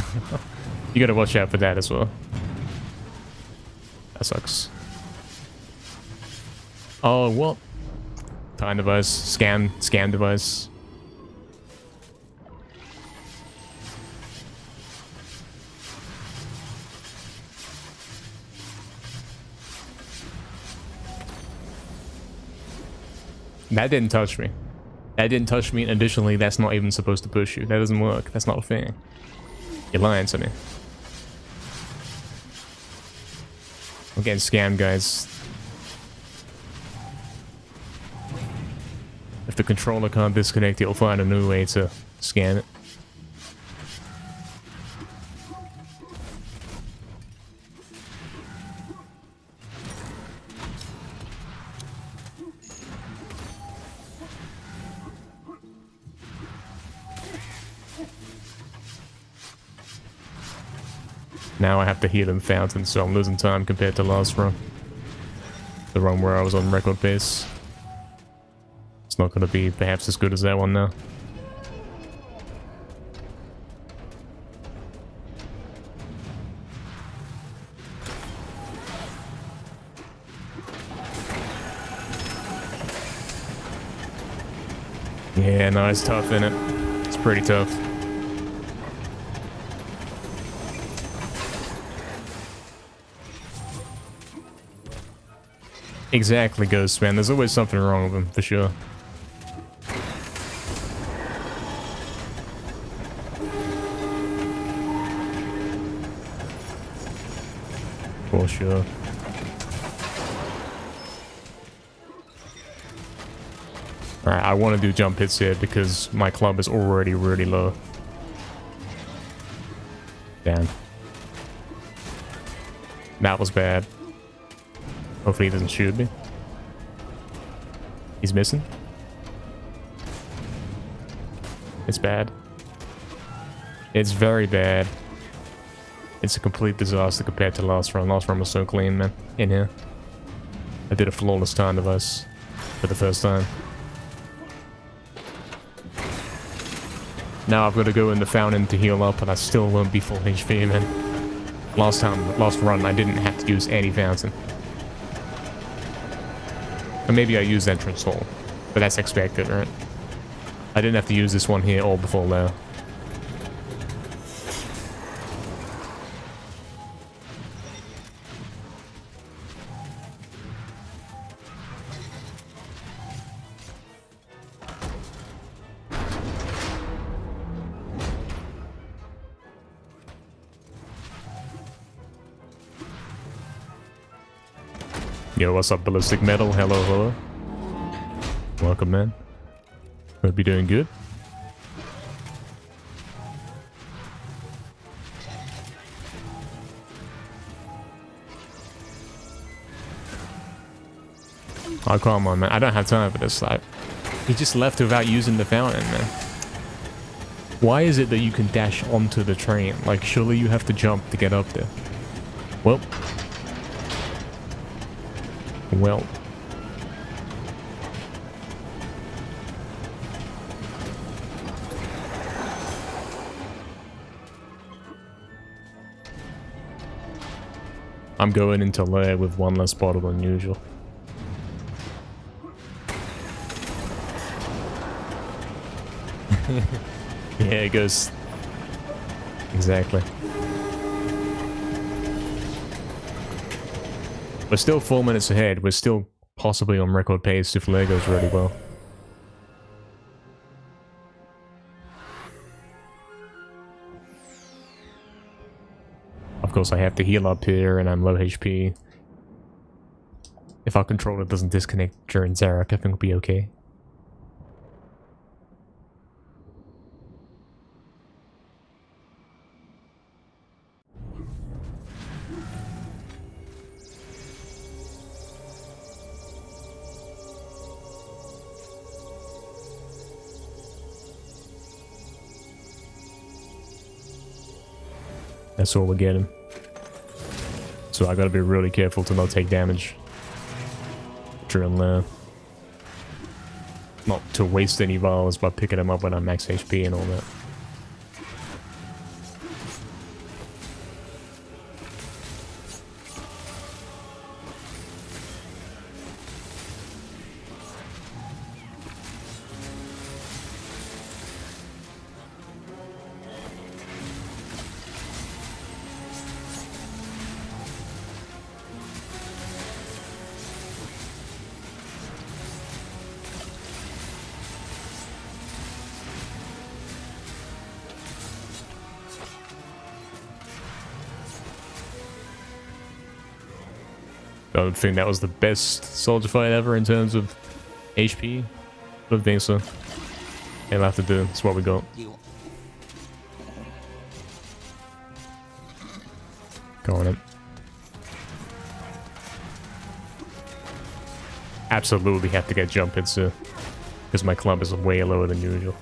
You gotta watch out for that as well. That sucks. Oh, what? Time device. Scan device. That didn't touch me. That didn't touch me, and additionally, that's not even supposed to push you. That doesn't work. That's not a thing. You're lying to me. I'm getting scammed, guys. If the controller can't disconnect, it'll find a new way to scan it. Now I have to heal in fountain, so I'm losing time compared to last run. The run where I was on record pace. It's not going to be perhaps as good as that one now. Yeah, no, it's tough, isn't it? It's pretty tough. Exactly, Ghost, man. There's always something wrong with him, for sure. For sure. Alright, I want to do jump hits here because my club is already really low. Damn. That was bad. Hopefully he doesn't shoot me. He's missing. It's bad. It's very bad. It's a complete disaster compared to last run. Last run was so clean, man. In here. I did a flawless time device for the first time. Now I've got to go in the fountain to heal up, and I still won't be full HP, man. Last run, I didn't have to use any fountain. Or maybe I used entrance hole, but that's expected, right? I didn't have to use this one here or before there. Yo, what's up, Ballistic Metal? Hello, hello. Welcome, man. Hope you're doing good. Oh, come on, man. I don't have time for this. Like, he just left without using the fountain, man. Why is it that you can dash onto the train? Like, surely you have to jump to get up there. Well. I'm going into lair with one less bottle than usual. Yeah, it goes... Exactly. We're still 4 minutes ahead. We're still possibly on record pace if Lair goes really well. Of course, I have to heal up here, and I'm low HP. If our controller doesn't disconnect during Zarek, I think we'll be okay. That's all we're getting. So I gotta be really careful to not take damage during there. Not to waste any vials by picking them up when I'm max HP and all that. I don't think that was the best soldier fight ever in terms of HP. I don't think so. It'll have to do. That's what we got. Go on it. Absolutely have to get jump hits too, because my club is way lower than usual.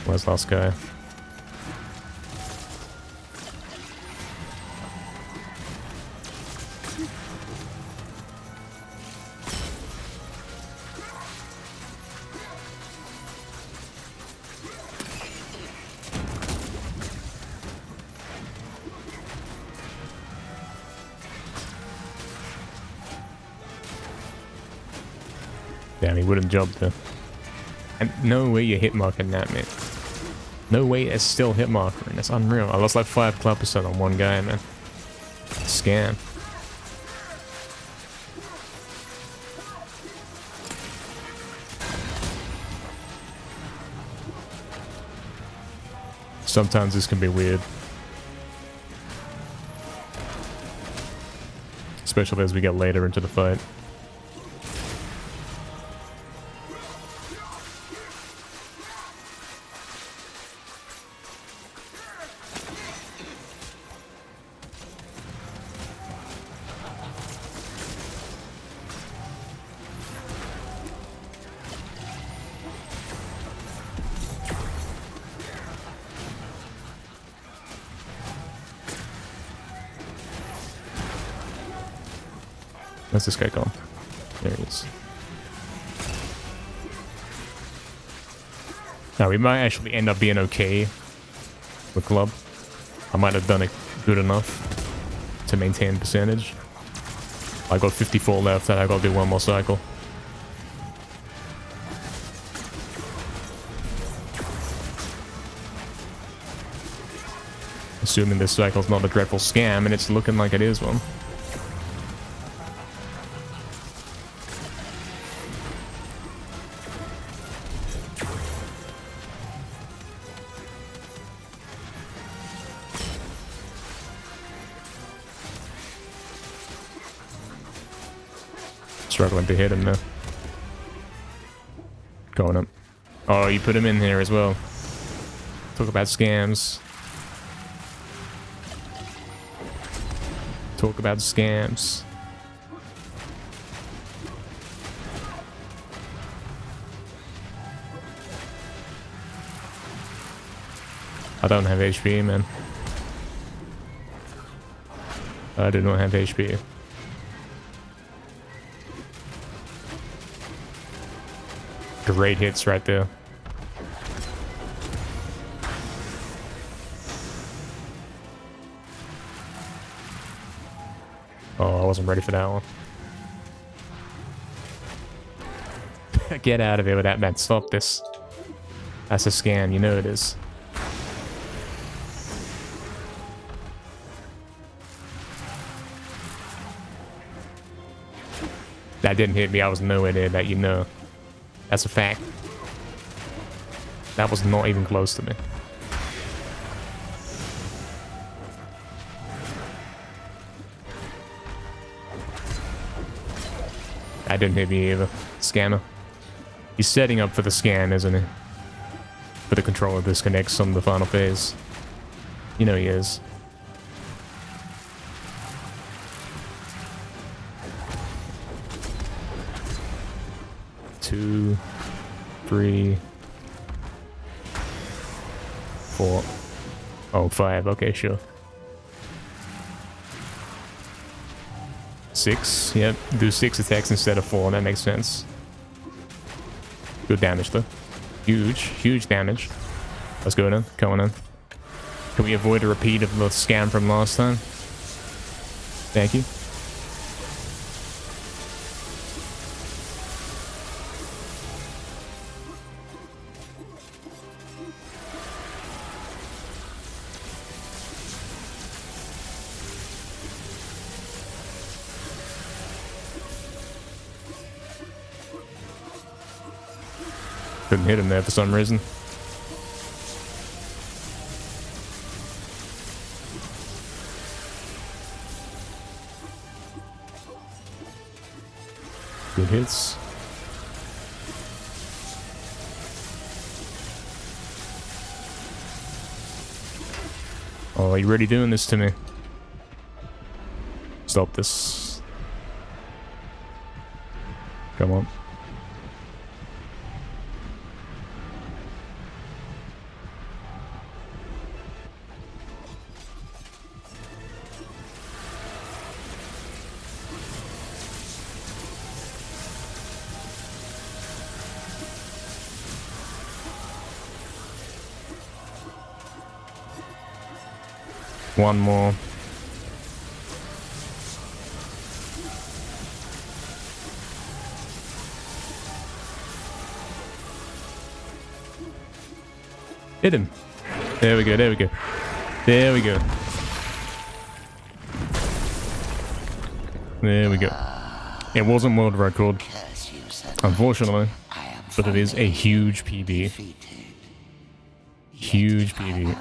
Where's last guy? he wouldn't jump there. And no way you're hit marking that, man. No way it's still hit marking. That's unreal. I lost like 5% on one guy, man. Scam. Sometimes this can be weird. Especially as we get later into the fight. Where's this guy gone? There he is. Now we might actually end up being okay with club. I might have done it good enough to maintain percentage. I got 54 left and I gotta do one more cycle. Assuming this cycle's not a dreadful scam, and it's looking like it is one. Struggling to hit him now. Going up. Oh, you put him in there as well. Talk about scams. Talk about scams. I don't have HP, man. I do not have HP. Great hits right there. Oh, I wasn't ready for that one. Get out of here with that, man. Stop this. That's a scam. You know it is. That didn't hit me. I was nowhere near that, you know. That's a fact. That was not even close to me. That didn't hit me either. Scammer. He's setting up for the scam, isn't he? For the controller disconnects on the final phase. You know he is. Two, 3, 4. Oh, 5. Okay, sure. 6. Yep. Do 6 attacks instead of 4. That makes sense. Good damage though. Huge damage. Let's go then. Coming in. Can we avoid a repeat of the scam from last time? Thank you. Couldn't hit him there for some reason. Good hits. Oh, are you really doing this to me? Stop this. Come on. One more. Hit him. There we go, there we go. There we go. There we go. It wasn't world record, unfortunately, but it is a huge PB. Huge PB.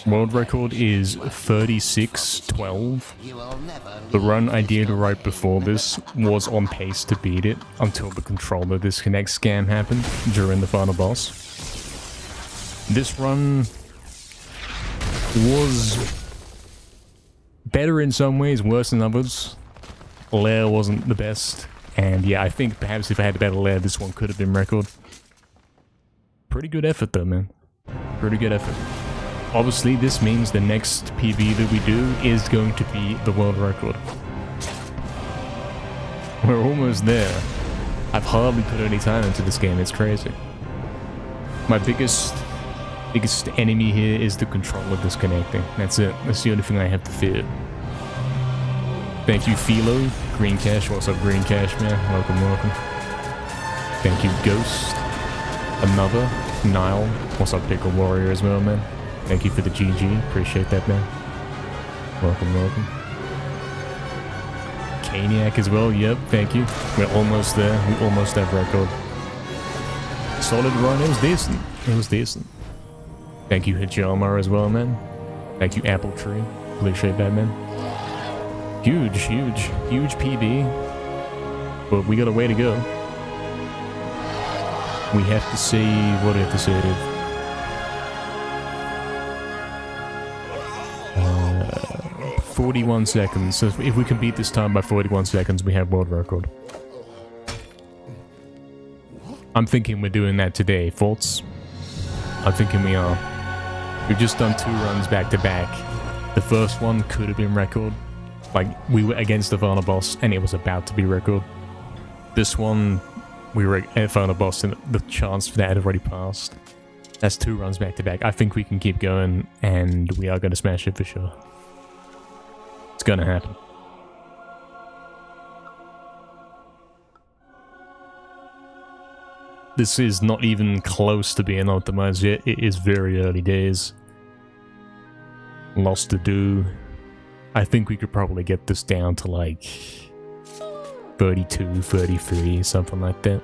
World record is 36:12. The run I did right before this was on pace to beat it until the controller disconnect scam happened during the final boss. This run was better in some ways, worse in others. Lair wasn't the best, and yeah, I think perhaps if I had a better lair, this one could have been record. Pretty good effort though, man. Pretty good effort. Obviously, this means the next PB that we do is going to be the world record. We're almost there. I've hardly put any time into this game, it's crazy. My biggest enemy here is the controller disconnecting. That's it. That's the only thing I have to fear. Thank you, Philo. Green Cash. What's up, Green Cash, man? Welcome, welcome. Thank you, Ghost. Another. Nile. What's up, Pickle Warrior as well, man? Thank you for the GG. Appreciate that, man. Welcome, welcome. Caniac as well. Yep, thank you. We're almost there. We almost have record. Solid run. It was decent. It was decent. Thank you, Hijama, as well, man. Thank you, Apple Tree. Appreciate that, man. Huge PB. But we got a way to go. We have to save. What do we have to save? 41 seconds. So if we can beat this time by 41 seconds, we have world record. I'm thinking we're doing that today. Thoughts? I'm thinking we are. We've just done 2 runs back to back. The first one could have been record. Like, we were against the final boss and it was about to be record. This one, we were at final boss and the chance for that had already passed. That's 2 runs back to back. I think we can keep going and we are going to smash it for sure. It's gonna happen. This is not even close to being optimized yet. It is very early days. Lots to do. I think we could probably get this down to like 32, 33, something like that.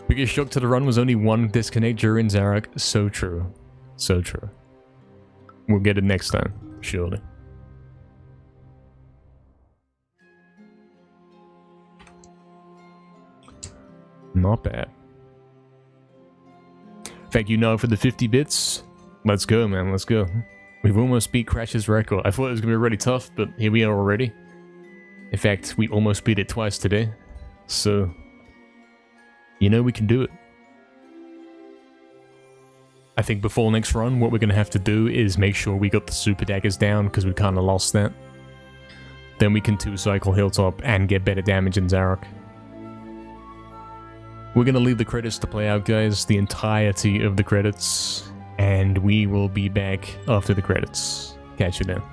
Biggest shock to the run was only 1 disconnect during Zarok. So true. So true. We'll get it next time, surely. Not bad. Thank you, Noah, for the 50 bits. Let's go, man. Let's go. We've almost beat Crash's record. I thought it was going to be really tough, but here we are already. In fact, we almost beat it twice today. So, you know we can do it. I think before next run, what we're going to have to do is make sure we got the super daggers down, because we kind of lost that. Then we can 2-cycle Hilltop and get better damage in Zarok. We're going to leave the credits to play out, guys, the entirety of the credits, and we will be back after the credits. Catch you then.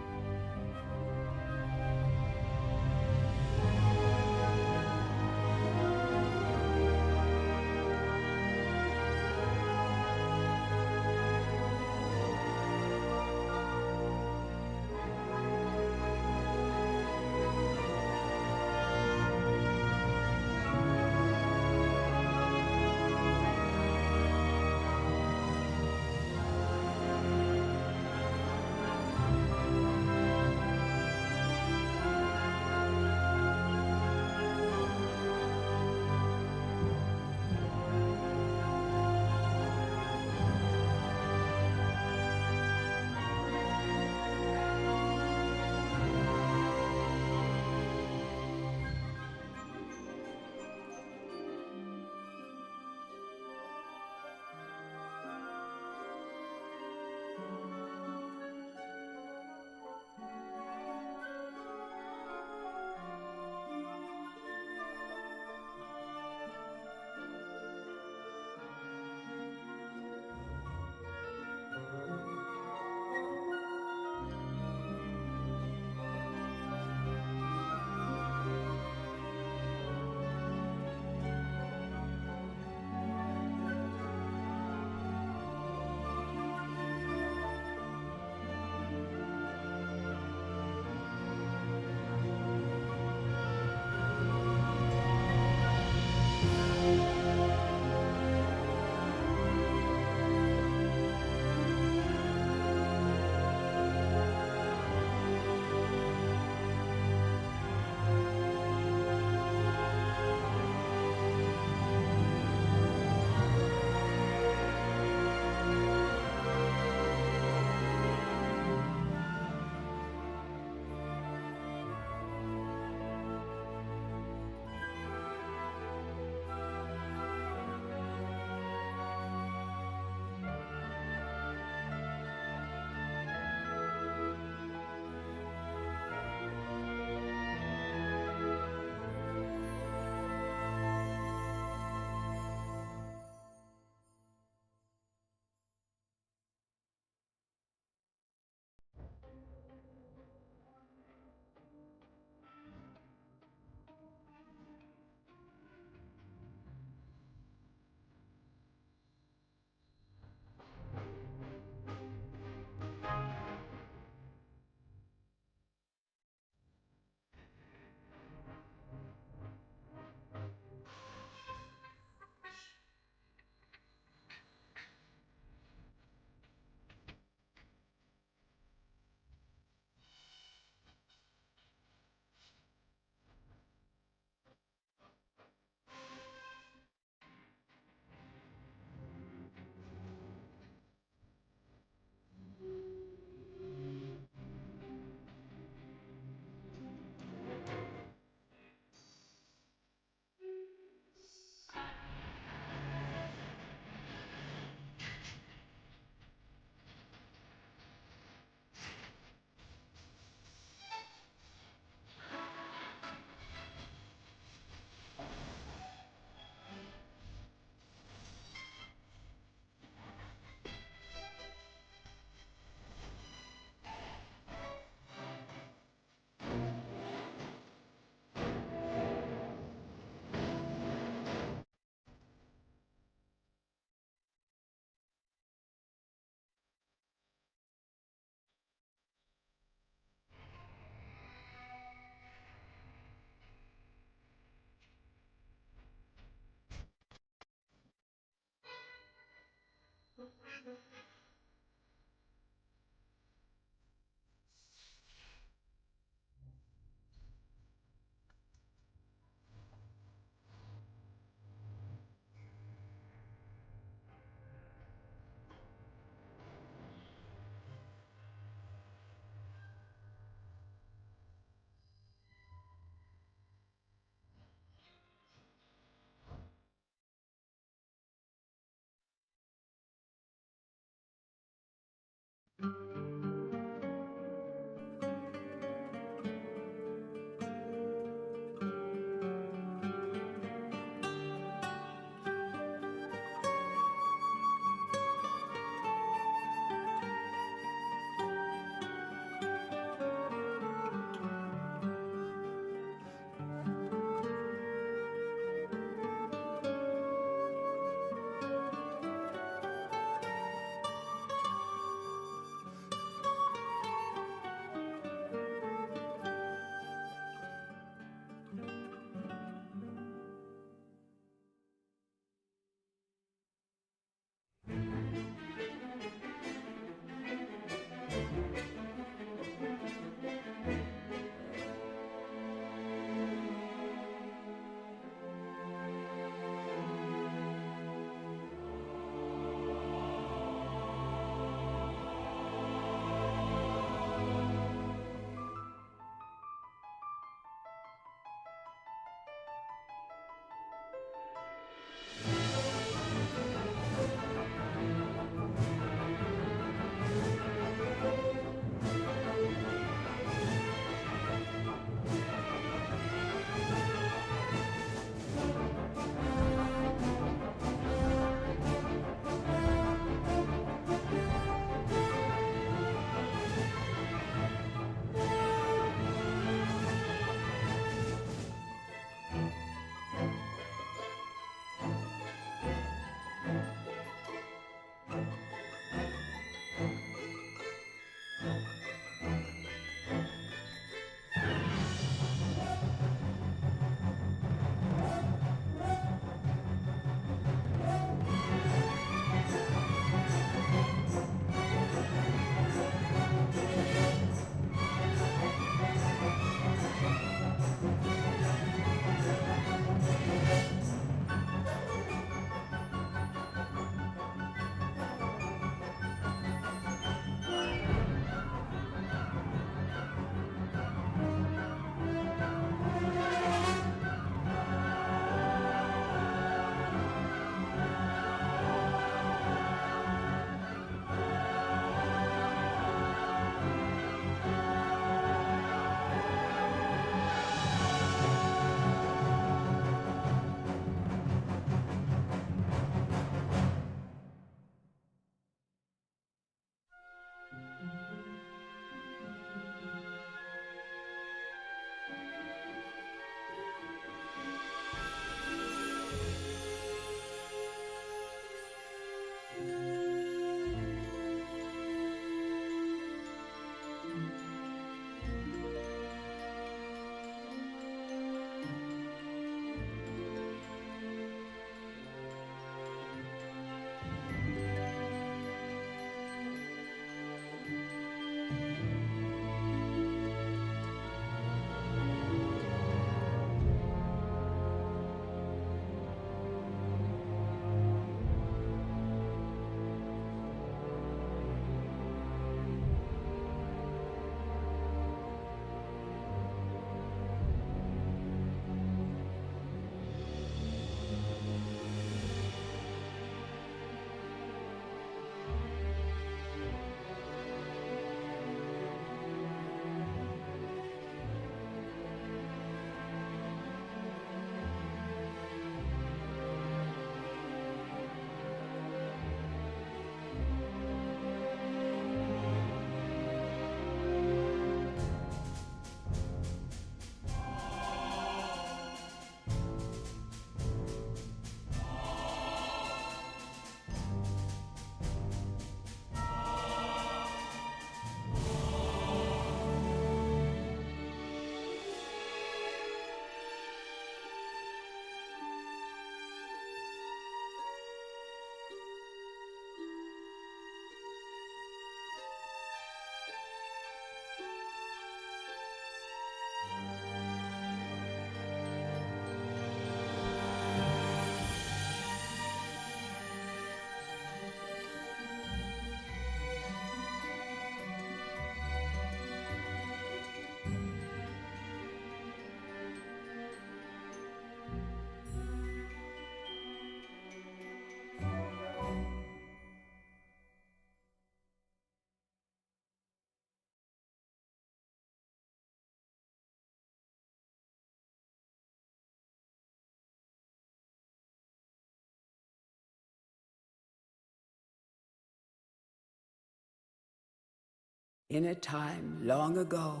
In a time long ago,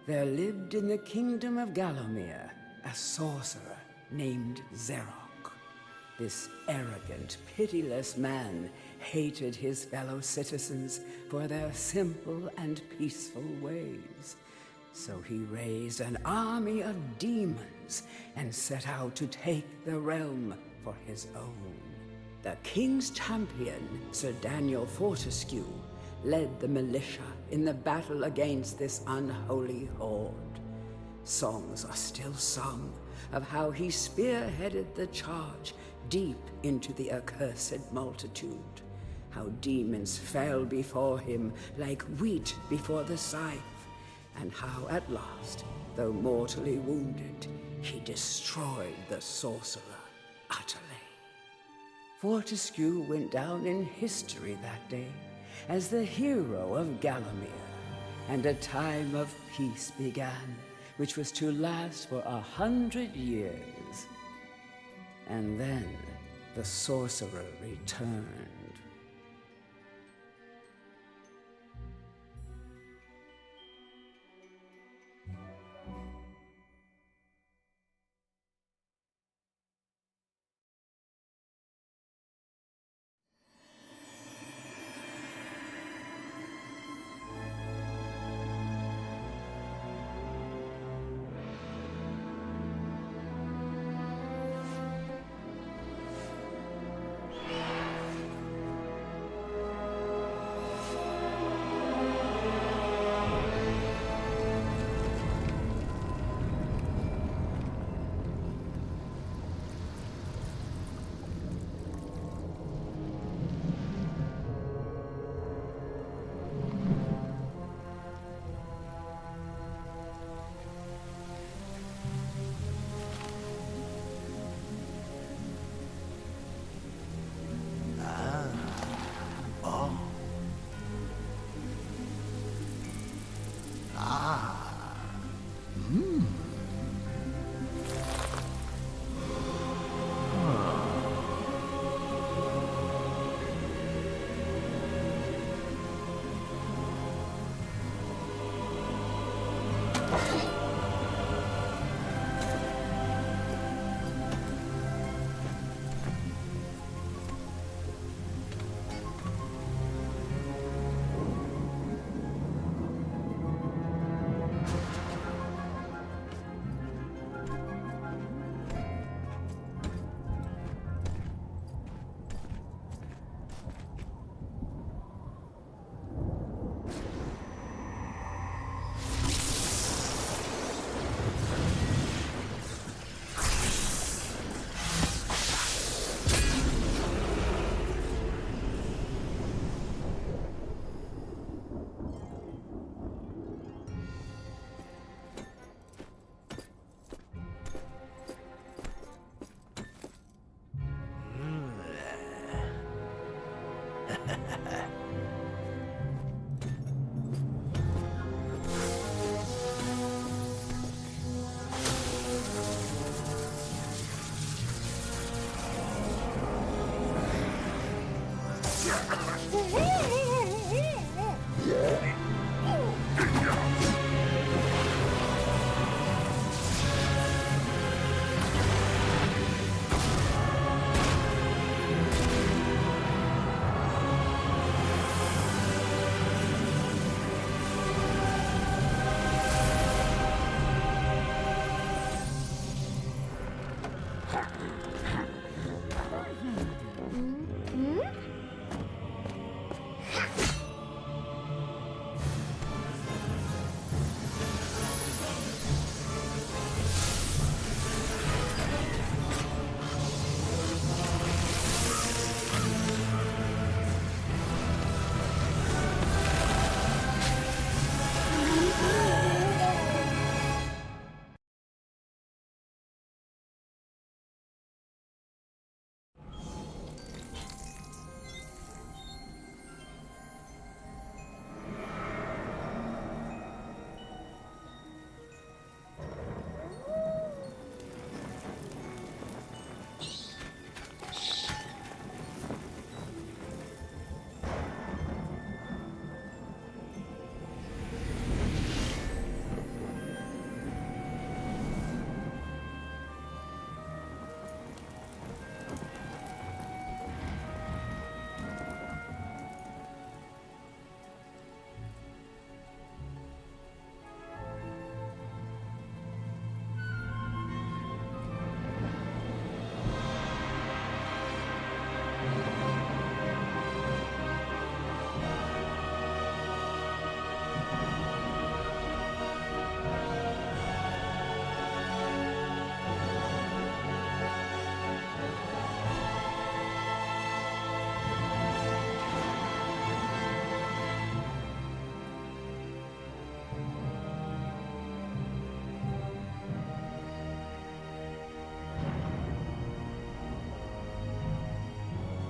there lived in the kingdom of Gallowmere a sorcerer named Zarok. This arrogant, pitiless man hated his fellow citizens for their simple and peaceful ways. So he raised an army of demons and set out to take the realm for his own. The king's champion, Sir Daniel Fortescue, led the militia in the battle against this unholy horde. Songs are still sung of how he spearheaded the charge deep into the accursed multitude, how demons fell before him like wheat before the scythe, and how at last, though mortally wounded, he destroyed the sorcerer utterly. Fortescue went down in history that day as the hero of Gallowmere, and a time of peace began, which was to last for 100 years. And then the sorcerer returned.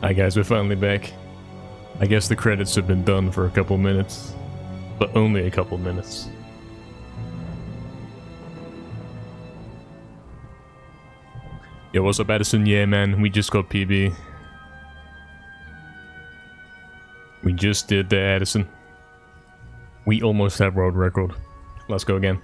Hi guys, we're finally back. I guess the credits have been done for a couple minutes, but only a couple minutes. Yo, what's up, Addison? Yeah, man, we just got PB. We just did the Addison. We almost have world record. Let's go again.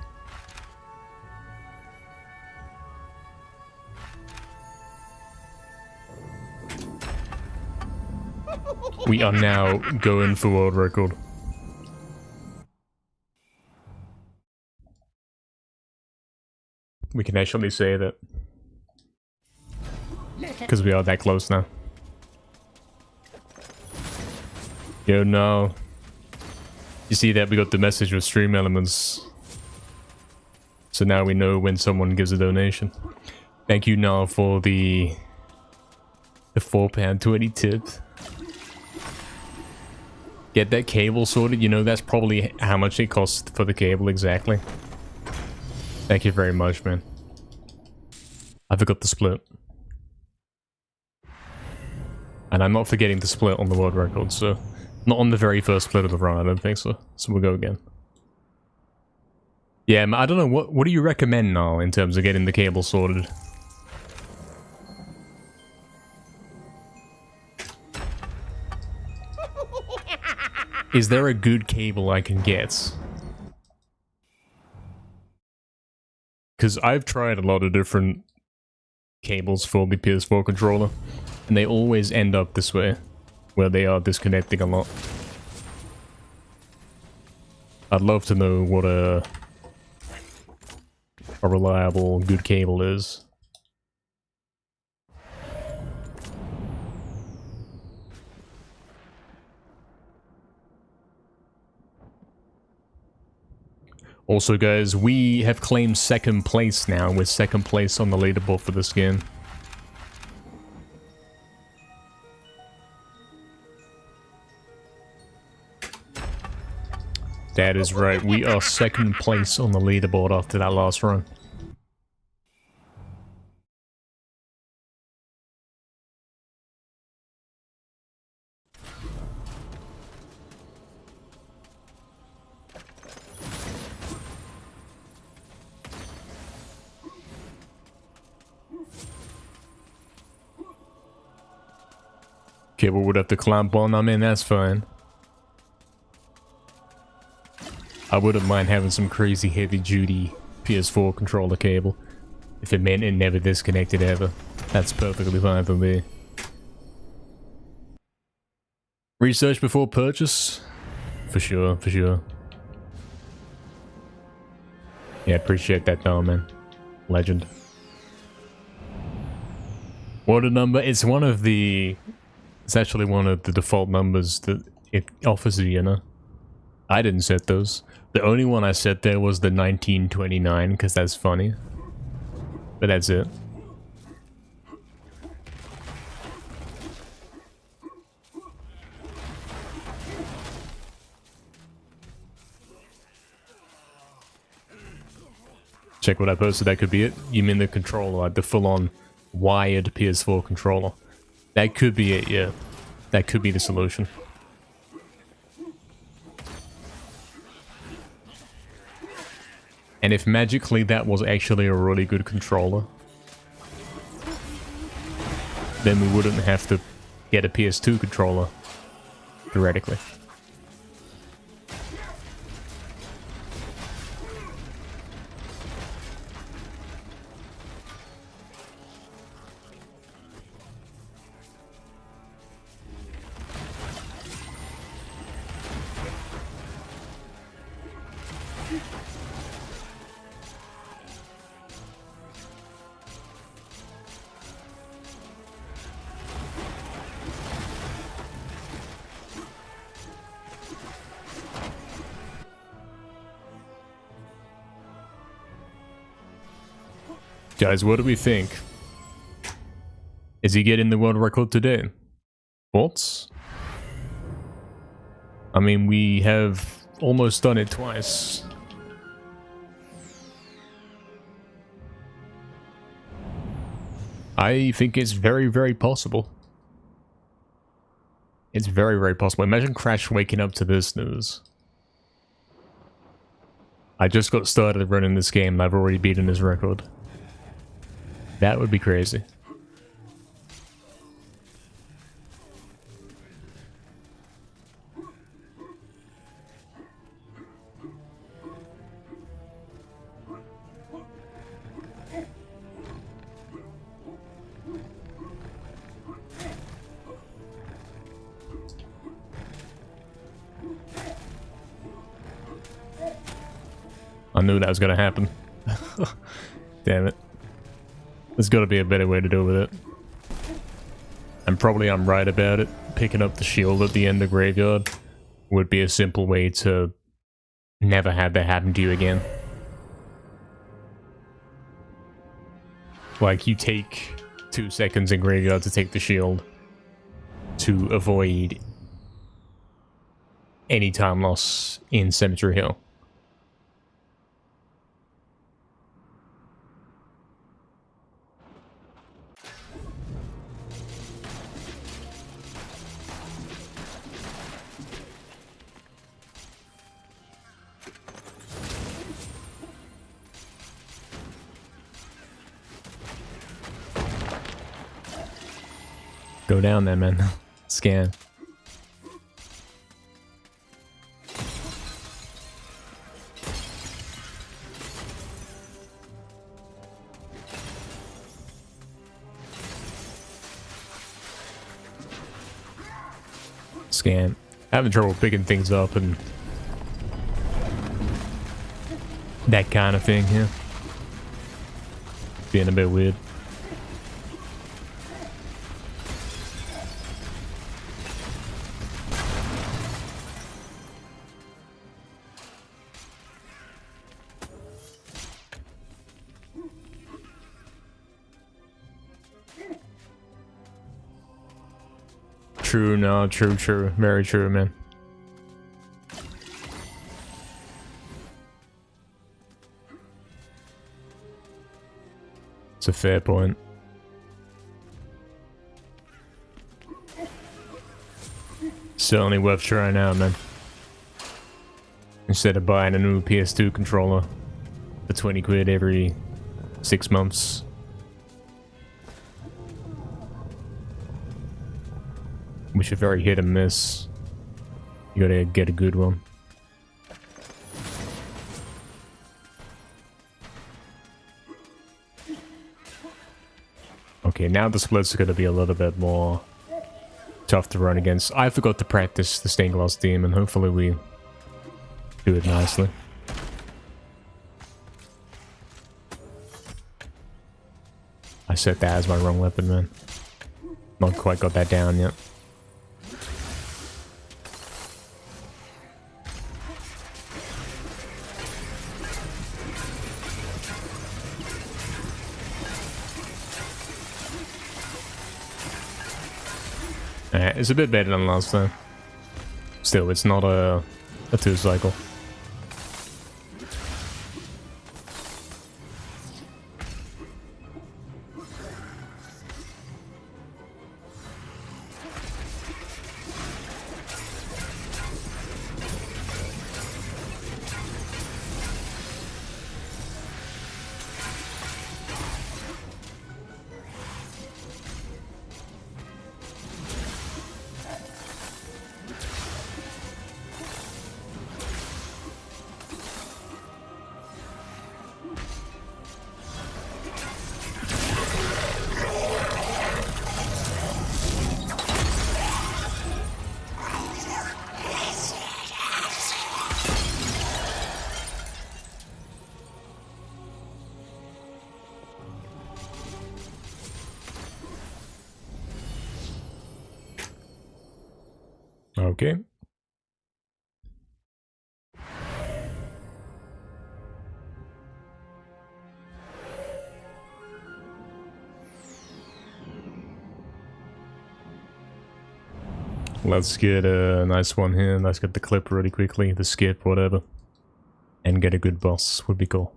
We are now going for world record. We can actually say that. Because we are that close now. Yo, no. You see that we got the message with stream elements. So now we know when someone gives a donation. Thank you now for the £4.20 tip. Get that cable sorted. You know, that's probably how much it costs for the cable exactly. Thank you very much, man. I forgot the split. And I'm not forgetting the split on the world record, so... Not on the very first split of the run, I don't think so. So we'll go again. Yeah, I don't know, what do you recommend now in terms of getting the cable sorted? Is there a good cable I can get? Because I've tried a lot of different cables for the PS4 controller, and they always end up this way, where they are disconnecting a lot. I'd love to know what a reliable, good cable is. Also, guys, we have claimed second place now. We're second place on the leaderboard for this game. That is right. We are second place on the leaderboard after that last run. Cable would have to clamp on. I mean, that's fine. I wouldn't mind having some crazy heavy-duty PS4 controller cable. If it meant it never disconnected ever. That's perfectly fine for me. Research before purchase? For sure, for sure. Yeah, appreciate that though, man. Legend. Order number? It's one of the... It's actually one of the default numbers that it offers you, you know? I didn't set those. The only one I set there was the 1929, because that's funny. But that's it. Check what I posted, that could be it. You mean the controller, like the full-on wired PS4 controller. That could be it, yeah. That could be the solution. And if magically that was actually a really good controller, then we wouldn't have to get a PS2 controller, theoretically. Guys, what do we think? Is he getting the world record today? Thoughts? I mean, we have almost done it twice. I think it's very, very possible. It's very, very possible. Imagine Crash waking up to this news. I just got started running this game and I've already beaten his record. That would be crazy. I knew that was gonna happen. Damn it. There's gotta be a better way to deal with it. And probably I'm right about it. Picking up the shield at the end of Graveyard would be a simple way to never have that happen to you again. Like, you take 2 seconds in Graveyard to take the shield to avoid any time loss in Cemetery Hill. Go down there, man. Scan. Scan. Having trouble picking things up and that kind of thing here. Being a bit weird. True, no, true, very true, man. It's a fair point. Certainly worth trying out, man. Instead of buying a new PS2 controller for 20 quid every 6 months. Which are very hit and miss. You gotta get a good one. Okay, now the splits are gonna be a little bit more tough to run against. I forgot to practice the stained glass demon. Hopefully we do it nicely. I set that as my wrong weapon, man. Not quite got that down yet. It's a bit better than last time. Still, it's not a 2-cycle. Okay. Let's get a nice one here. Let's get the clip really quickly, the skip, whatever. And get a good boss would be cool.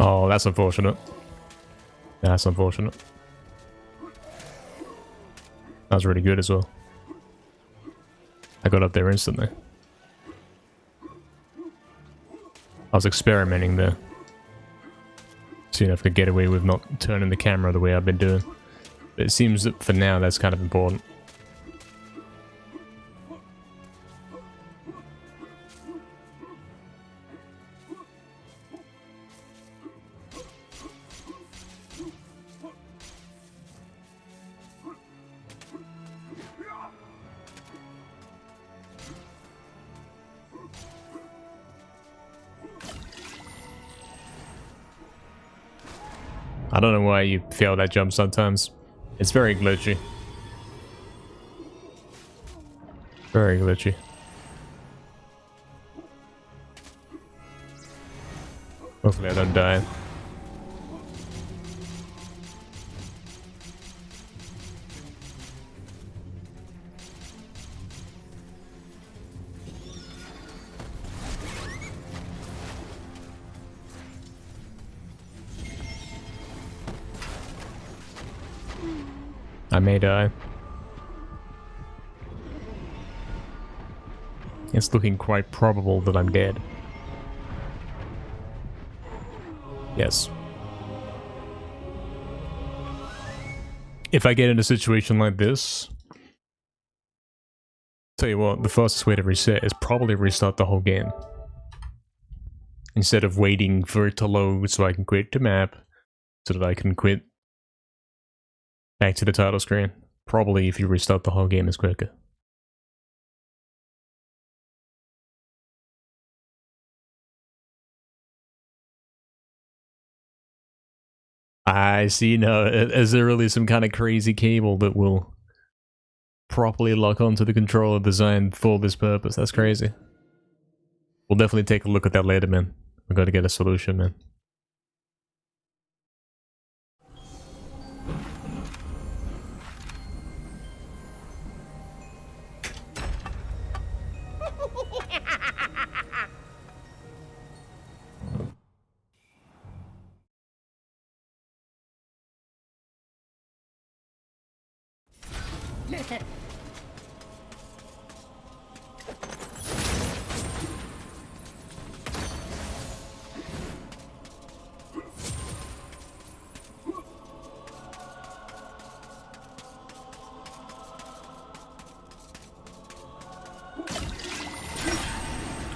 Oh, that's unfortunate. That's unfortunate. That was really good as well. I got up there instantly. I was experimenting there. Seeing if I could get away with not turning the camera the way I've been doing. But it seems that for now that's kind of important. I don't know why you fail that jump sometimes. It's very glitchy. Very glitchy. Hopefully I don't die. I may die. It's looking quite probable that I'm dead. Yes. If I get in a situation like this, tell you what, the fastest way to reset is probably restart the whole game. Instead of waiting for it to load so I can quit the map, so that I can quit back to the title screen. Probably if you restart the whole game is quicker. I see. No, is there really some kind of crazy cable that will properly lock onto the controller designed for this purpose? That's crazy. We'll definitely take a look at that later, man. We gotta get a solution, man.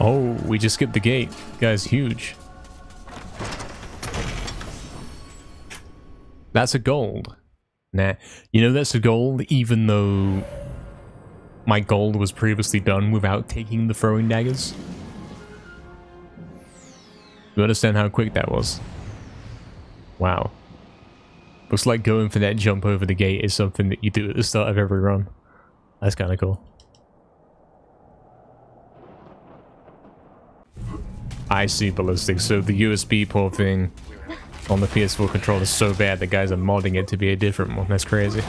Oh, we just skipped the gate. Guy's huge. That's a gold. Nah, you know that's a gold even though my gold was previously done without taking the throwing daggers. You understand how quick that was? Wow. Looks like going for that jump over the gate is something that you do at the start of every run. That's kind of cool. I see, Ballistic. So the USB port thing on the PS4 controller is so bad that guys are modding it to be a different one. That's crazy.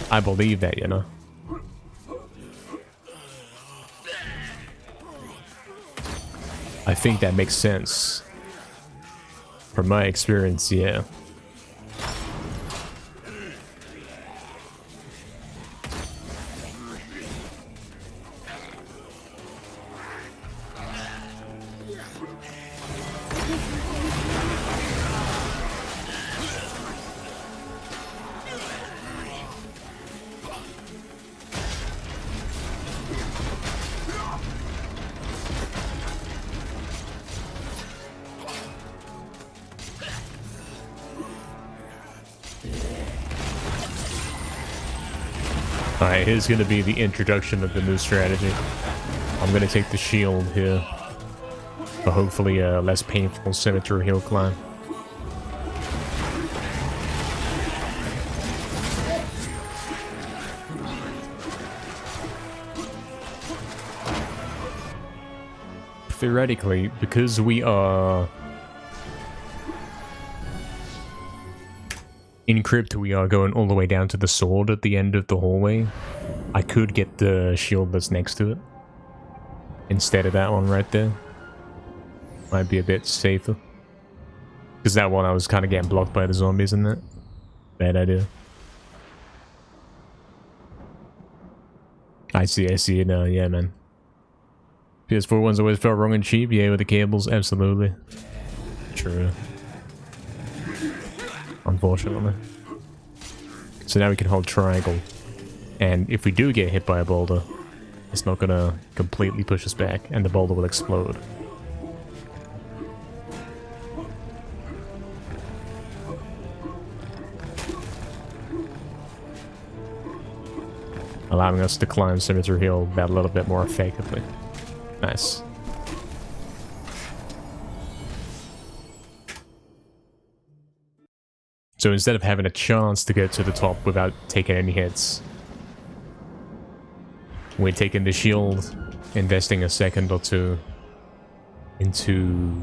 I believe that, you know. I think that makes sense. From my experience, yeah. Alright, here's going to be the introduction of the new strategy. I'm going to take the shield here for hopefully a less painful symmetry hill climb. Theoretically, because we are in Crypt, we are going all the way down to the sword at the end of the hallway. I could get the shield that's next to it instead of that one right there. Might be a bit safer. Because that one I was kind of getting blocked by the zombies, isn't it? Bad idea. I see. No, yeah, man. PS4 ones always felt wrong and cheap. Yeah, with the cables, absolutely. True. Unfortunately. So now we can hold triangle. And if we do get hit by a boulder, it's not gonna completely push us back, and the boulder will explode. Allowing us to climb Symmetry Hill that a little bit more effectively. Nice. So instead of having a chance to get to the top without taking any hits, we're taking the shield, investing a second or two into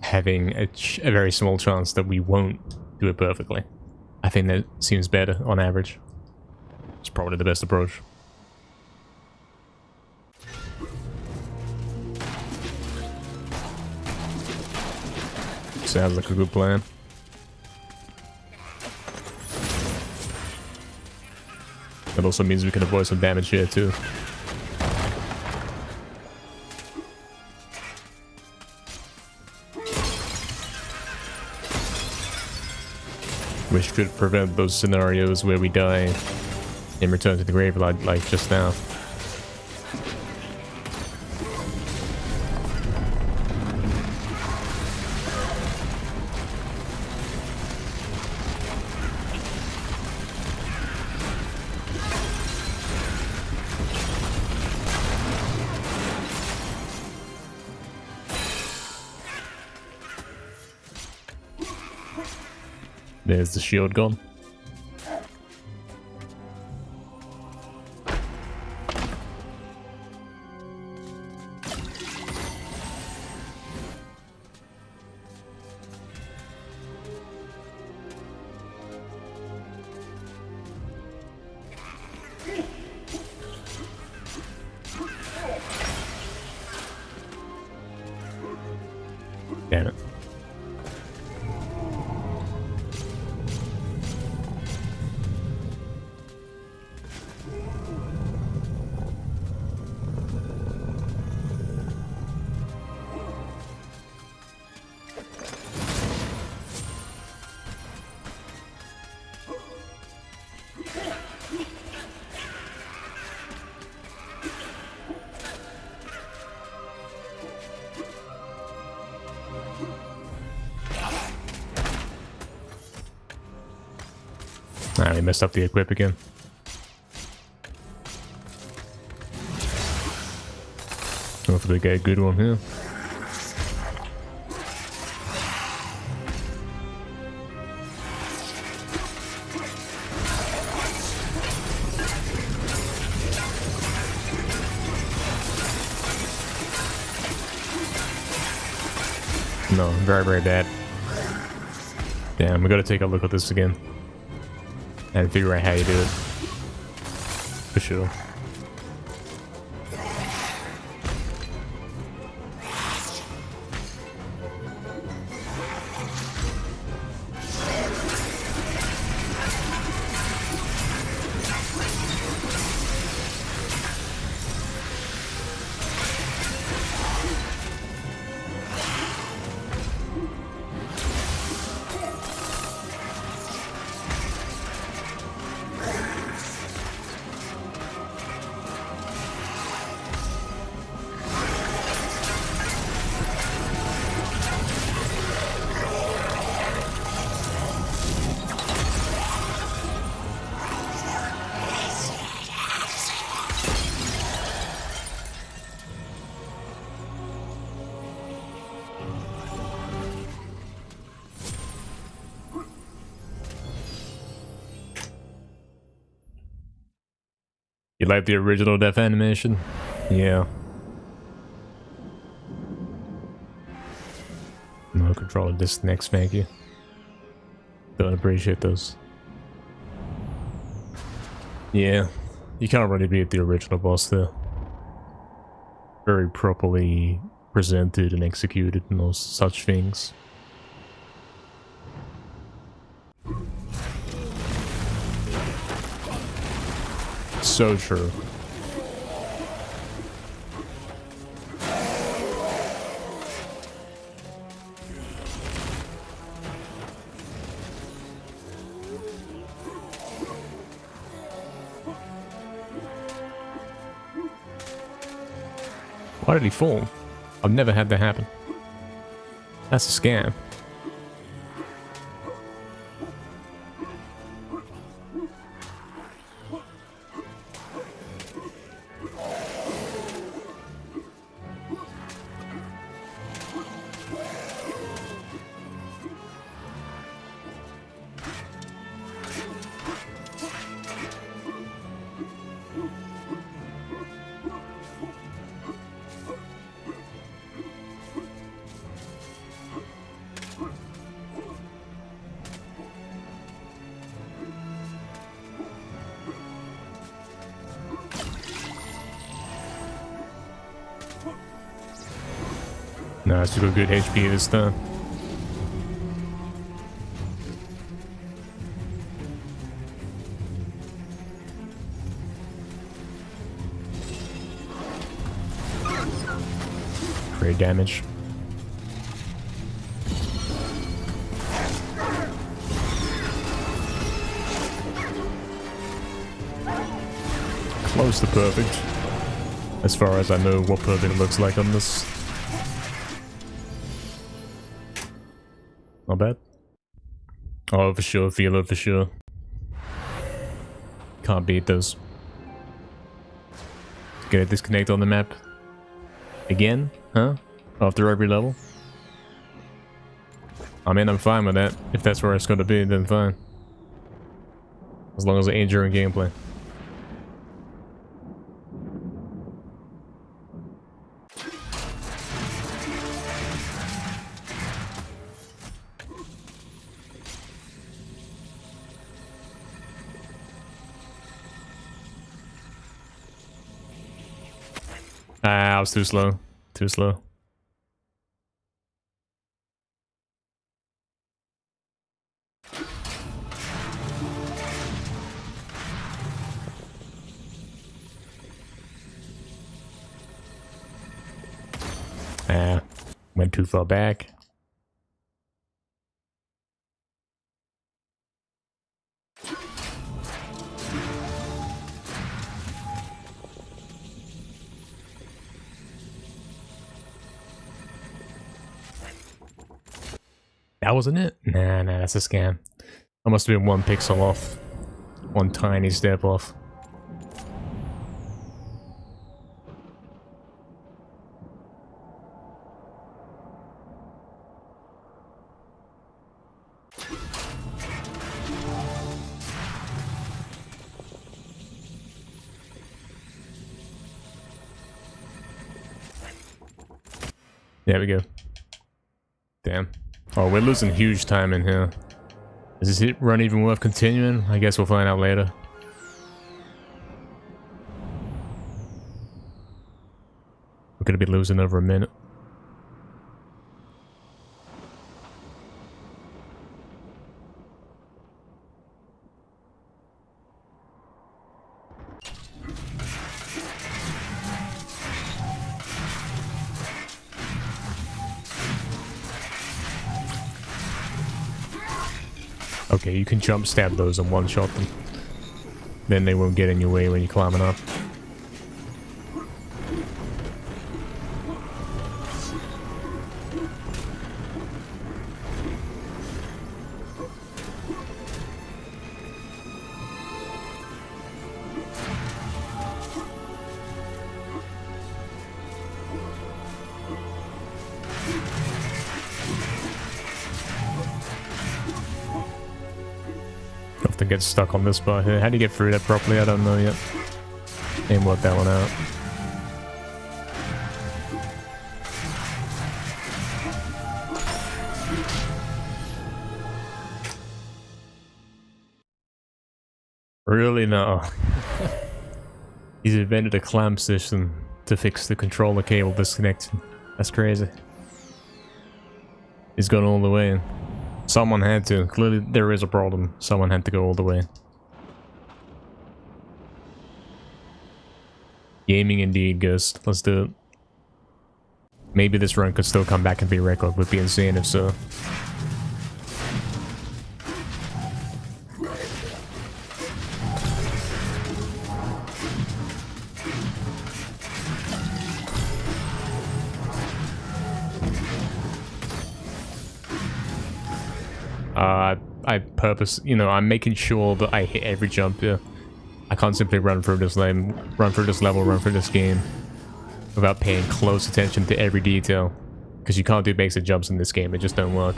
having a very small chance that we won't do it perfectly. I think that seems better on average. It's probably the best approach. Sounds like a good plan. That also means we can avoid some damage here too. Which could prevent those scenarios where we die and return to the grave like just now. There's the shield gone. Damn it. I messed up the equip again. Hopefully get a good one here. No, very, very bad. Damn, we gotta take a look at this again. And figure out how you do it. For sure. You like the original death animation? Yeah. No controller disconnects, thank you. Don't appreciate those. Yeah. You can't really beat the original boss though. Very properly presented and executed and all such things. So true. Why did he fall? I've never had that happen. That's a scam. No, it's still good HP this time. Great damage. Close to perfect. As far as I know what perfect looks like on this. Not bad. Oh, for sure. Feel it for sure. Can't beat those. Gonna disconnect on the map. Again? Huh? After every level? I mean, I'm fine with that. If that's where it's gonna be, then fine. As long as I enjoy gameplay. I was too slow. Too slow. Went too far back. That wasn't it? Nah, that's a scam. I must have been one pixel off. One tiny step off. There we go. Damn. Oh, we're losing huge time in here. Is this hit run even worth continuing? I guess we'll find out later. We're gonna be losing over a minute. Okay, you can jump stab those and one-shot them. Then they won't get in your way when you're climbing up. Often get stuck on this bar here. How do you get through that properly? I don't know yet. Ain't worked that one out. Really? No. He's invented a clamp system to fix the controller cable disconnecting. That's crazy. He's gone all the way in. Someone had to. Clearly there is a problem. Someone had to go all the way. Gaming indeed, Ghost. Let's do it. Maybe this run could still come back and be a record. Would be insane if so. I'm making sure that I hit every jump here. I can't simply run through this level, run through this game without paying close attention to every detail. Because you can't do basic jumps in this game, it just don't work.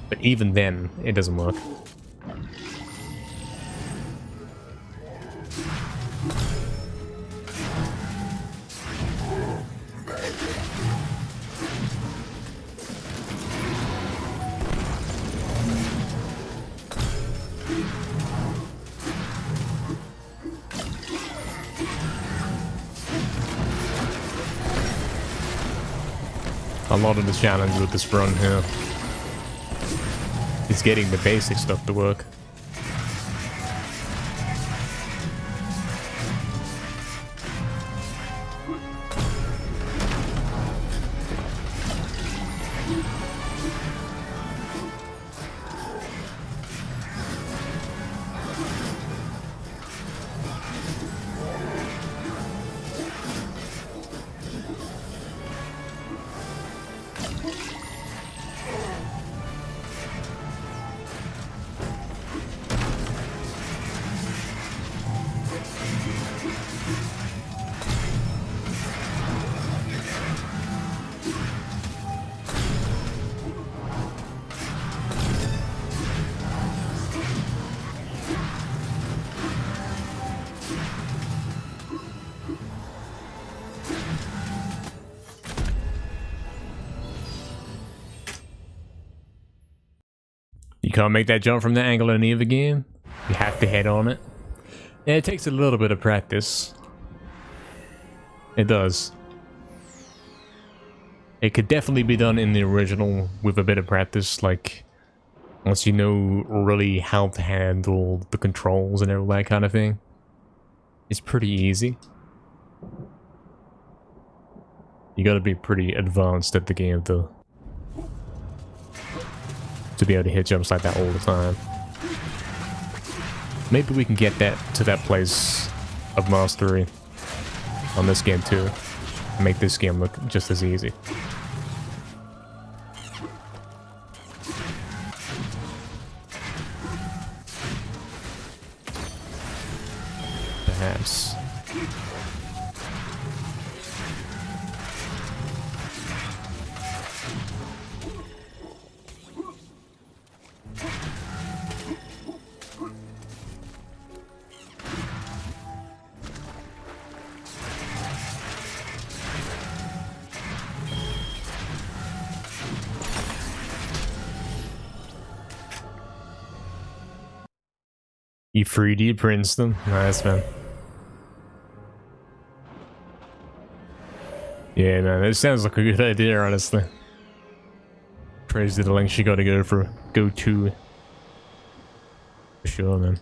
But even then, it doesn't work. A lot of the challenge with this run here is getting the basic stuff to work. You can't make that jump from that angle in any other game. You have to head on it. Yeah, it takes a little bit of practice. It does. It could definitely be done in the original with a bit of practice, like once you know really how to handle the controls and all that kind of thing. It's pretty easy. You gotta be pretty advanced at the game though, to be able to hit jumps like that all the time. Maybe we can get that to that place of mastery on this game too, and make this game look just as easy. Perhaps. You 3D prints them? Nice, man. Yeah, man, it sounds like a good idea, honestly. Crazy the lengths you gotta go to. For sure, man.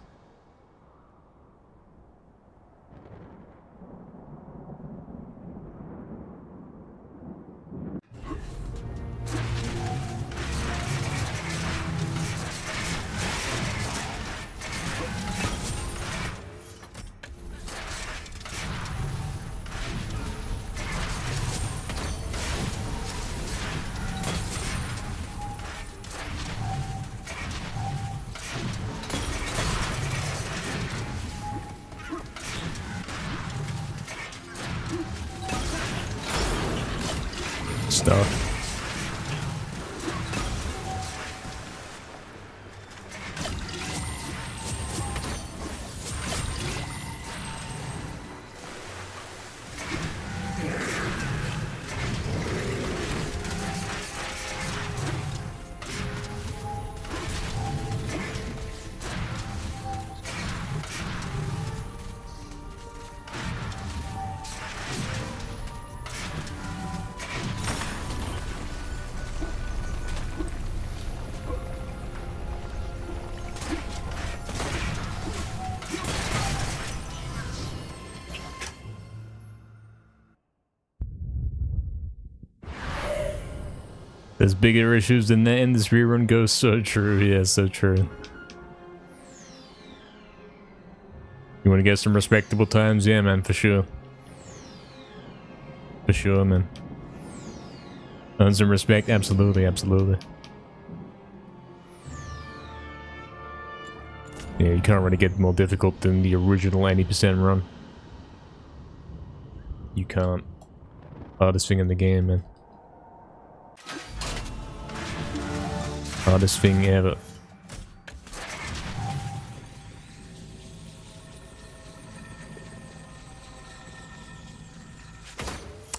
Stuff. There's bigger issues than that in this rerun goes. So true. Yeah, so true. You want to get some respectable times? Yeah, man, for sure. For sure, man. Earn some respect? Absolutely, absolutely. Yeah, you can't really get more difficult than the original 80% run. You can't. Hardest thing in the game, man. Hardest thing ever.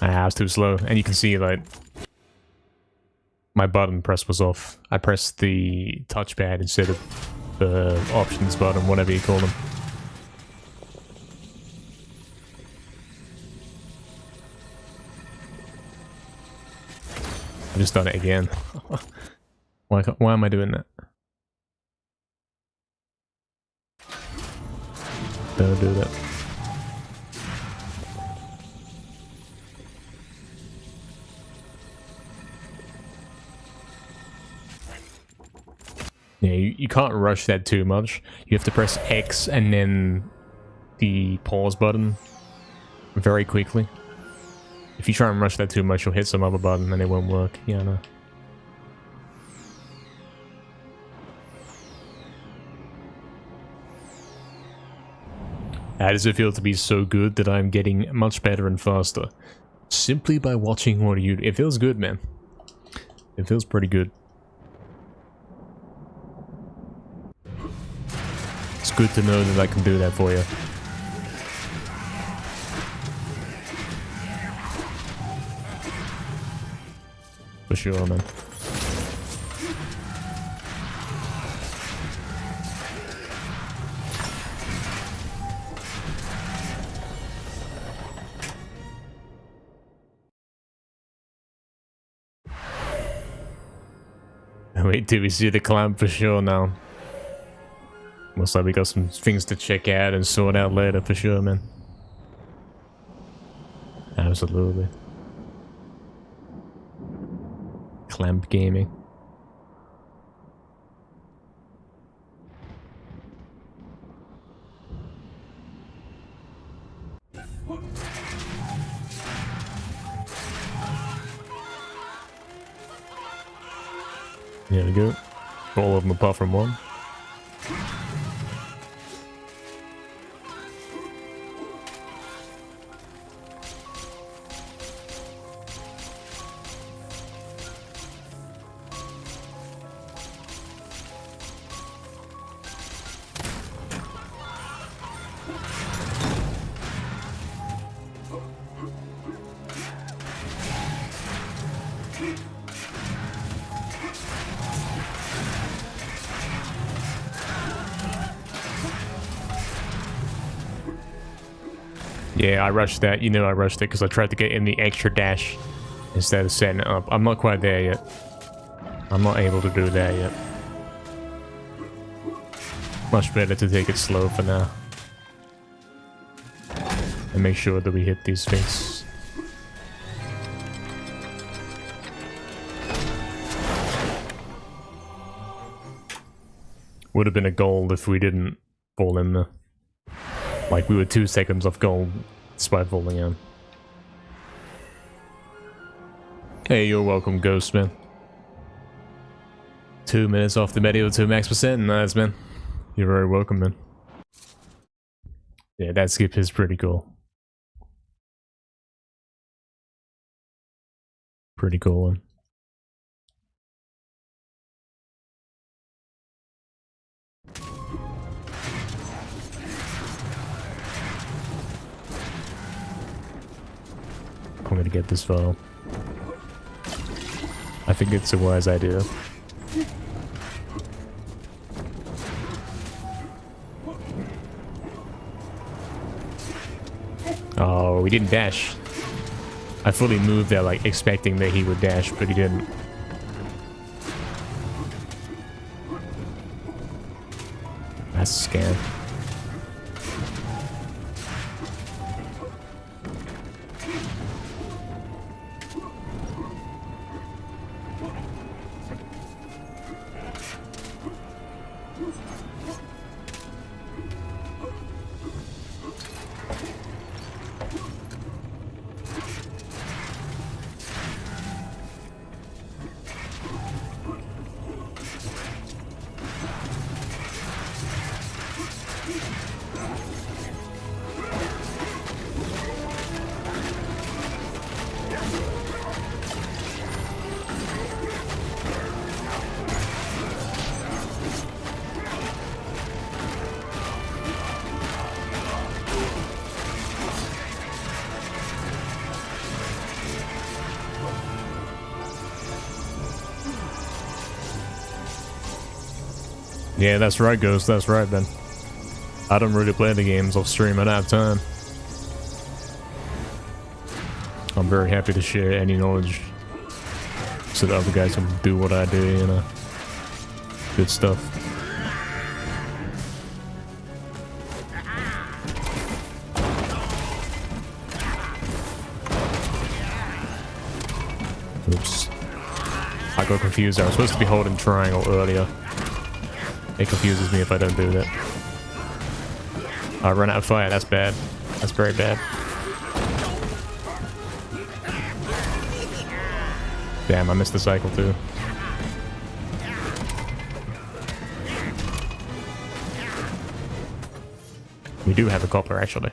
I was too slow, and you can see like my button press was off. I pressed the touchpad instead of the options button, whatever you call them. I just done it again. Why am I doing that? Don't do that. Yeah, you can't rush that too much. You have to press X and then the pause button very quickly. If you try and rush that too much, you'll hit some other button and it won't work. Yeah, I know. How does it feel to be so good that I'm getting much better and faster? Simply by watching what you do. It feels good, man. It feels pretty good. It's good to know that I can do that for you. For sure, man. Wait till we see the clamp for sure now. Looks like we got some things to check out and sort out later for sure, man. Absolutely. Clamp gaming. There we go. All of them apart from one. Yeah, I rushed that. You know I rushed it because I tried to get in the extra dash instead of setting it up. I'm not quite there yet. I'm not able to do that yet. Much better to take it slow for now. And make sure that we hit these things. Would have been a goal if we didn't fall in there. Like, we were 2 seconds off goal despite falling in. Hey, you're welcome, Ghost, man. 2 minutes off the MediEvil to max percent. Nice, man. You're very welcome, man. Yeah, that skip is pretty cool. Pretty cool one. I'm gonna get this file. I think it's a wise idea. Oh, we didn't dash. I fully moved there, like, expecting that he would dash, but he didn't. That's a scam. Yeah, that's right, Ghost. That's right, Ben. I don't really play the games off stream. I don't have time. I'm very happy to share any knowledge so that other guys can do what I do, you know. Good stuff. Oops. I got confused. I was supposed to be holding triangle earlier. It confuses me if I don't do that. I run out of fire. That's bad. That's very bad. Damn, I missed the cycle too. We do have a copper, actually.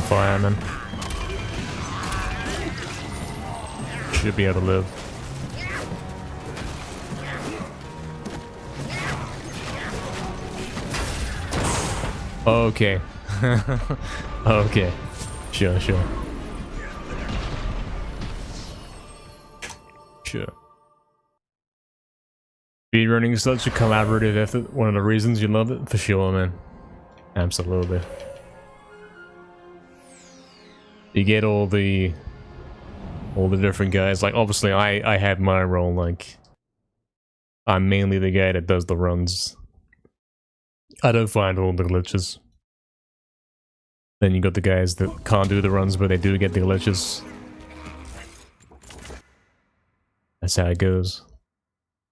Fireman. Should be able to live. Okay. Okay. Sure. Sure. Speedrunning is such a collaborative effort. One of the reasons you love it? For sure, man. Absolutely. You get all the different guys. Like, obviously I have my role, like I'm mainly the guy that does the runs. I don't find all the glitches. Then you got the guys that can't do the runs, but they do get the glitches. That's how it goes.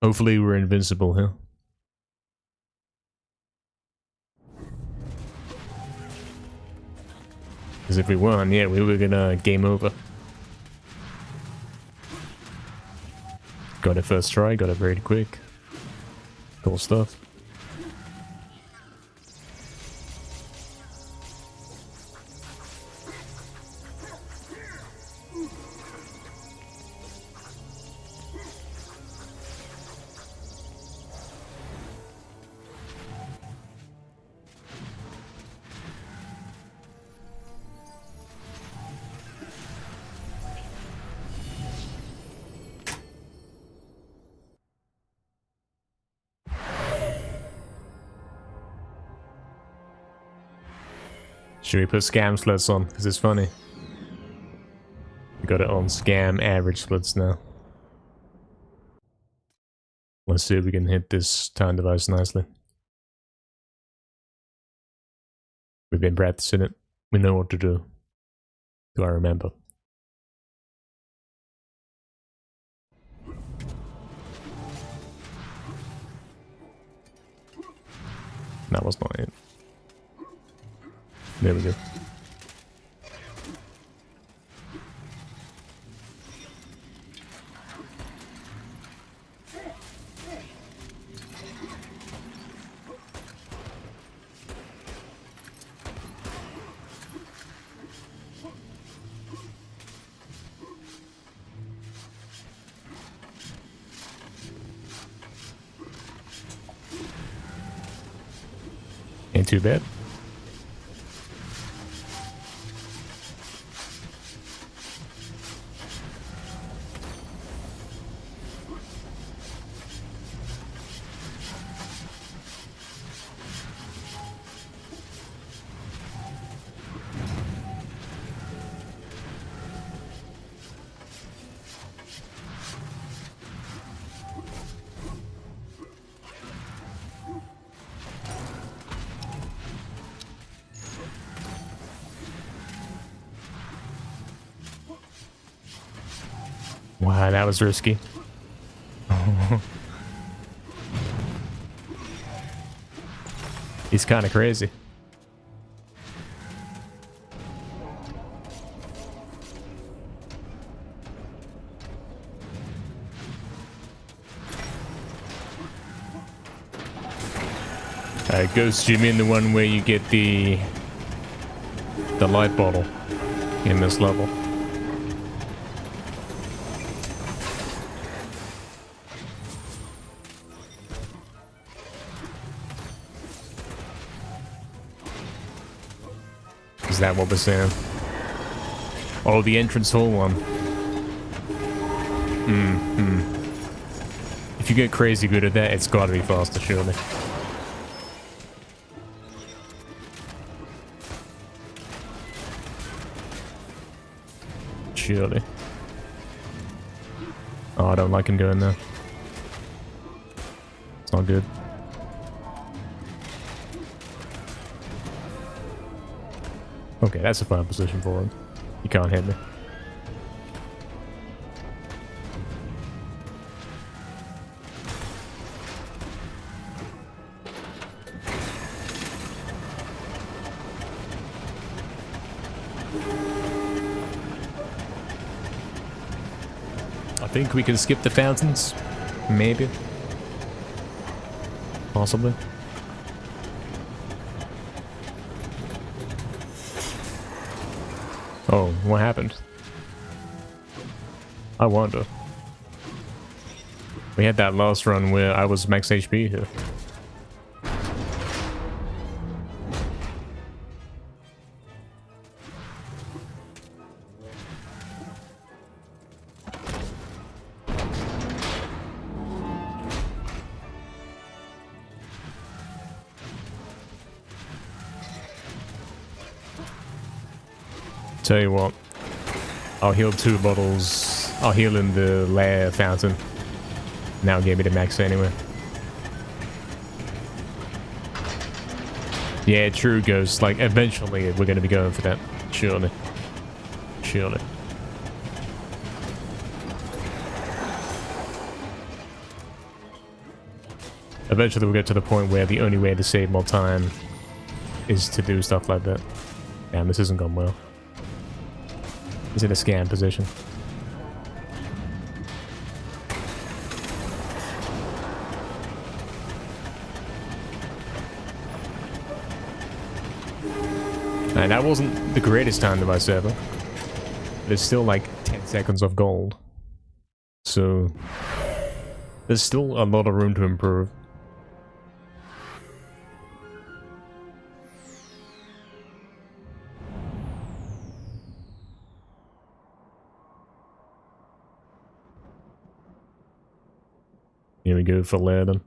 Hopefully we're invincible here. Because if we won, yeah, we were gonna game over. Got it first try, got it very quick. Cool stuff. Should we put scam splits on? Because it's funny. We got it on scam average splits now. Let's see if we can hit this time device nicely. We've been practicing it. We know what to do. Do I remember? That was not it. There we go. Ain't too bad. Wow, that was risky. He's kind of crazy. Ghost, you mean the one where you get the light bottle in this level? Is that what we're saying? Oh, the entrance hall one. If you get crazy good at that, it's gotta be faster, surely. Surely. Oh, I don't like him going there. It's not good. Okay, that's a fine position for him. You can't hit me. I think we can skip the fountains. Maybe. Possibly. Oh, what happened? I wonder. We had that last run where I was max HP here. Tell you what, I'll heal 2 bottles. I'll heal in the lair fountain. Now give me the max anyway. Yeah, true, Ghost. Like, eventually we're gonna be going for that. Surely. Surely. Eventually we'll get to the point where the only way to save more time is to do stuff like that. Damn, this hasn't gone well. He's in a scan position. And that wasn't the greatest time device ever. But it's still like 10 seconds of gold. So there's still a lot of room to improve. Here we go for Lairden.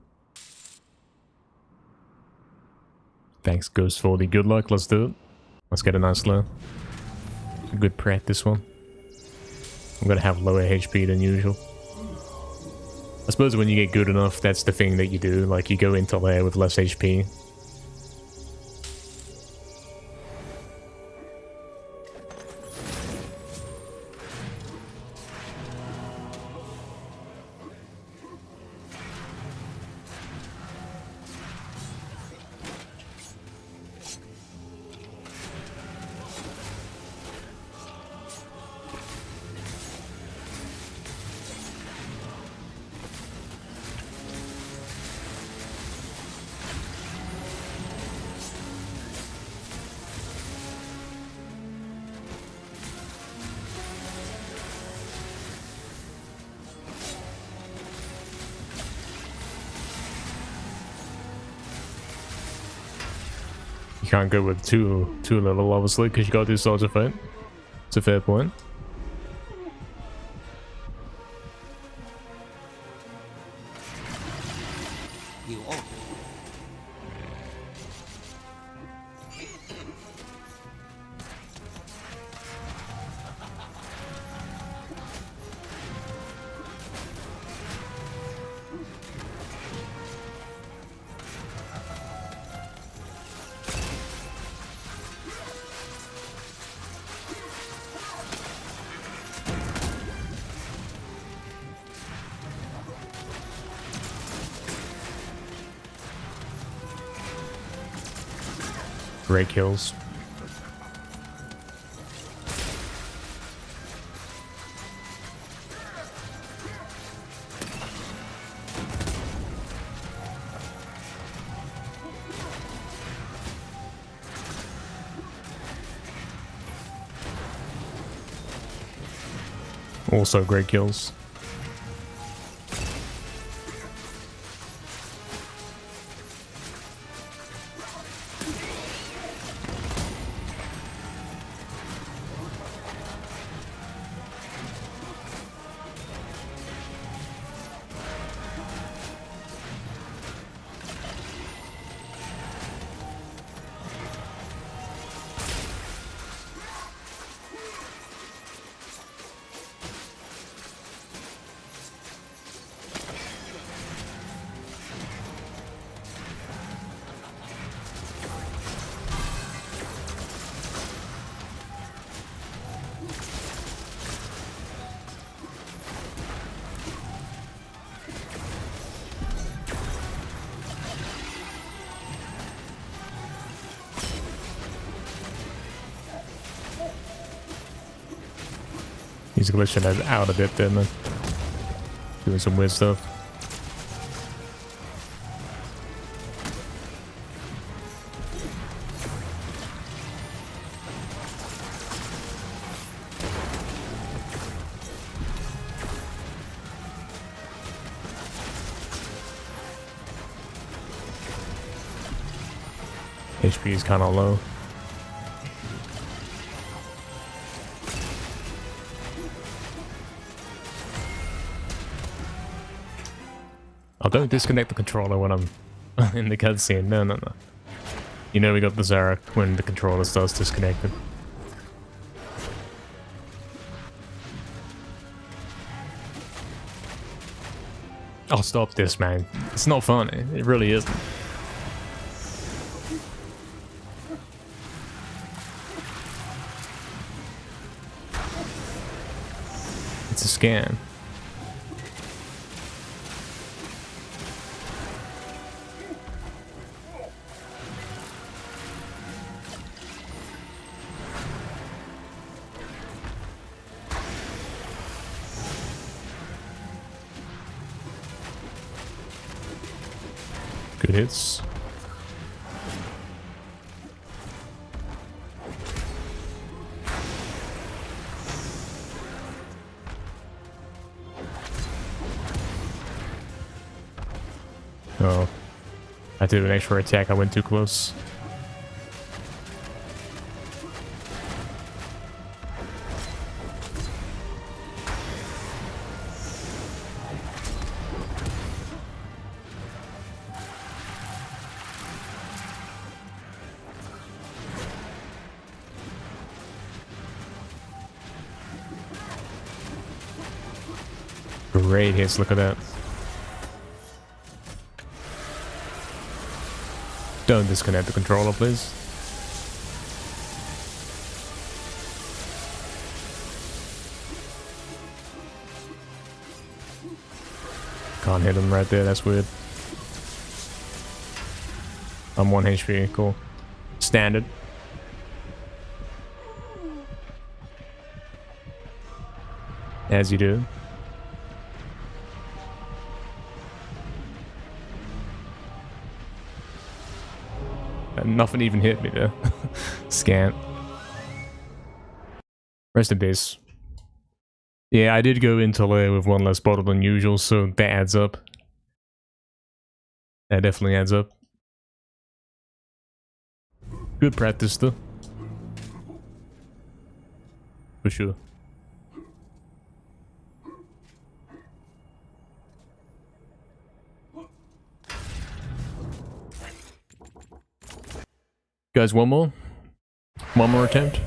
Thanks, Ghost, for the good luck. Let's do it. Let's get a nice low. A good practice one. I'm gonna have lower HP than usual. I suppose when you get good enough, that's the thing that you do. Like, you go into lair with less HP. You can't go with too little, obviously, because you gotta do Swords of Fate. It's a fair point. Great kills. Also great kills. He's glitching it out a bit there, man. Doing some weird stuff. HP is kind of low. Oh, don't disconnect the controller when I'm in the cutscene. No, no, no. You know we got the Zarek when the controller starts disconnected. Oh, stop this, man. It's not funny. It really isn't. It's a scam. Good hits. Oh, I did an extra attack. I went too close. Great hits, look at that. Don't disconnect the controller, please. Can't hit him right there, that's weird. I'm 1 HP, cool. Standard. As you do. Nothing even hit me there. Scant. Rest in peace. Yeah, I did go into layer with 1 less bottle than usual, so that adds up. That definitely adds up. Good practice though. For sure. Guys, one more? One more attempt?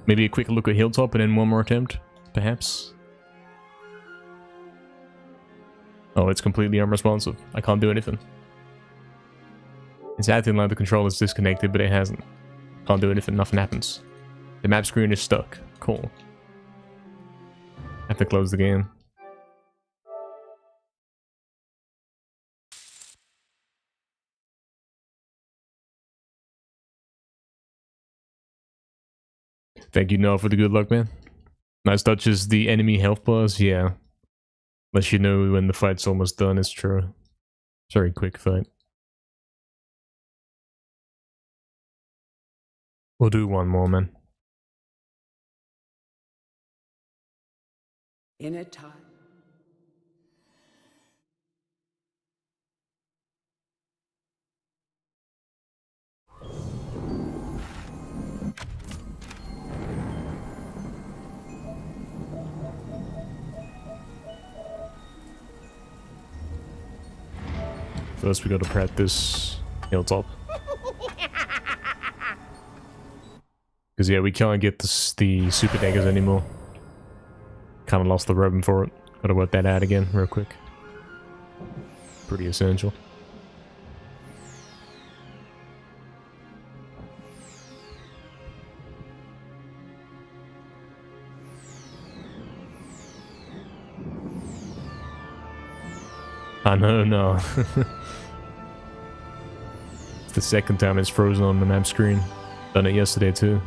Maybe a quick look at Hilltop and then one more attempt? Perhaps? Oh, it's completely unresponsive. I can't do anything. It's acting like the controller's disconnected, but it hasn't. Can't do anything, nothing happens. The map screen is stuck. Cool. Have to close the game. Thank you, Noah, for the good luck, man. Nice touches. The enemy health bars, yeah. Lets you know when the fight's almost done, it's true. Very quick fight. We'll do one more, man. In a time. First we gotta practice Hilltop. Because yeah, we can't get the super daggers anymore. Kinda lost the ribbon for it. Gotta work that out again real quick. Pretty essential. I know, no. It's the second time it's frozen on the map screen. Done it yesterday too.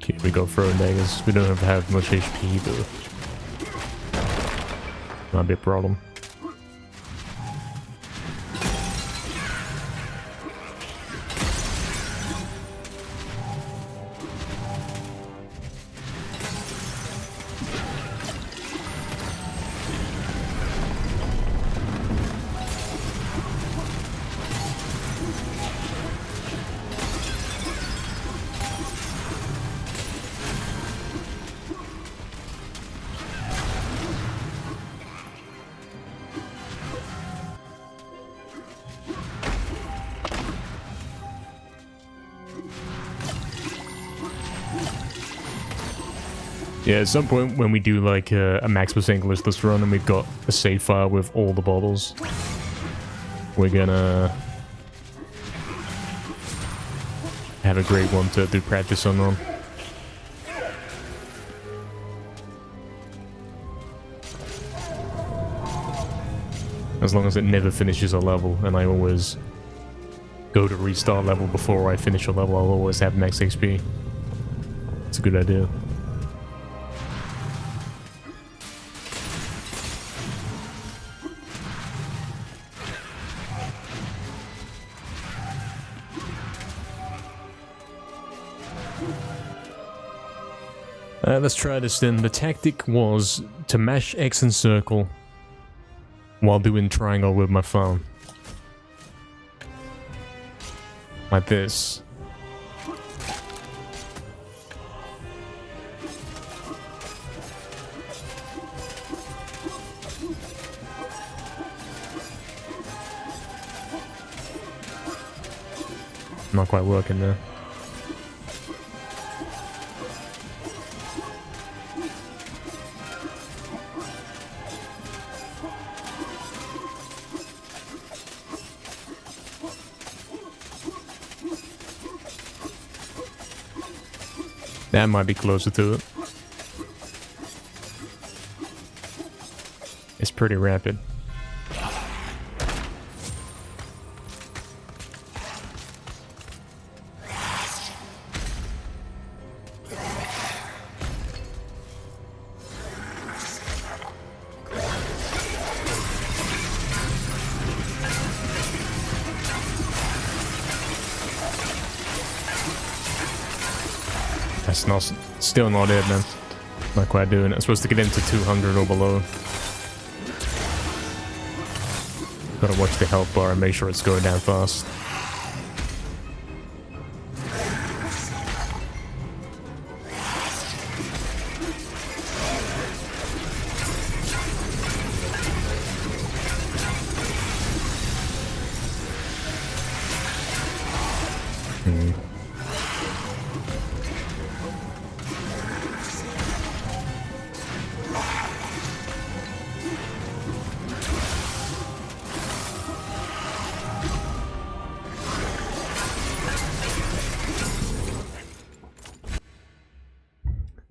Okay, we got throwing daggers. We don't have much HP though. Might be a problem. Yeah, at some point when we do like a max percent listless run and we've got a save file with all the bottles, we're gonna have a great one to do practice on. As long as it never finishes a level, and I always go to restart level before I finish a level, I'll always have max XP. It's a good idea. Let's try this then. The tactic was to mash X and circle while doing triangle with my phone. Like this. Not quite working there. That might be closer to it. It's pretty rapid. That's not, still not it, man. Not quite doing it. I'm supposed to get into 200 or below. Gotta watch the health bar and make sure it's going down fast.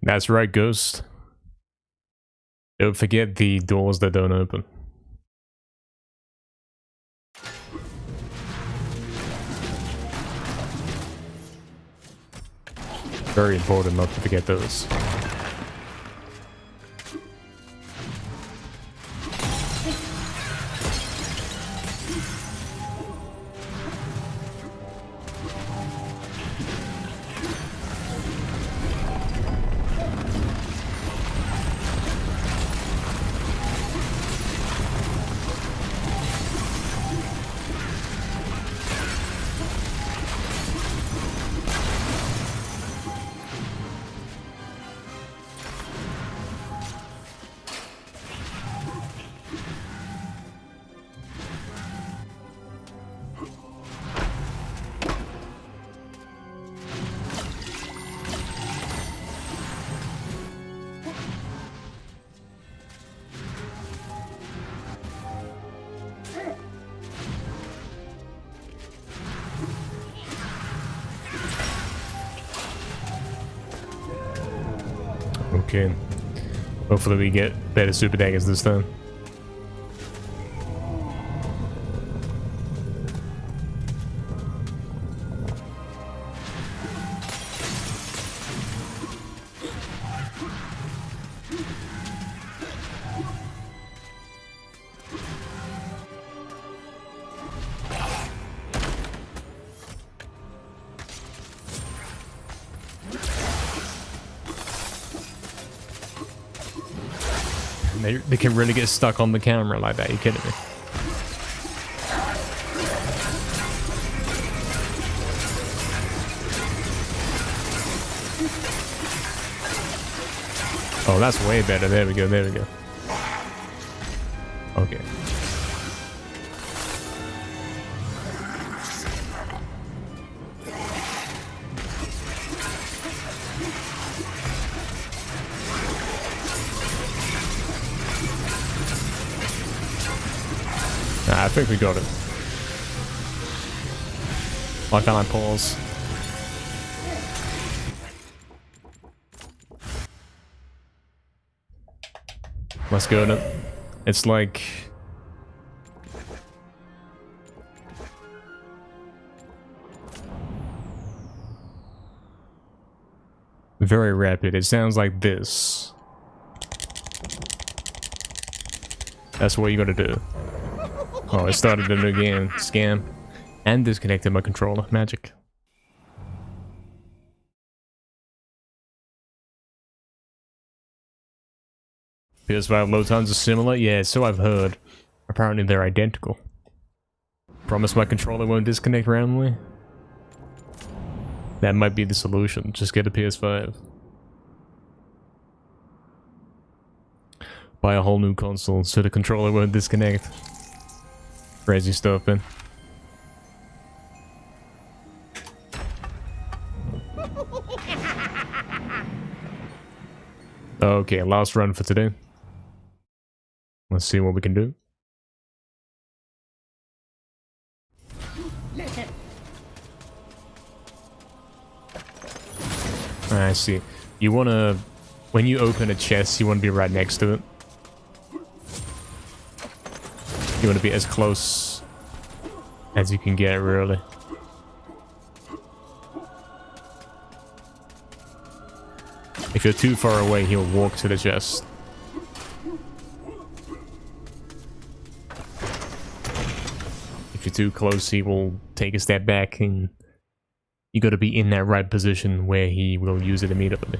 That's right, Ghost. Don't forget the doors that don't open. Very important not to forget those. Okay. Hopefully we get better super daggers this time. They can really get stuck on the camera like that. Are you kidding me? Oh, that's way better. There we go. There we go. Okay. I think we got it. Why can't I pause? Let's go to it. It's like... very rapid. It sounds like this. That's what you gotta do. Oh, it started it again. Scam. And disconnected my controller. Magic. PS5 load times are similar? Yeah, so I've heard. Apparently they're identical. Promise my controller won't disconnect randomly? That might be the solution. Just get a PS5. Buy a whole new console so the controller won't disconnect. Crazy stuff, man. Okay, last run for today. Let's see what we can do. I see. You wanna... when you open a chest, you wanna be right next to it. You want to be as close as you can get, really. If you're too far away, he'll walk to the chest. If you're too close, he will take a step back, and you got to be in that right position where he will use it immediately.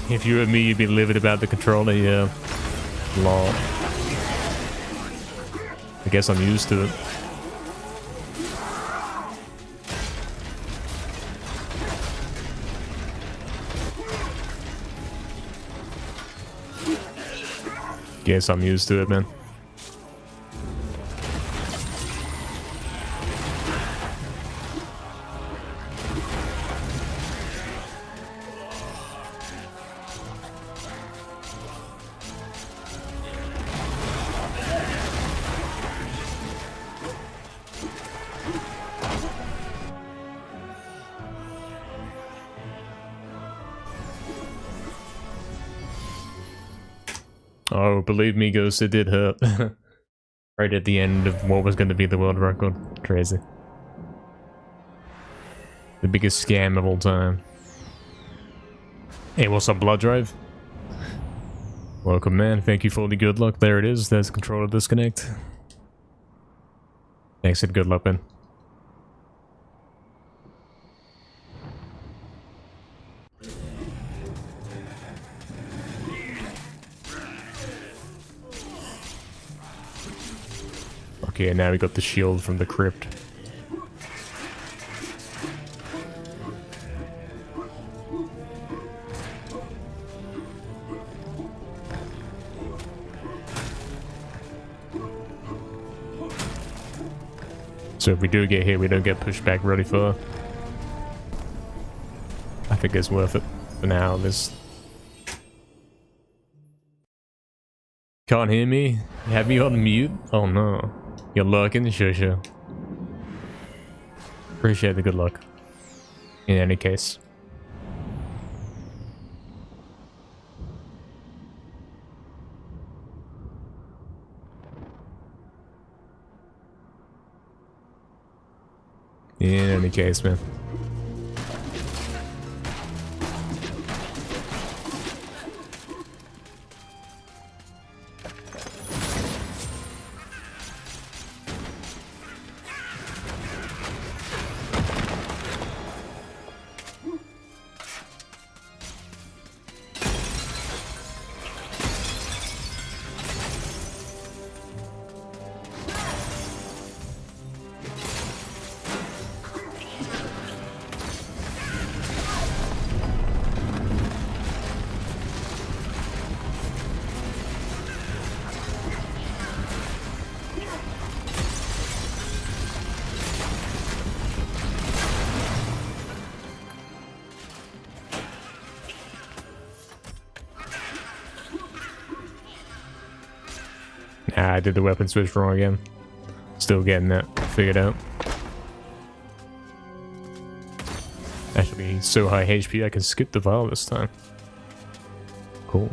If you were me, you'd be livid about the controller, yeah. Lol. I guess I'm used to it. Guess I'm used to it, man. Oh, believe me, Ghost, it did hurt. Right at the end of what was going to be the world record. Crazy. The biggest scam of all time. Hey, what's up, Blood Drive? Welcome, man. Thank you for the good luck. There it is. There's the controller disconnect. Thanks and good luck, man. Okay, now we got the shield from the crypt. So if we do get hit, we don't get pushed back really far. I think it's worth it for now. This can't hear me. Have you on mute? Oh no. You're lurking, sure. Appreciate the good luck. In any case. In any case, man. I did the weapon switch wrong again. Still getting that figured out. Actually, so high HP I can skip the vial this time. Cool.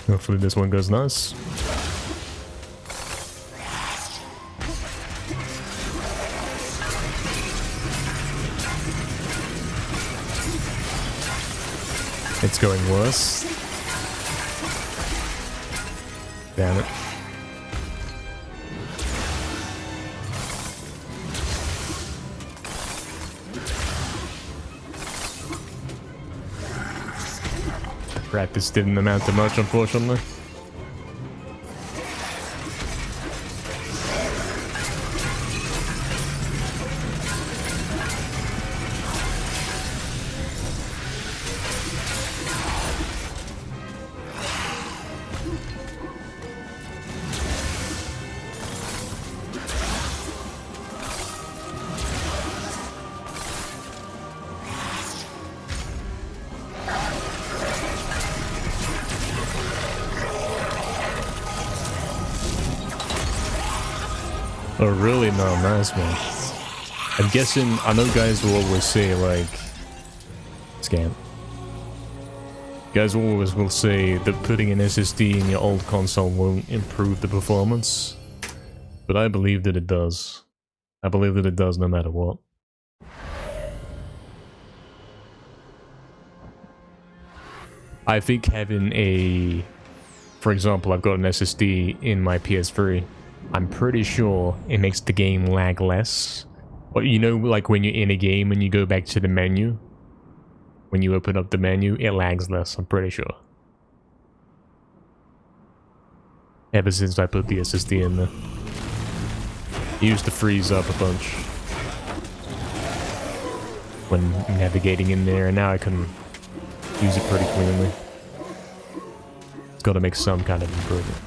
Hopefully this one goes nice. It's going worse. Damn it. Practice didn't amount to much, unfortunately. Oh really? No, nice man. I'm guessing, I know guys will always say like, scam. You guys always will say that putting an SSD in your old console won't improve the performance, but I believe that it does. I believe that it does no matter what. I think having a... For example, I've got an SSD in my PS3. I'm pretty sure it makes the game lag less. But you know, like when you're in a game and you go back to the menu, when you open up the menu, it lags less, I'm pretty sure. Ever since I put the SSD in there. It used to freeze up a bunch when navigating in there, and now I can use it pretty cleanly. It's got to make some kind of improvement.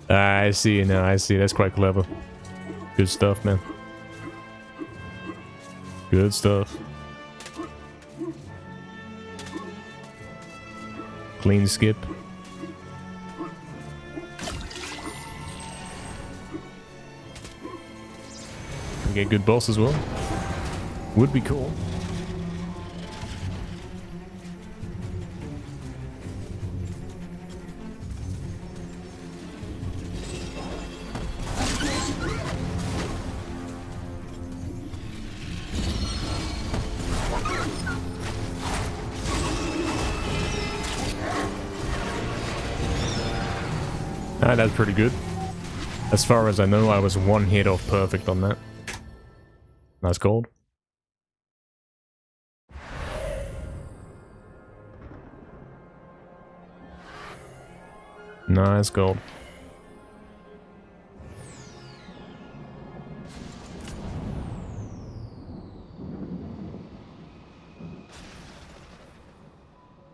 I see now, I see. That's quite clever. Good stuff, man. Good stuff. Clean skip. We get good boss as well. Would be cool. That's pretty good. As far as I know, I was one hit off perfect on that. Nice gold. Nice gold.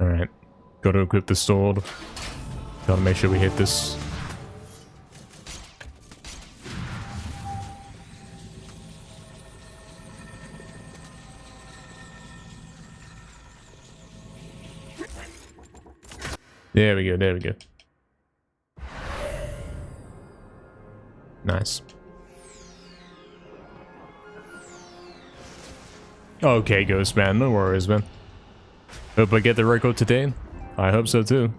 Alright. Gotta equip the sword. Gotta make sure we hit this. There we go, there we go. Nice. Okay, Ghost Man, no worries, man. Hope I get the record today. I hope so too.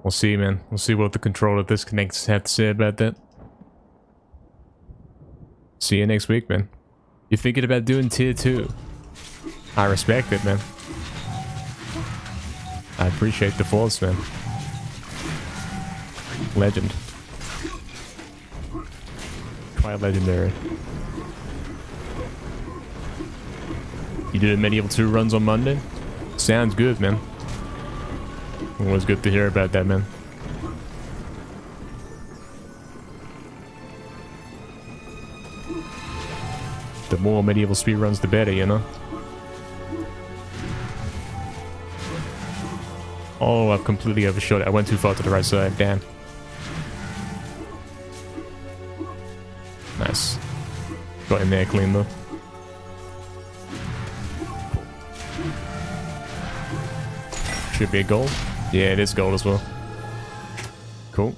We'll see, man. We'll see what the controller disconnects have to say about that. See you next week, man. You're thinking about doing tier 2. I respect it, man. I appreciate the thoughts, man. Legend. Quite legendary. You did MediEvil 2 runs on Monday? Sounds good, man. Always good to hear about that, man. The more MediEvil speedruns, the better, you know? Oh, I've completely overshot it. I went too far to the right side. Damn. Nice. Got in there clean, though. Should be a gold. Yeah, it is gold as well. Cool.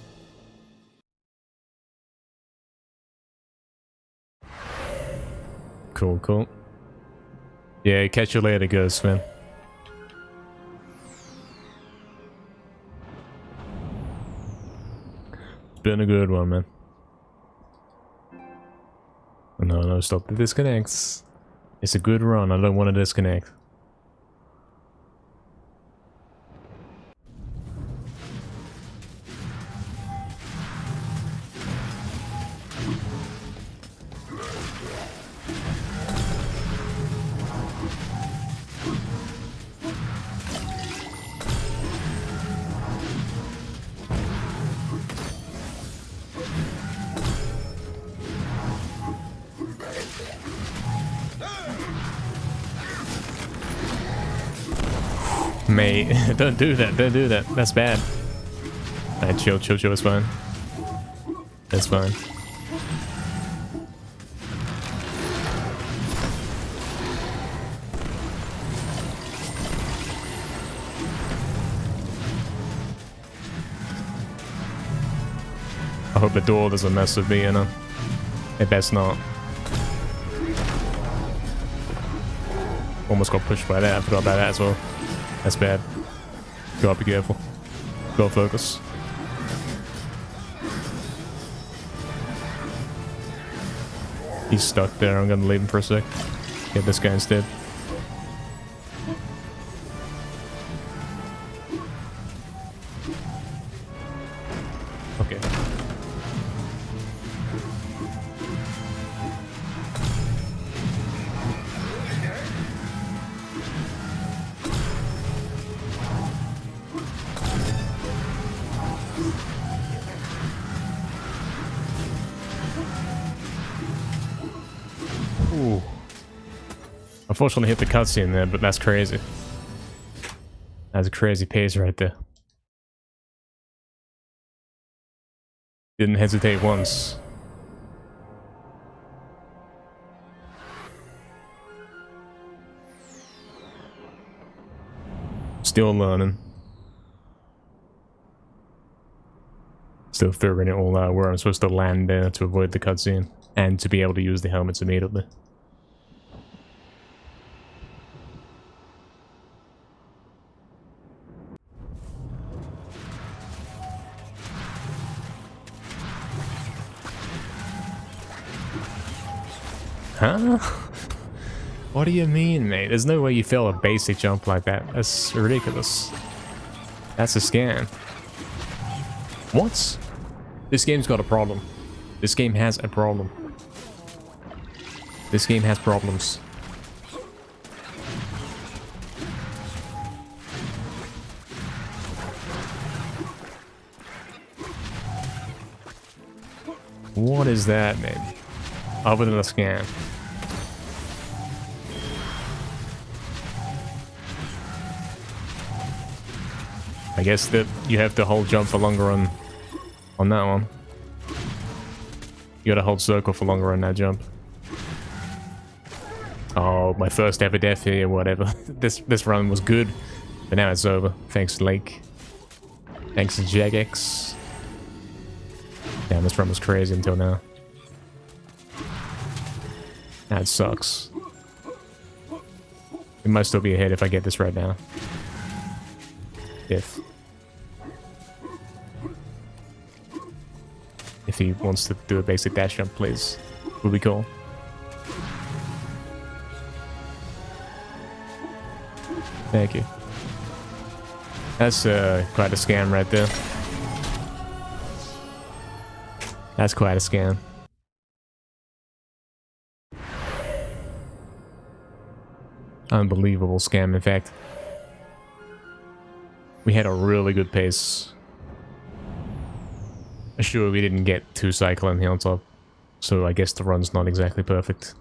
Cool, cool. Yeah, catch you later, Ghost, man. Been a good one, man. No, no, stop the disconnects. It's a good run. I don't want to disconnect. Mate, don't do that, don't do that. That's bad. Alright, chill, chill, chill, it's fine. That's fine. I hope the door doesn't mess with me, you know? It best not. Almost got pushed by that. I forgot about that as well. That's bad. Gotta be careful. Gotta focus. He's stuck there. I'm gonna leave him for a sec. Get this guy instead. Okay. Ooh. Unfortunately hit the cutscene there, but that's crazy. That's a crazy pace right there. Didn't hesitate once. Still learning. Still figuring it all out where I'm supposed to land there to avoid the cutscene. And to be able to use the helmets immediately. Huh? What do you mean, mate? There's no way you fail a basic jump like that. That's ridiculous. That's a scam. What? This game's got a problem. This game has a problem. This game has problems. What is that, man? Other than a scam. I guess that you have to hold jump for longer on that one. You gotta hold circle for longer on that jump. Oh, my first ever death here, whatever. This run was good, but now it's over. Thanks, Lake. Thanks, Jagex. Damn, this run was crazy until now. That sucks. It might still be ahead if I get this right now. If he wants to do a basic dash jump, please. Would be cool. Thank you. That's quite a scam right there. That's quite a scam. Unbelievable scam, in fact. We had a really good pace. Sure, we didn't get 2 cycling here on top, so I guess the run's not exactly perfect.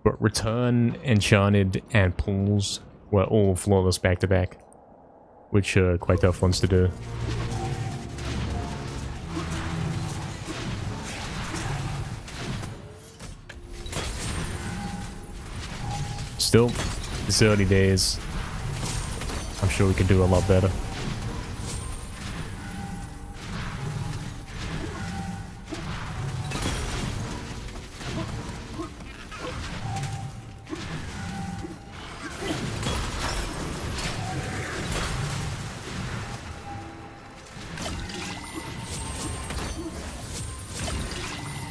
But Return, Enchanted, and Pools were all flawless back-to-back, which are quite tough ones to do. Still, it's early days. I'm sure we can do a lot better.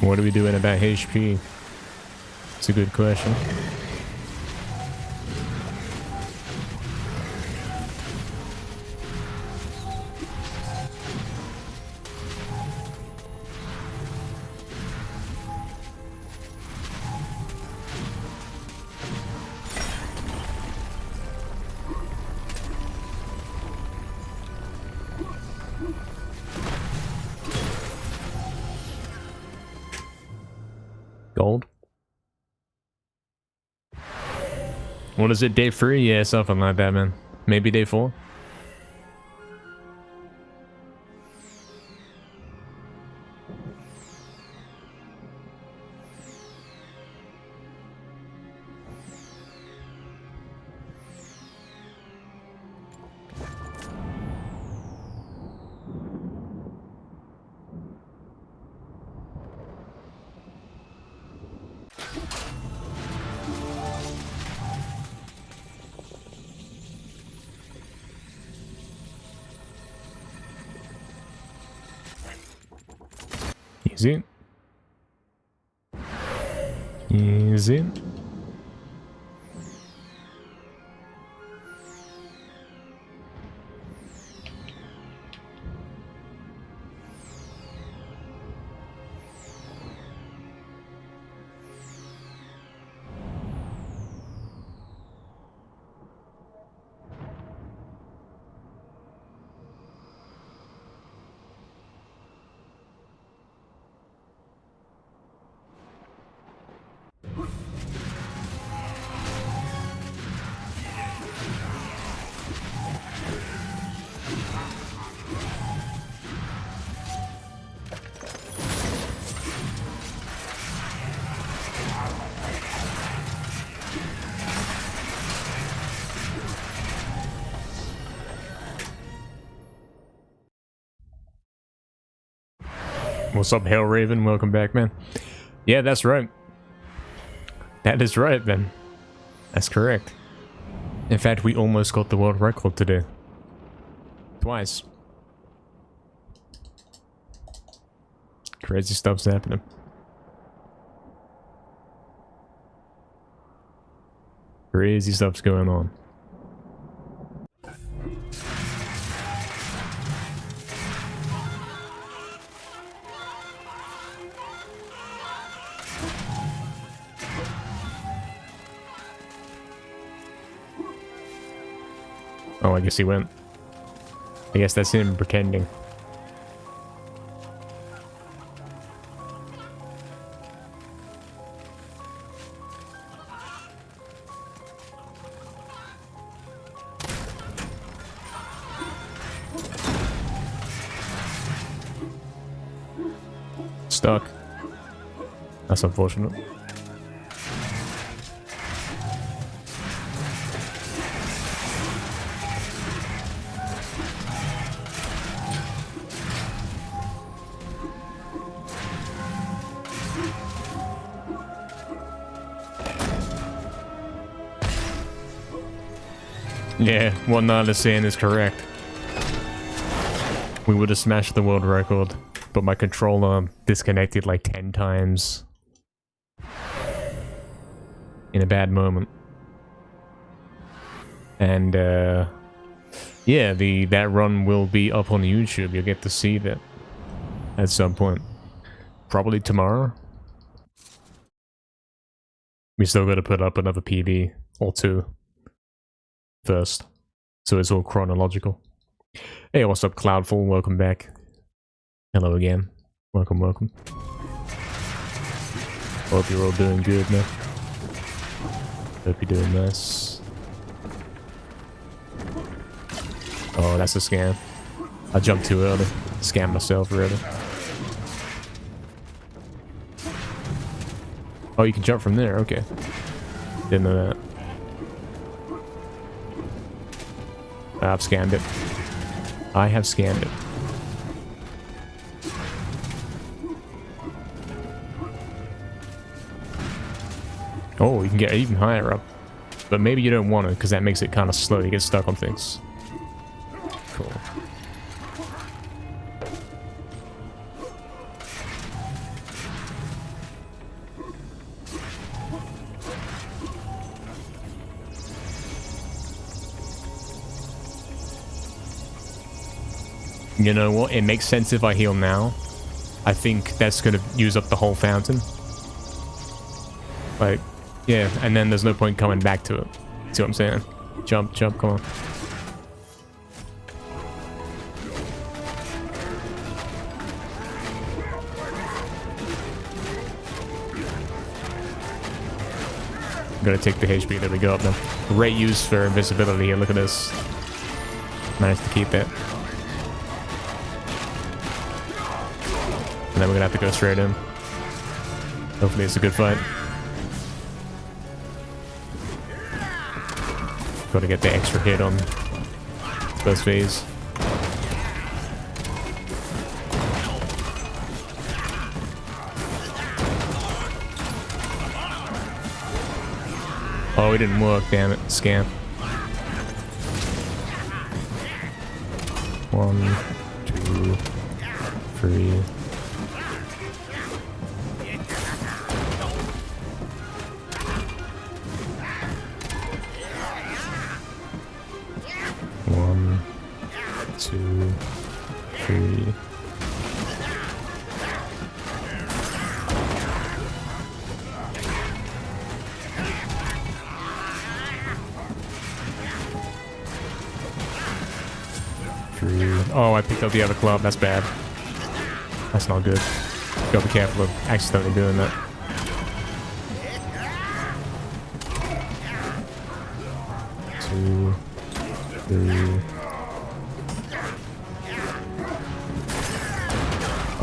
What are we doing about HP? It's a good question. Gold? What is it, day 3? Yeah, something like that, man. Maybe day 4? Easy. Easy. What's up, Hellraven? Welcome back, man. Yeah, that's right. That is right, Ben. That's correct. In fact, we almost got the world record today. Twice. Crazy stuff's happening. Crazy stuff's going on. Oh, I guess he went. I guess that's him pretending. Stuck. That's unfortunate. Yeah, what Nard is saying is correct. We would have smashed the world record, but my controller disconnected like 10 times. In a bad moment. And, yeah, that run will be up on YouTube. You'll get to see that at some point. Probably tomorrow. We still got to put up another PB or two first, so it's all chronological. Hey, what's up, Cloudful? Welcome back. Hello again. Welcome, welcome. Hope you're all doing good, man. Hope you're doing nice. Oh, that's a scam. I jumped too early. Scammed myself really. Oh, you can jump from there. Okay. Didn't know that. I've scanned it. I have scanned it. Oh, you can get even higher up. But maybe you don't want to, because that makes it kind of slow. You get stuck on things. Cool. You know what? It makes sense if I heal now. I think that's going to use up the whole fountain. Like, yeah, and then there's no point coming back to it. See what I'm saying? Jump, jump, come on. I'm gonna take the HP. There we go. Up now. Great use for invisibility here. Look at this. Managed to keep it. And then we're gonna have to go straight in. Hopefully it's a good fight. Gotta get the extra hit on first phase. Oh, it didn't work, damn it. Scam. 1, 2, 3. Oh, I picked up the other club. That's bad. That's not good. Gotta be careful of accidentally doing that. Two, three.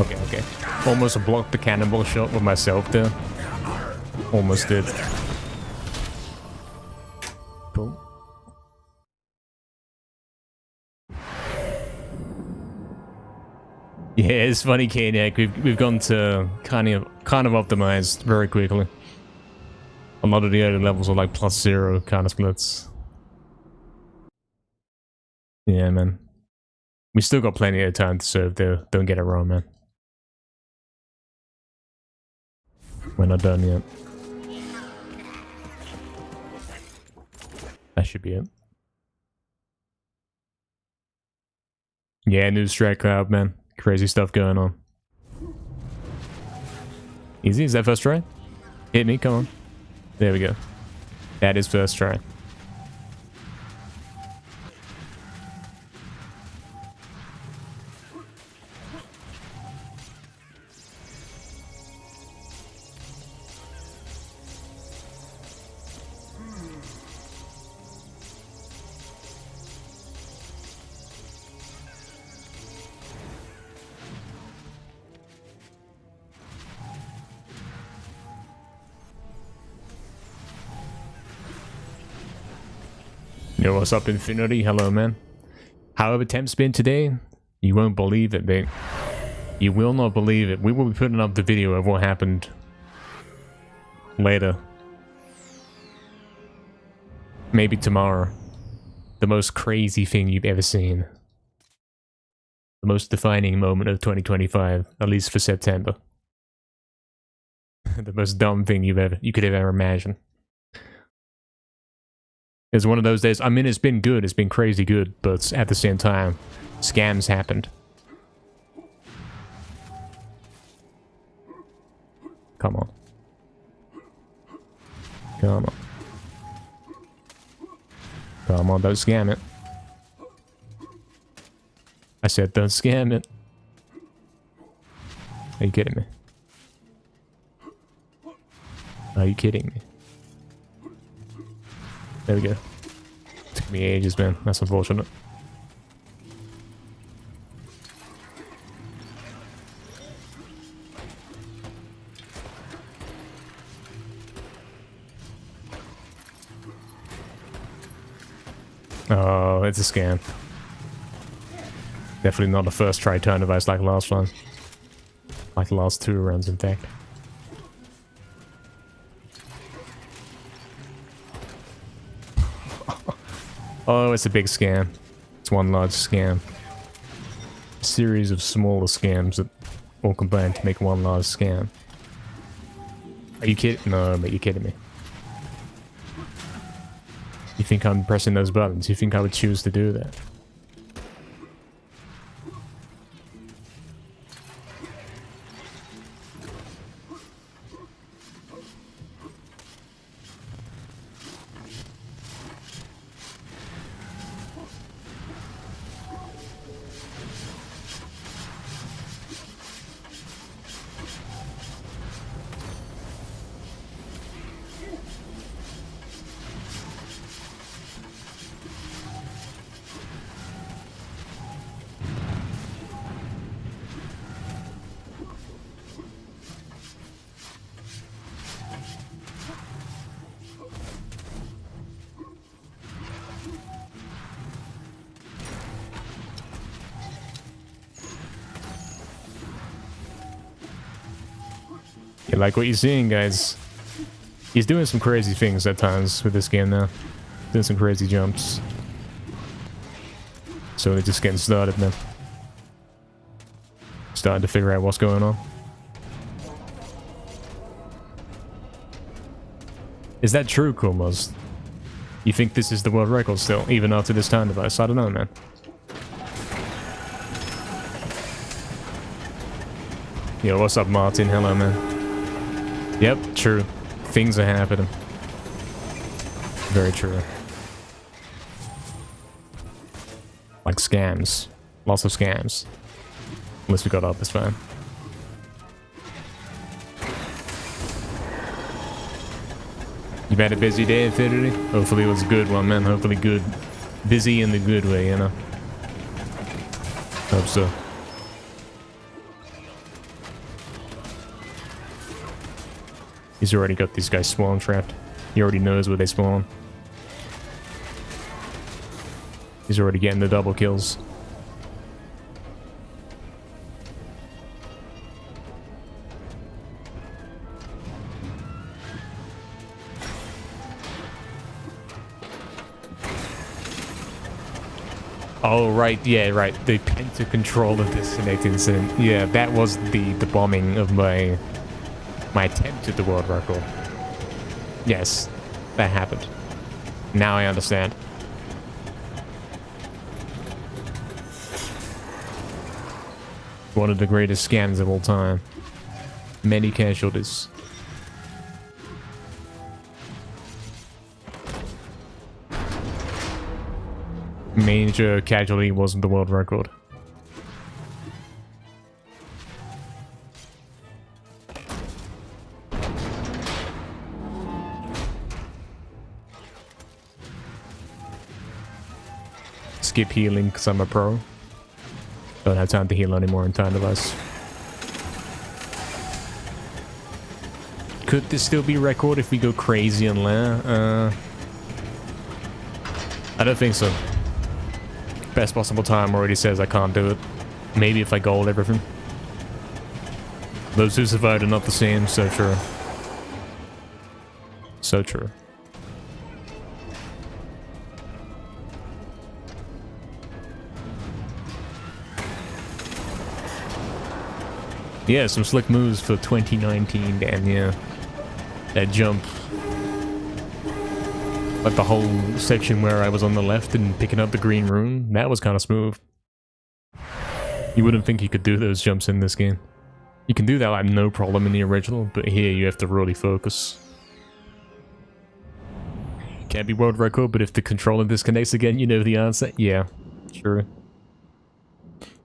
Okay, okay. Almost blocked the cannonball shot with myself there. Almost did. Cool. Yeah, it's funny, Kaniak. We've gone to kind of optimized very quickly. A lot of the other levels are like +0 kind of splits. Yeah, man. We still got plenty of time to serve though. Don't get it wrong, man. We're not done yet. That should be it. Yeah, new strike cloud, man. Crazy stuff going on. Easy, is that first try? Hit me, come on. There we go. That is first try. Yo, what's up, Infinity? Hello, man. However, temp's been today, you won't believe it, mate. You will not believe it. We will be putting up the video of what happened later. Maybe tomorrow. The most crazy thing you've ever seen. The most defining moment of 2025, at least for September. The most dumb thing you could have ever imagined. It's one of those days. I mean, it's been good. It's been crazy good. But at the same time, scams happened. Come on. Come on. Come on, don't scam it. I said don't scam it. Are you kidding me? Are you kidding me? There we go. Took me ages, man. That's unfortunate. Oh, it's a scam. Definitely not the first try turn device like last one. Like the last 2 rounds, in fact. Oh, it's a big scam. It's one large scam. A series of smaller scams that all combine to make one large scam. Are you kidding? No, but you're kidding me. You think I'm pressing those buttons? You think I would choose to do that? You like what you're seeing, guys? He's doing some crazy things at times with this game now. Doing some crazy jumps. So they're just getting started, man. Starting to figure out what's going on. Is that true, Kumos? You think this is the world record still, even after this time device? I don't know, man. Yo, what's up, Martin? Hello, man. Yep, true. Things are happening. Very true. Like scams. Lots of scams. Unless we got up, it's fine. You've had a busy day, Infinity? Hopefully it was a good one, man. Hopefully good. Busy in the good way, you know? Hope so. He's already got these guys spawn trapped. He already knows where they spawn. He's already getting the double kills. Oh, right, yeah, right. The Penta controller disconnect incident. Yeah, that was the bombing of my attempt at the world record. Yes, that happened. Now I understand. One of the greatest scams of all time. Many casualties. Major casualty wasn't the world record. Skip healing because I'm a pro. Don't have time to heal anymore in time device. Could this still be record if we go crazy on lair? I don't think so. Best possible time already says I can't do it. Maybe if I gold everything. Those who survived are not the same, so true. So true. Yeah, some slick moves for 2019, damn yeah. That jump. Like the whole section where I was on the left and picking up the green rune, that was kind of smooth. You wouldn't think you could do those jumps in this game. You can do that like no problem in the original, but here you have to really focus. Can't be world record, but if the controller disconnects again, you know the answer. Yeah, sure.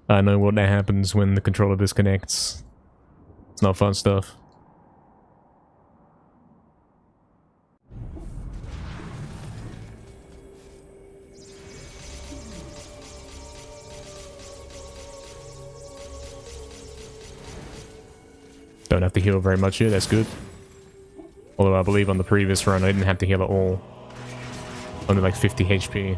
I know what happens when the controller disconnects. It's not fun stuff. Don't have to heal very much here, that's good. Although I believe on the previous run I didn't have to heal at all. Only like 50 HP.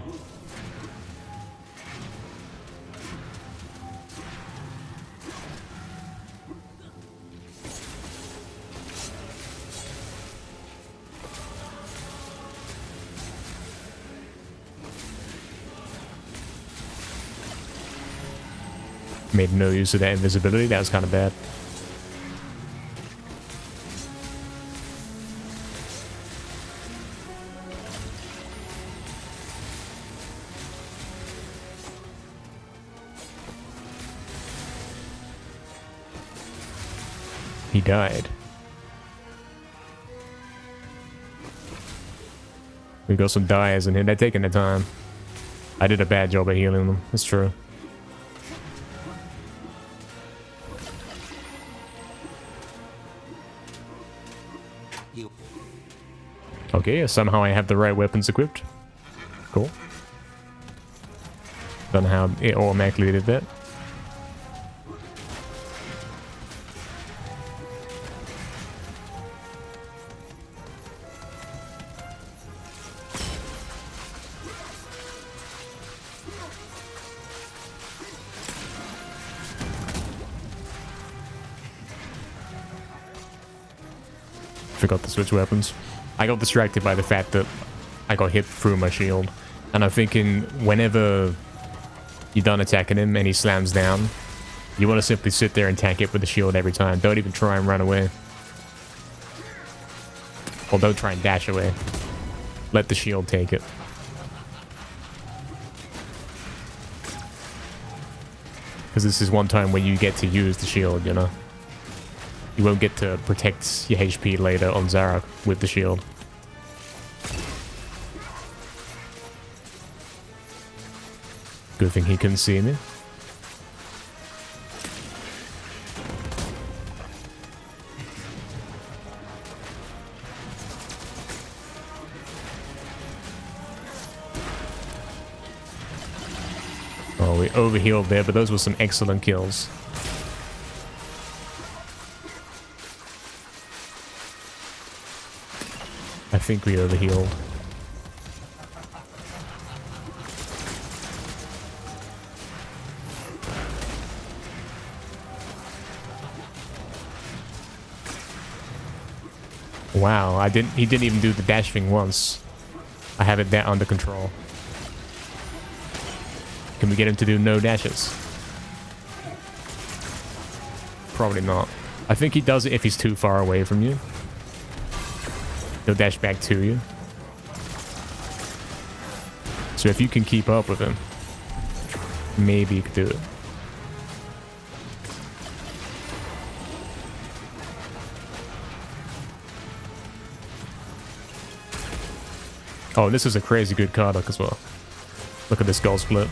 Made no use of that invisibility, that was kind of bad. He died. We got some dyers in here. They're taking their time. I did a bad job at healing them. That's true. Okay, somehow I have the right weapons equipped. Cool. Don't know how it automatically did that. Forgot to switch weapons. I got distracted by the fact that I got hit through my shield. And I'm thinking whenever you're done attacking him and he slams down, you want to simply sit there and tank it with the shield every time. Don't even try and run away. Or don't try and dash away. Let the shield take it. Because this is one time when you get to use the shield, you know? You won't get to protect your HP later on Zarok with the shield. Good thing he couldn't see me. we overhealed there, but those were some excellent kills. I think we overhealed. Wow, he didn't even do the dash thing once. I have it under control. Can we get him to do no dashes? Probably not. I think he does it if he's too far away from you. He'll dash back to you. So if you can keep up with him, maybe you could do it. Oh, this is a crazy good card look as well. Look at this goal split.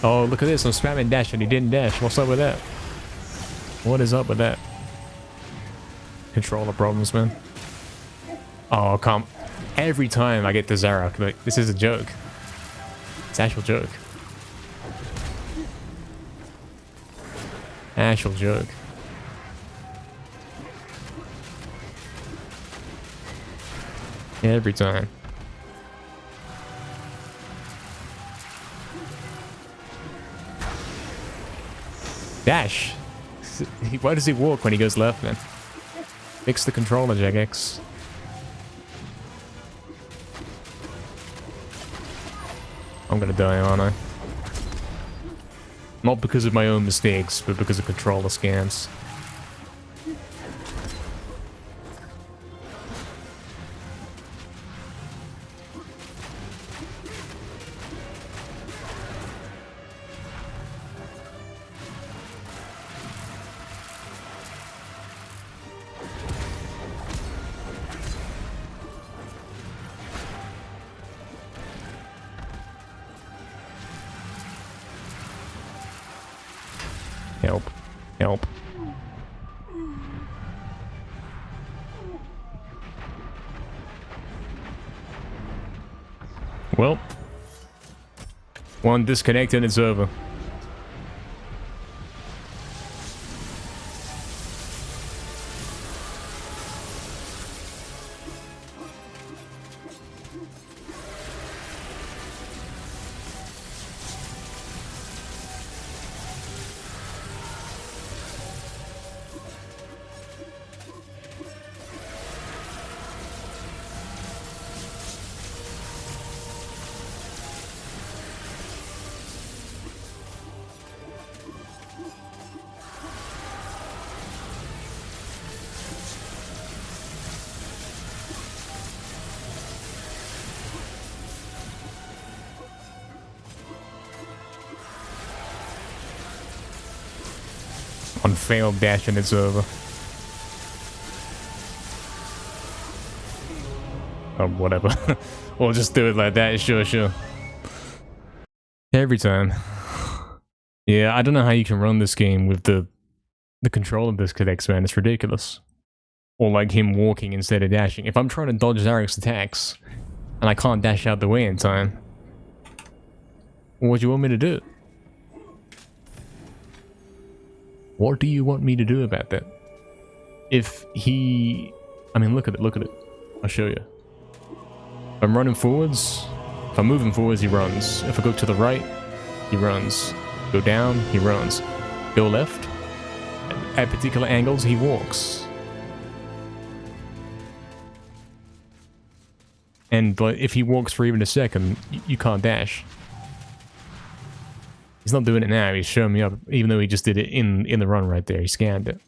Oh, look at this. I'm spamming dash and he didn't dash. What's up with that? What is up with that? Controller problems, man. Oh, come. Every time I get to Zarok, like, this is a joke. It's an actual joke. Actual joke. Every time. Dash. Why does he walk when he goes left, man? Fix the controller, Jagex. I'm gonna die, aren't I? Not because of my own mistakes, but because of controller scans. Help. Help. Well. One disconnect and it's over. On failed dash and it's over. Oh, whatever. We'll just do it like that. Sure, sure. Every time. Yeah, I don't know how you can run this game with the control of this disconnects, man. It's ridiculous. Or like him walking instead of dashing. If I'm trying to dodge Zarok's attacks and I can't dash out the way in time, what do you want me to do? What do you want me to do about that? If he... I mean, look at it, look at it. I'll show you. If I'm running forwards, if I'm moving forwards, he runs. If I go to the right, he runs. Go down, he runs. Go left, at particular angles, he walks. And but if he walks for even a second, you can't dash. He's not doing it now, he's showing me up, even though he just did it in the run right there, he scanned it.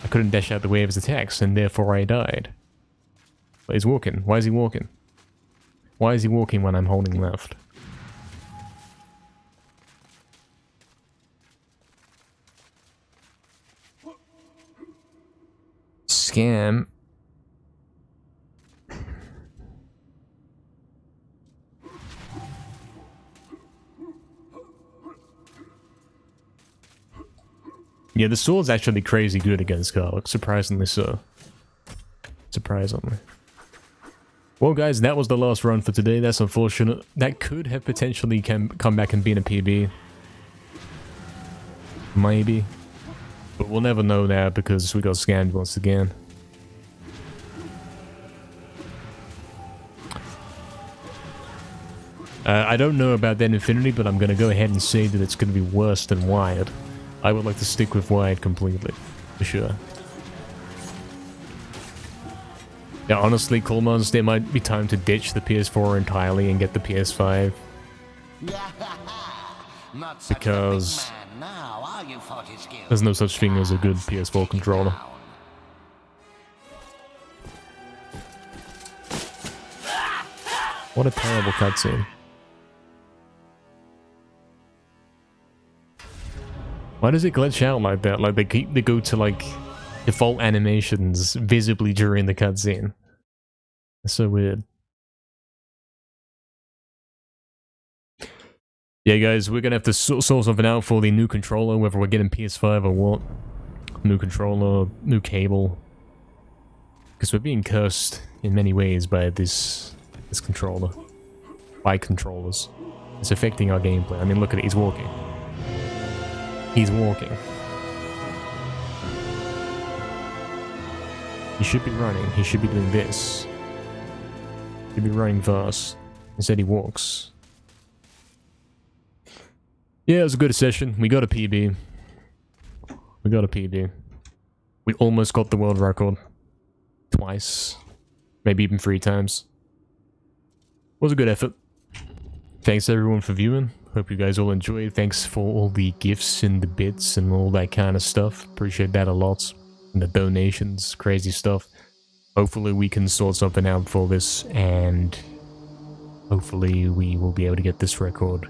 I couldn't dash out the way of his attacks, and therefore I died. But he's walking. Why is he walking? Why is he walking when I'm holding left? Scam. Yeah, the sword's actually crazy good against Garlic, surprisingly so. Surprisingly. Well, guys, that was the last run for today. That's unfortunate. That could have potentially come back and been a PB. Maybe. But we'll never know now because we got scammed once again. I don't know about that Infinity, but I'm going to go ahead and say that it's going to be worse than Wired. I would like to stick with Wired completely, for sure. Yeah, honestly, cool months, there might be time to ditch the PS4 entirely and get the PS5. Because there's no such thing as a good PS4 controller. What a terrible cutscene. Why does it glitch out like that? Like they go to like default animations visibly during the cutscene. That's so weird. Yeah, guys, we're gonna have to sort something out for the new controller, whether we're getting PS5 or what. New controller, new cable. Because we're being cursed in many ways by this controller. By controllers. It's affecting our gameplay. I mean, look at it, he's walking. He's walking. He should be running. He should be doing this. He should be running fast. Instead he walks. Yeah, it was a good session. We got a PB. We got a PB. We almost got the world record. Twice. Maybe even 3 times. Was a good effort. Thanks everyone for viewing. Hope you guys all enjoyed. Thanks for all the gifts and the bits and all that kind of stuff. Appreciate that a lot. And the donations, crazy stuff. Hopefully we can sort something out for this, and hopefully we will be able to get this record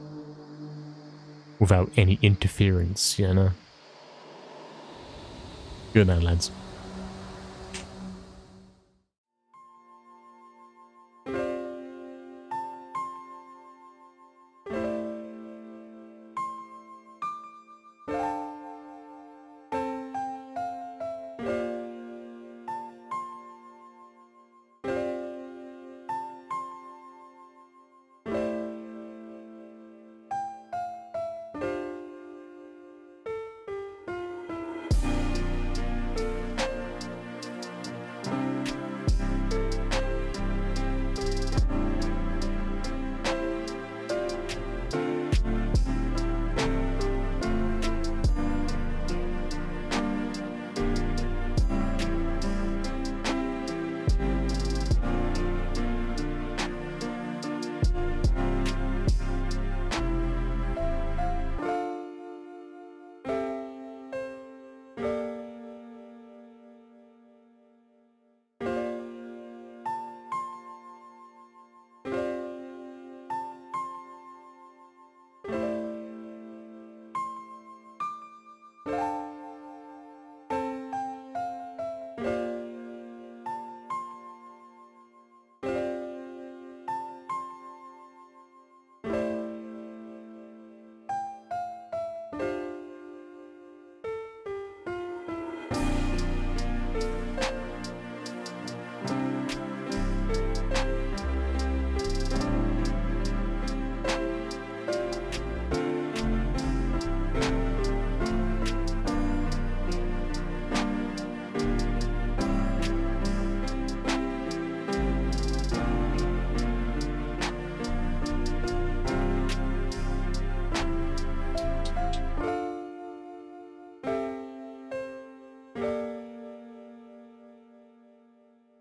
without any interference, you know? Good night, lads.